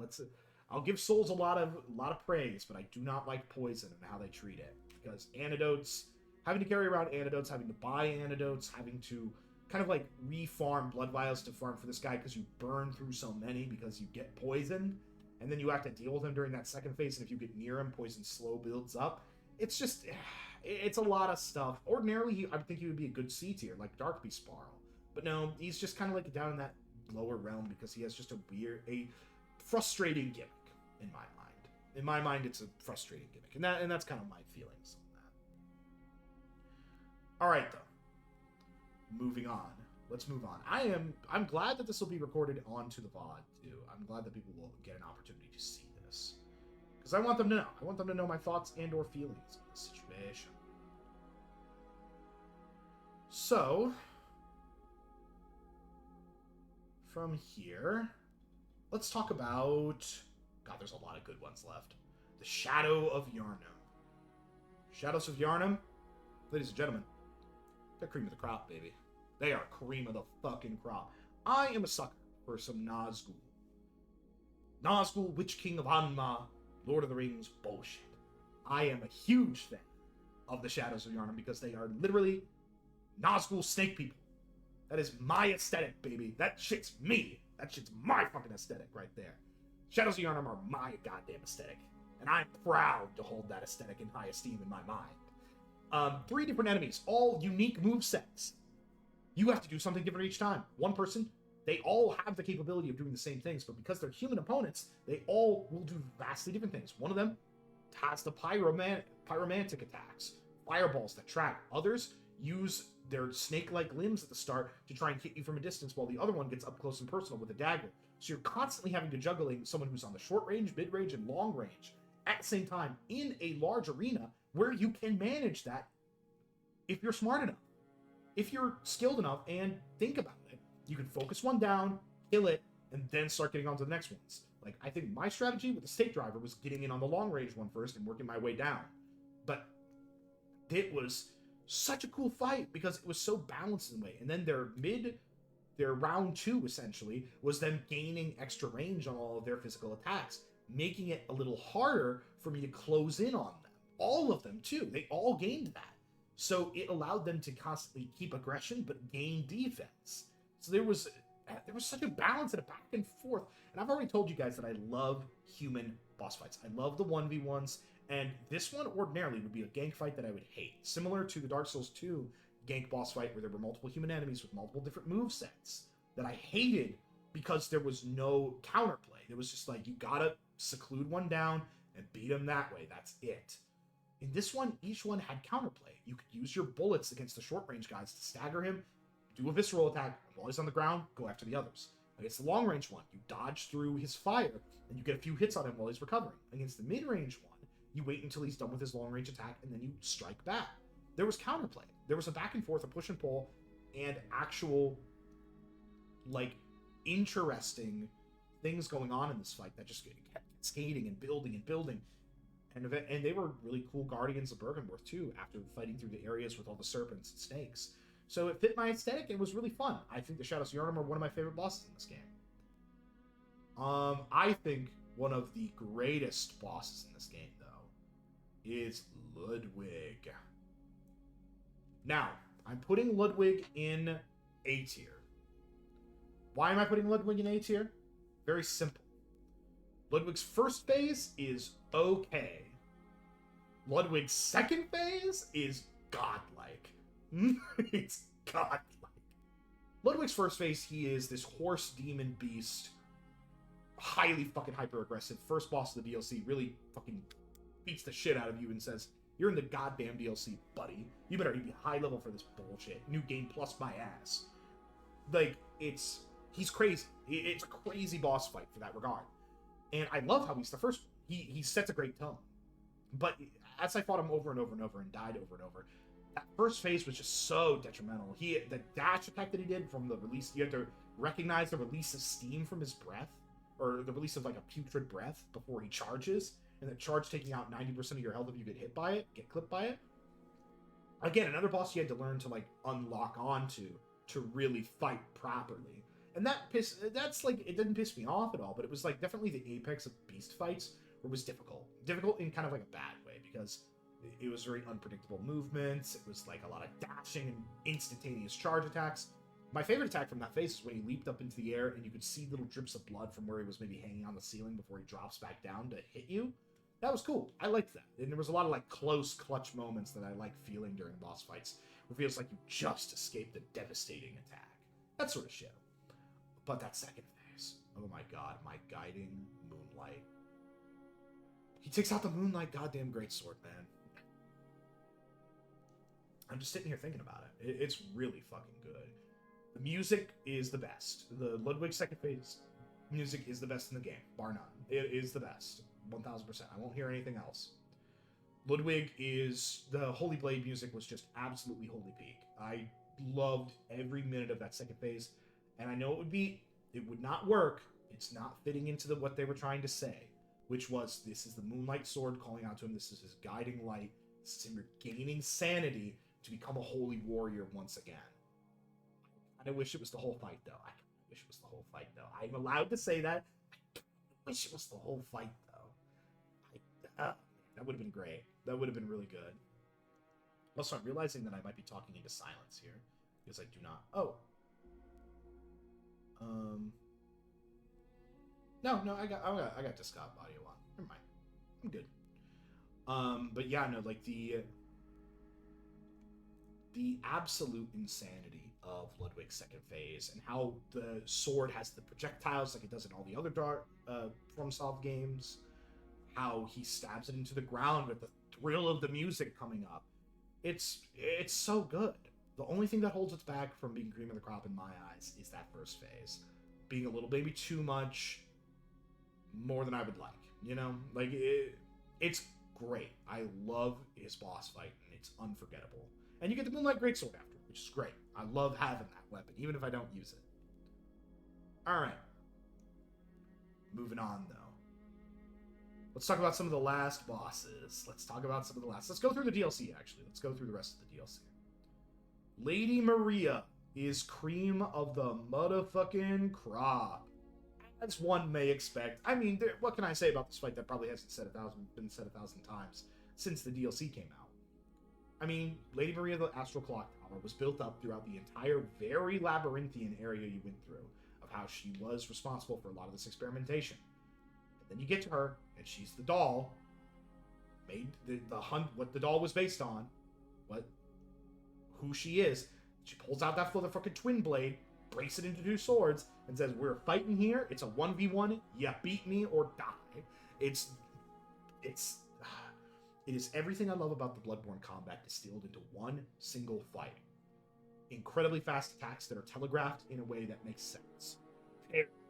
I'll give Souls a lot of praise, but I do not like poison and how they treat it. Because antidotes, having to carry around antidotes, having to buy antidotes, having to kind of like re-farm blood vials to farm for this guy because you burn through so many because you get poisoned, and then you have to deal with him during that second phase, and if you get near him, poison slow builds up. It's just, it's a lot of stuff. Ordinarily, I would think he would be a good C tier, like Dark Beast Sparrow. But no, he's just kind of like down in that lower realm because he has just a frustrating gimmick. In my mind. In my mind, it's a frustrating gimmick. And that's kind of my feelings on that. Alright, though. Moving on. Let's move on. I'm glad that this will be recorded onto the VOD, too. I'm glad that people will get an opportunity to see this. Because I want them to know. I want them to know my thoughts and or feelings on this situation. So, from here, let's talk about... God, there's a lot of good ones left. The Shadow of Yharnam. Shadows of Yharnam, ladies and gentlemen, they're cream of the crop, baby. They are cream of the fucking crop. I am a sucker for some Nazgul. Nazgul, Witch King of Anma, Lord of the Rings bullshit. I am a huge fan of the Shadows of Yharnam because they are literally Nazgul snake people. That is my aesthetic, baby. That shit's me. That shit's my fucking aesthetic right there. Shadows of Yharnam are my goddamn aesthetic, and I'm proud to hold that aesthetic in high esteem in my mind. 3 different enemies, all unique movesets. You have to do something different each time. One person, they all have the capability of doing the same things, but because they're human opponents, they all will do vastly different things. One of them has the pyromantic attacks, fireballs that track. Others use their snake-like limbs at the start to try and hit you from a distance, while the other one gets up close and personal with a dagger. So you're constantly having to juggling someone who's on the short range, mid range, and long range at the same time in a large arena where you can manage that if you're smart enough. If you're skilled enough and think about it, you can focus one down, kill it, and then start getting on to the next ones. Like, I think my strategy with the stake driver was getting in on the long range one first and working my way down. But it was such a cool fight because it was so balanced in a way. And then their their round 2, essentially, was them gaining extra range on all of their physical attacks, making it a little harder for me to close in on them. All of them, too. They all gained that. So it allowed them to constantly keep aggression, but gain defense. So there was such a balance and a back and forth. And I've already told you guys that I love human boss fights. I love the 1v1s, and this one ordinarily would be a gank fight that I would hate. Similar to the Dark Souls 2 gank boss fight where there were multiple human enemies with multiple different movesets that I hated because there was no counterplay. It was just like, you gotta seclude one down and beat him that way. That's it. In this one, each one had counterplay. You could use your bullets against the short range guys to stagger him, do a visceral attack, and while he's on the ground, go after the others. Against the long range one, you dodge through his fire, and you get a few hits on him while he's recovering. Against the mid range one, you wait until he's done with his long range attack, and then you strike back. There was counterplay. There was a back and forth, a push and pull, and actual, like, interesting things going on in this fight that just kept skating and building and building. And they were really cool guardians of Bergenworth, too, after fighting through the areas with all the serpents and snakes. So it fit my aesthetic, and it was really fun. I think the Shadows of Yharnam are one of my favorite bosses in this game. I think one of the greatest bosses in this game, though, is Ludwig. Now, I'm putting Ludwig in A tier. Why am I putting Ludwig in A tier? Very simple. Ludwig's first phase is okay. Ludwig's second phase is godlike. It's godlike. Ludwig's first phase, he is this horse demon beast, highly fucking hyper-aggressive. First boss of the DLC, really fucking beats the shit out of you and says, "You're in the goddamn DLC, buddy. You better be high level for this bullshit. New game plus my ass." Like, he's crazy. It's a crazy boss fight for that regard. And I love how he's the first one. He sets a great tone. But as I fought him over and over and over and died over and over, that first phase was just so detrimental. The dash attack that he did from the release, you have to recognize the release of steam from his breath, or the release of like a putrid breath before he charges, and that charge taking out 90% of your health if you get hit by it, get clipped by it. Again, another boss you had to learn to like unlock onto to really fight properly. And that's like, it didn't piss me off at all, but it was like definitely the apex of beast fights where it was difficult. Difficult in kind of like a bad way, because it was very unpredictable movements. It was like a lot of dashing and instantaneous charge attacks. My favorite attack from that phase is when he leaped up into the air and you could see little drips of blood from where he was maybe hanging on the ceiling before he drops back down to hit you. That was cool. I liked that. And there was a lot of like close clutch moments that I like feeling during boss fights, where it feels like you just escaped a devastating attack. That sort of shit. But that second phase, oh my god, my guiding moonlight. He takes out the moonlight goddamn greatsword, man. I'm just sitting here thinking about it. It's really fucking good. The music is the best. The Ludwig second phase music is the best in the game, bar none. It is the best, 1000%. I won't hear anything else. Ludwig is... The Holy Blade music was just absolutely holy peak. I loved every minute of that second phase, and I know it would not work. It's not fitting into what they were trying to say, which was, this is the Moonlight Sword calling out to him. This is his guiding light. This is him gaining sanity to become a holy warrior once again. I wish it was the whole fight, though. I wish it was the whole fight, though. I'm allowed to say that. I wish it was the whole fight, though. That would have been great. That would have been really good. Also, I'm realizing that I might be talking into silence here, because I do not... Oh. No, I got Discog audio on. Never mind. I'm good. But yeah, no, like the absolute insanity of Ludwig's second phase, and how the sword has the projectiles like it does in all the other FromSoft games, how he stabs it into the ground with the thrill of the music coming up. It's so good. The only thing that holds it back from being cream of the crop in my eyes is that first phase. Being a little maybe too much, more than I would like, you know? Like, it's great. I love his boss fight, and it's unforgettable. And you get the Moonlight Greatsword after, which is great. I love having that weapon, even if I don't use it. Alright. Moving on, though. Let's talk about some of the last bosses. Let's go through the DLC, actually. Let's go through the rest of the DLC. Lady Maria is cream of the motherfucking crop, as one may expect. I mean, what can I say about this fight that probably hasn't been said 1,000 times since the DLC came out? I mean, Lady Maria the Astral Clock Tower was built up throughout the entire very labyrinthian area you went through, of how she was responsible for a lot of this experimentation. And then you get to her, and she's the doll, made the hunt, what the doll was based on, who she is. She pulls out that motherfucking twin blade, breaks it into 2 swords, and says, "We're fighting here. It's a 1v1. You beat me or die." It is everything I love about the Bloodborne combat distilled into one single fight. Incredibly fast attacks that are telegraphed in a way that makes sense.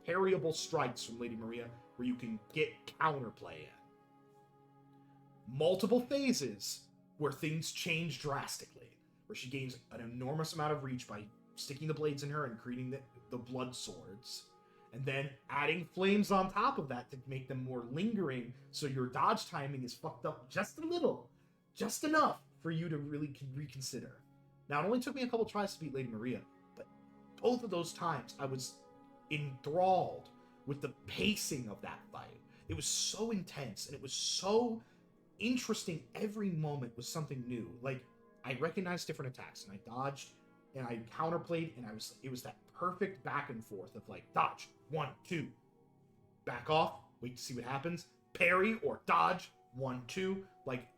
Parryable strikes from Lady Maria where you can get counterplay in. Multiple phases where things change drastically, where she gains an enormous amount of reach by sticking the blades in her and creating the blood swords, and then adding flames on top of that to make them more lingering, so your dodge timing is fucked up just a little, just enough for you to really reconsider. Now, it only took me a couple tries to beat Lady Maria, but both of those times I was enthralled with the pacing of that fight. It was so intense, and it was so interesting. Every moment was something new. Like, I recognized different attacks, and I dodged, and I counterplayed, and it was that perfect back and forth of like, dodge, 1, 2, back off, wait to see what happens, parry or dodge, 1, 2, like,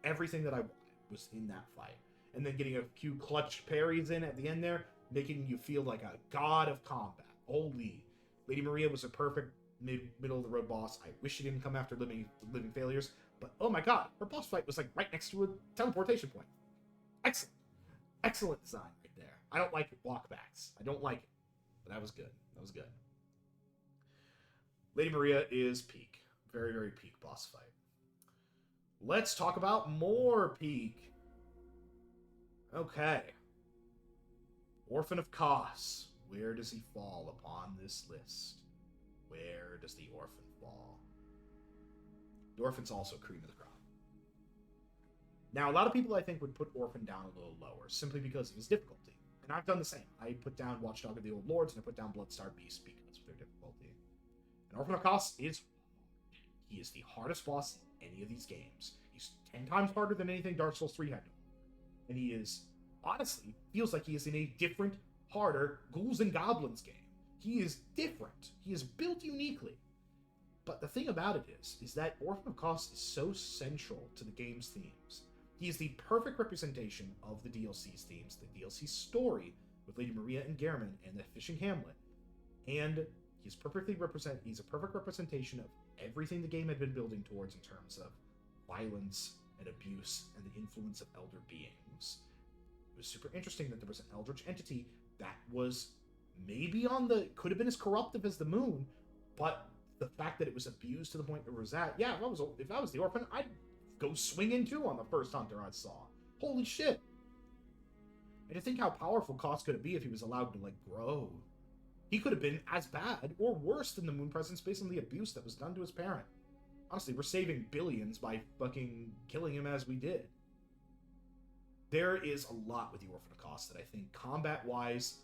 everything that I wanted was in that fight. And then getting a few clutch parries in at the end there, making you feel like a god of combat. Holy. Lady Maria was a perfect middle of the road boss. I wish she didn't come after living failures, but oh my god, her boss fight was like right next to a teleportation point. Excellent design right there. I don't like walkbacks. I don't like it, but that was good. That was good. Lady Maria is peak. Very, very peak boss fight. Let's talk about more peak. Okay. Orphan of Kos. Where does he fall upon this list? Where does the orphan fall? The orphan's also cream of the crop. Now, a lot of people, I think, would put Orphan down a little lower, simply because of his difficulty. And I've done the same. I put down Watchdog of the Old Lords, and I put down Bloodstar Beast because of their difficulty. And Orphan of Kos is... he is the hardest boss in any of these games. He's 10 times harder than anything Dark Souls 3 had to. And he is, honestly, feels like he is in a different, harder Ghouls and Goblins game. He is different. He is built uniquely. But the thing about it is that Orphan of Kos is so central to the game's themes. He is the perfect representation of the DLC's themes, the DLC story with Lady Maria and Gehrman and the fishing hamlet. And he's a perfect representation of everything the game had been building towards in terms of violence and abuse and the influence of elder beings. It was super interesting that there was an eldritch entity that was maybe could have been as corruptive as the moon, but the fact that it was abused to the point where it was at, yeah, if I was the orphan, I'd go swinging too on the first hunter I saw. Holy shit. And to think how powerful Kos could be if he was allowed to, like, grow. He could have been as bad or worse than the moon presence based on the abuse that was done to his parent. Honestly, we're saving billions by fucking killing him as we did. There is a lot with the Orphan of Kos that I think combat-wise,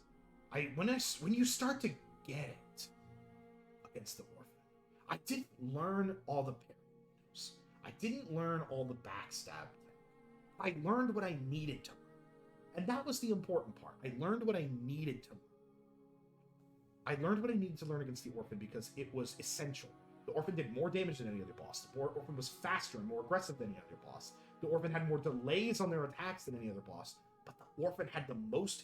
when you start to get it against the Orphan, I didn't learn all the parries. I didn't learn all the backstab. I learned what I needed to learn. And that was the important part. I learned what I needed to learn. I learned what I needed to learn against the Orphan because it was essential. The Orphan did more damage than any other boss. The Orphan was faster and more aggressive than any other boss. The Orphan had more delays on their attacks than any other boss. But the Orphan had the most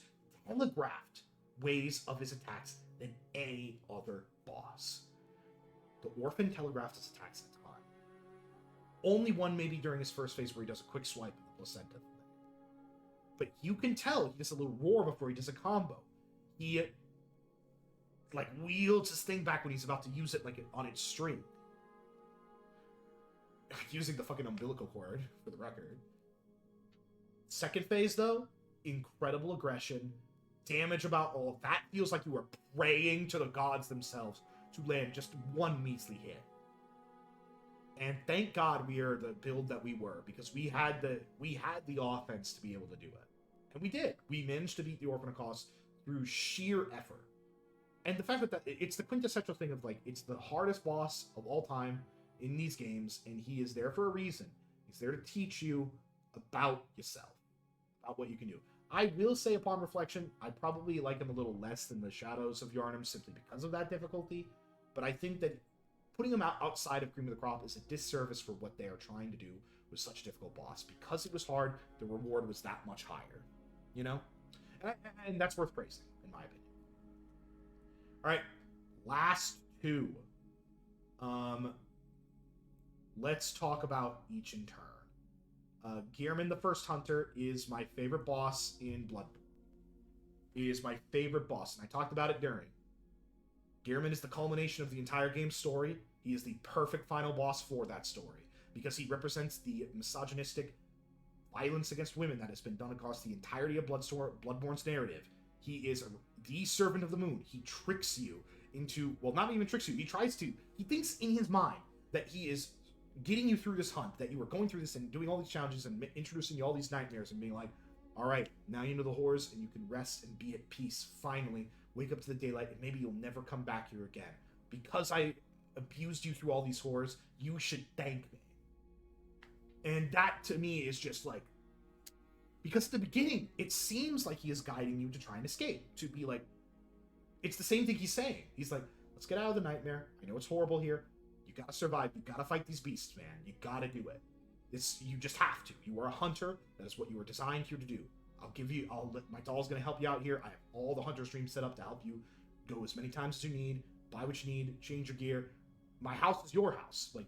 telegraphed ways of his attacks than any other boss. The Orphan telegraphs his attacks at a time. Only one maybe during his first phase where he does a quick swipe of the placenta. But you can tell he does a little roar before he does a combo. He like wields his thing back when he's about to use it like on its string. Using the fucking umbilical cord, for the record. Second phase, though, incredible aggression, damage about all. That feels like you were praying to the gods themselves to land just one measly hit. And thank God we are the build that we were, because we had the offense to be able to do it. And we did. We managed to beat the Orphan of Kos through sheer effort. And the fact that it's the quintessential thing of, like, it's the hardest boss of all time in these games, and he is there for a reason. He's there to teach you about yourself, about what you can do. I will say, upon reflection, I probably like him a little less than the Shadows of Yharnam simply because of that difficulty. But I think that putting him outside of Cream of the Crop is a disservice for what they are trying to do with such a difficult boss. Because it was hard, the reward was that much higher. You know? And that's worth praising, in my opinion. All right, last two. Let's talk about each in turn. Gehrman the First Hunter is my favorite boss in Bloodborne. He is my favorite boss, and I talked about it during. Gehrman is the culmination of the entire game's story. He is the perfect final boss for that story, because he represents the misogynistic violence against women that has been done across the entirety of Bloodborne's narrative. He is the servant of the moon. He tricks you into, well, not even tricks you, he thinks in his mind that he is getting you through this hunt, that you are going through this and doing all these challenges and introducing you all these nightmares and being like, all right, now you know the horrors and you can rest and be at peace, finally. Wake up to the daylight and maybe you'll never come back here again. Because I abused you through all these horrors, you should thank me. And that, to me, is just like, because at the beginning, it seems like he is guiding you to try and escape. To be like, it's the same thing he's saying. He's like, let's get out of the nightmare. I know it's horrible here. You gotta survive. You gotta fight these beasts, man. You gotta do it. You just have to. You are a hunter. That is what you were designed here to do. My doll's gonna help you out here. I have all the hunter streams set up to help you go as many times as you need, buy what you need, change your gear. My house is your house. Like,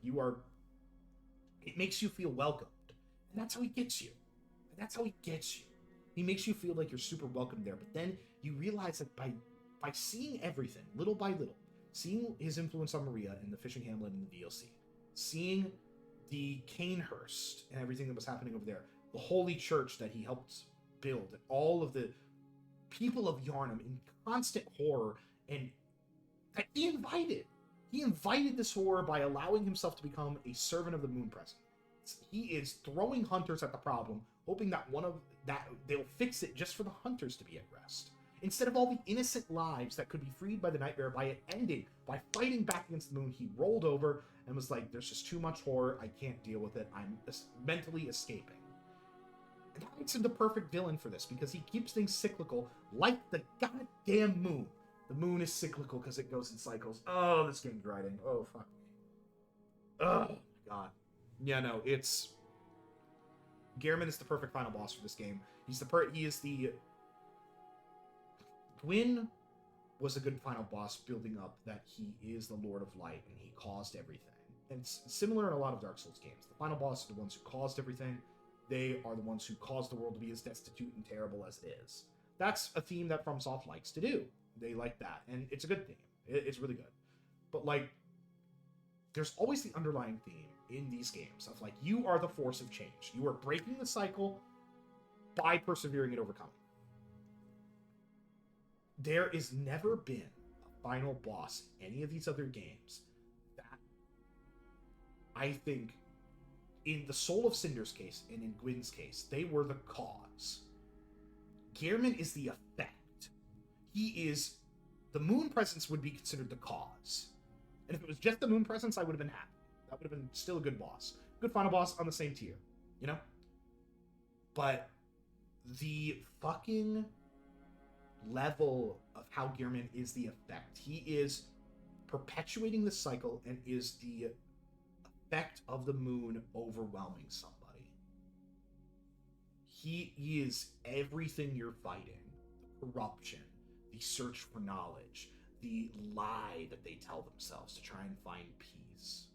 it makes you feel welcomed. And that's how he gets you. He makes you feel like you're super welcome there. But then you realize that by seeing everything, little by little, seeing his influence on Maria and the fishing hamlet in the DLC, seeing the Canehurst and everything that was happening over there, the holy church that he helped build, and all of the people of Yharnam in constant horror, and that he invited this horror by allowing himself to become a servant of the Moon Presence. He is throwing hunters at the problem, hoping that they'll fix it just for the hunters to be at rest. Instead of all the innocent lives that could be freed by the nightmare by it ending, by fighting back against the moon, he rolled over and was like, there's just too much horror, I can't deal with it, I'm mentally escaping. And that makes him the perfect villain for this, because he keeps things cyclical, like the goddamn moon. The moon is cyclical because it goes in cycles. Oh, this game's writing. Oh, fuck me. Oh, my God. Yeah, no, it's... Gehrman is the perfect final boss for this game. He is the... Gwyn was a good final boss, building up that he is the Lord of Light and he caused everything. And it's similar in a lot of Dark Souls games. The final boss are the ones who caused everything. They are the ones who caused the world to be as destitute and terrible as it is. That's a theme that FromSoft likes to do. They like that, and it's a good theme. It's really good. But, like, there's always the underlying theme in these games of, like, you are the force of change. You are breaking the cycle by persevering and overcoming. There has never been a final boss in any of these other games that I think, in the Soul of Cinder's case and in Gwyn's case, they were the cause. Gehrman is the effect. The Moon Presence would be considered the cause. And if it was just the Moon Presence, I would have been happy. That would have been still a good boss. Good final boss on the same tier, you know? But the fucking level of how Gehrman is the effect. He is perpetuating the cycle and is the effect of the moon overwhelming somebody. He is everything you're fighting. The corruption, the search for knowledge, the lie that they tell themselves to try and find peace.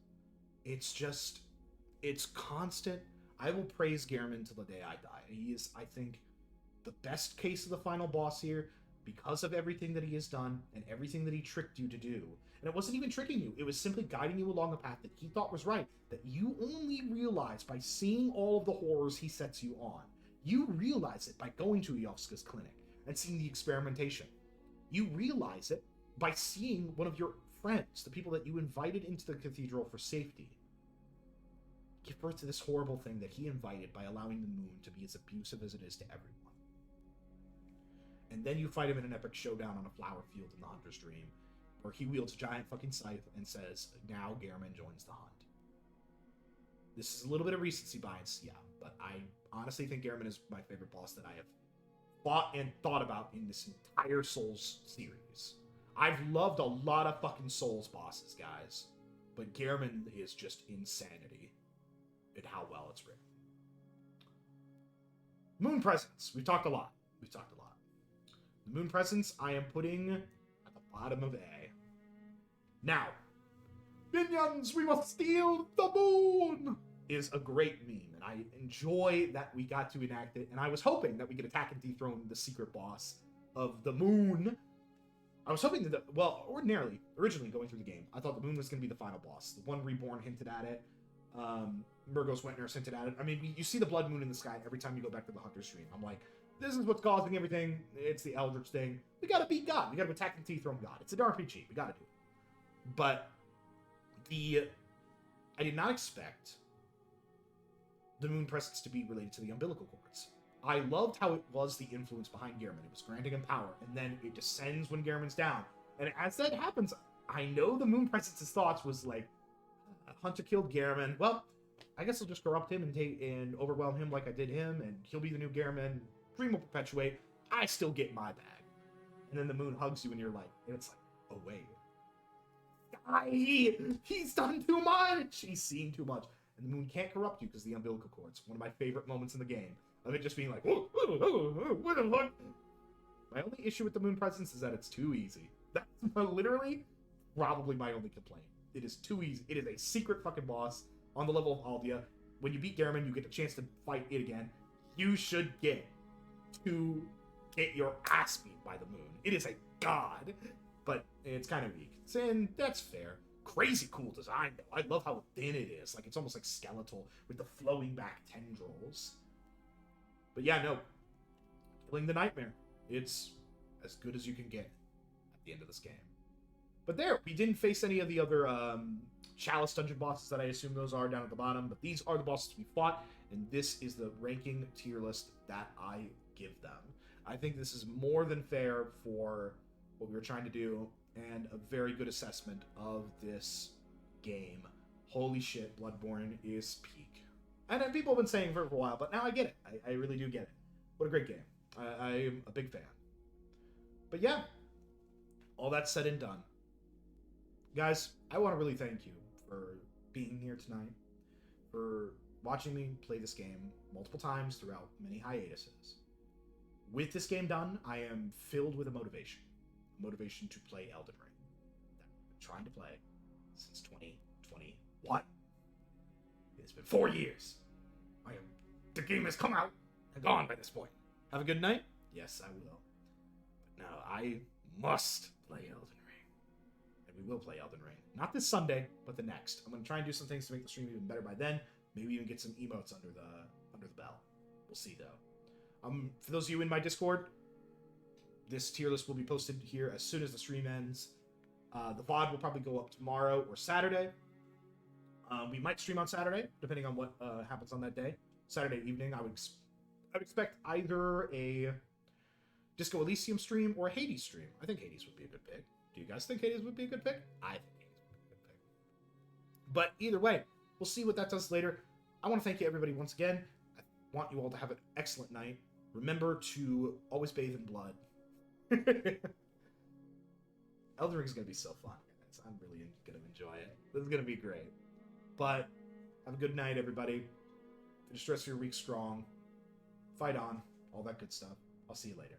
It's constant. I will praise Gehrman till the day I die. He is, I think, the best case of the final boss here, because of everything that he has done and everything that he tricked you to do. And it wasn't even tricking you. It was simply guiding you along a path that he thought was right, that you only realize by seeing all of the horrors he sets you on. You realize it by going to Iovska's clinic and seeing the experimentation. You realize it by seeing one of your friends, the people that you invited into the cathedral for safety, give birth to this horrible thing that he invited by allowing the moon to be as abusive as it is to everyone. And then you fight him in an epic showdown on a flower field in the Hunter's Dream, where he wields a giant fucking scythe and says, now Gehrman joins the hunt. This is a little bit of recency bias, yeah, but I honestly think Gehrman is my favorite boss that I have fought and thought about in this entire Souls series. I've loved a lot of fucking Souls bosses, guys, but Gehrman is just insanity in how well it's written. Moon Presence. We've talked a lot. The Moon Presence I am putting at the bottom of A. Now, minions, we must steal the moon is a great meme, and I enjoy that we got to enact it, and I was hoping that we could attack and dethrone the secret boss of the moon. I was hoping that, originally going through the game, I thought the moon was going to be the final boss. The one Reborn hinted at it. Murgos Wentner hinted at it. I mean, you see the blood moon in the sky every time you go back to the Hunter's Dream. I'm like, this is what's causing everything. It's the eldritch thing. We gotta beat God. We gotta attack and dethrone God. It's an RPG. We gotta do it. But I did not expect the Moon Presence to be related to the umbilical cords. I loved how it was the influence behind Gehrman. It was granting him power, and then it descends when Gehrman's down. And as that happens, I know the Moon Presence's thoughts was like, Hunter killed Gehrman. Well, I guess I'll just corrupt him and overwhelm him like I did him, and he'll be the new Gehrman. Dream will perpetuate. I still get my bag. And then the moon hugs you, and you're like, and it's like, oh wait, he's done too much. He's seen too much. And the moon can't corrupt you because the umbilical cords. One of my favorite moments in the game of it just being like, whoa, what the fuck? My only issue with the Moon Presence is that it's too easy. That's literally probably my only complaint. It is too easy. It is a secret fucking boss on the level of Aldia. When you beat Gehrman, you get the chance to fight it again. You should get to get your ass beat by the moon. It is a god, but it's kind of weak. And that's fair. Crazy cool design, though. I love how thin it is. Like, it's almost like skeletal with the flowing back tendrils. But yeah, no. Killing the Nightmare. It's as good as you can get at the end of this game. But there, we didn't face any of the other Chalice dungeon bosses that I assume those are down at the bottom. But these are the bosses we fought, and this is the ranking tier list that I give them. I think this is more than fair for what we were trying to do, and a very good assessment of this game. Holy shit, Bloodborne is peak. And people have been saying for a while, but now I get it. I really do get it. What a great game. I'm a big fan. But yeah, all that said and done. Guys, I want to really thank you for being here tonight, for watching me play this game multiple times throughout many hiatuses. With this game done, I am filled with a motivation to play Elden Ring that I've been trying to play since 2021. It's been 4 years. The game has come out and gone by this point. Have a good night? Yes, I will. But no, I must play Elden Ring. And we will play Elden Ring. Not this Sunday, but the next. I'm going to try and do some things to make the stream even better by then. Maybe even get some emotes under the bell. We'll see, though. For those of you in my Discord, this tier list will be posted here as soon as the stream ends. The VOD will probably go up tomorrow or Saturday. We might stream on Saturday, depending on what happens on that day. Saturday evening, I would expect either a Disco Elysium stream or a Hades stream. I think Hades would be a good pick. Do you guys think Hades would be a good pick? I think Hades would be a good pick. But either way, we'll see what that does later. I want to thank you, everybody, once again. I want you all to have an excellent night. Remember to always bathe in blood. Elden Ring is going to be so fun, guys. I'm really going to enjoy it. This is going to be great. But have a good night, everybody. Finish the rest of your week strong. Fight on. All that good stuff. I'll see you later.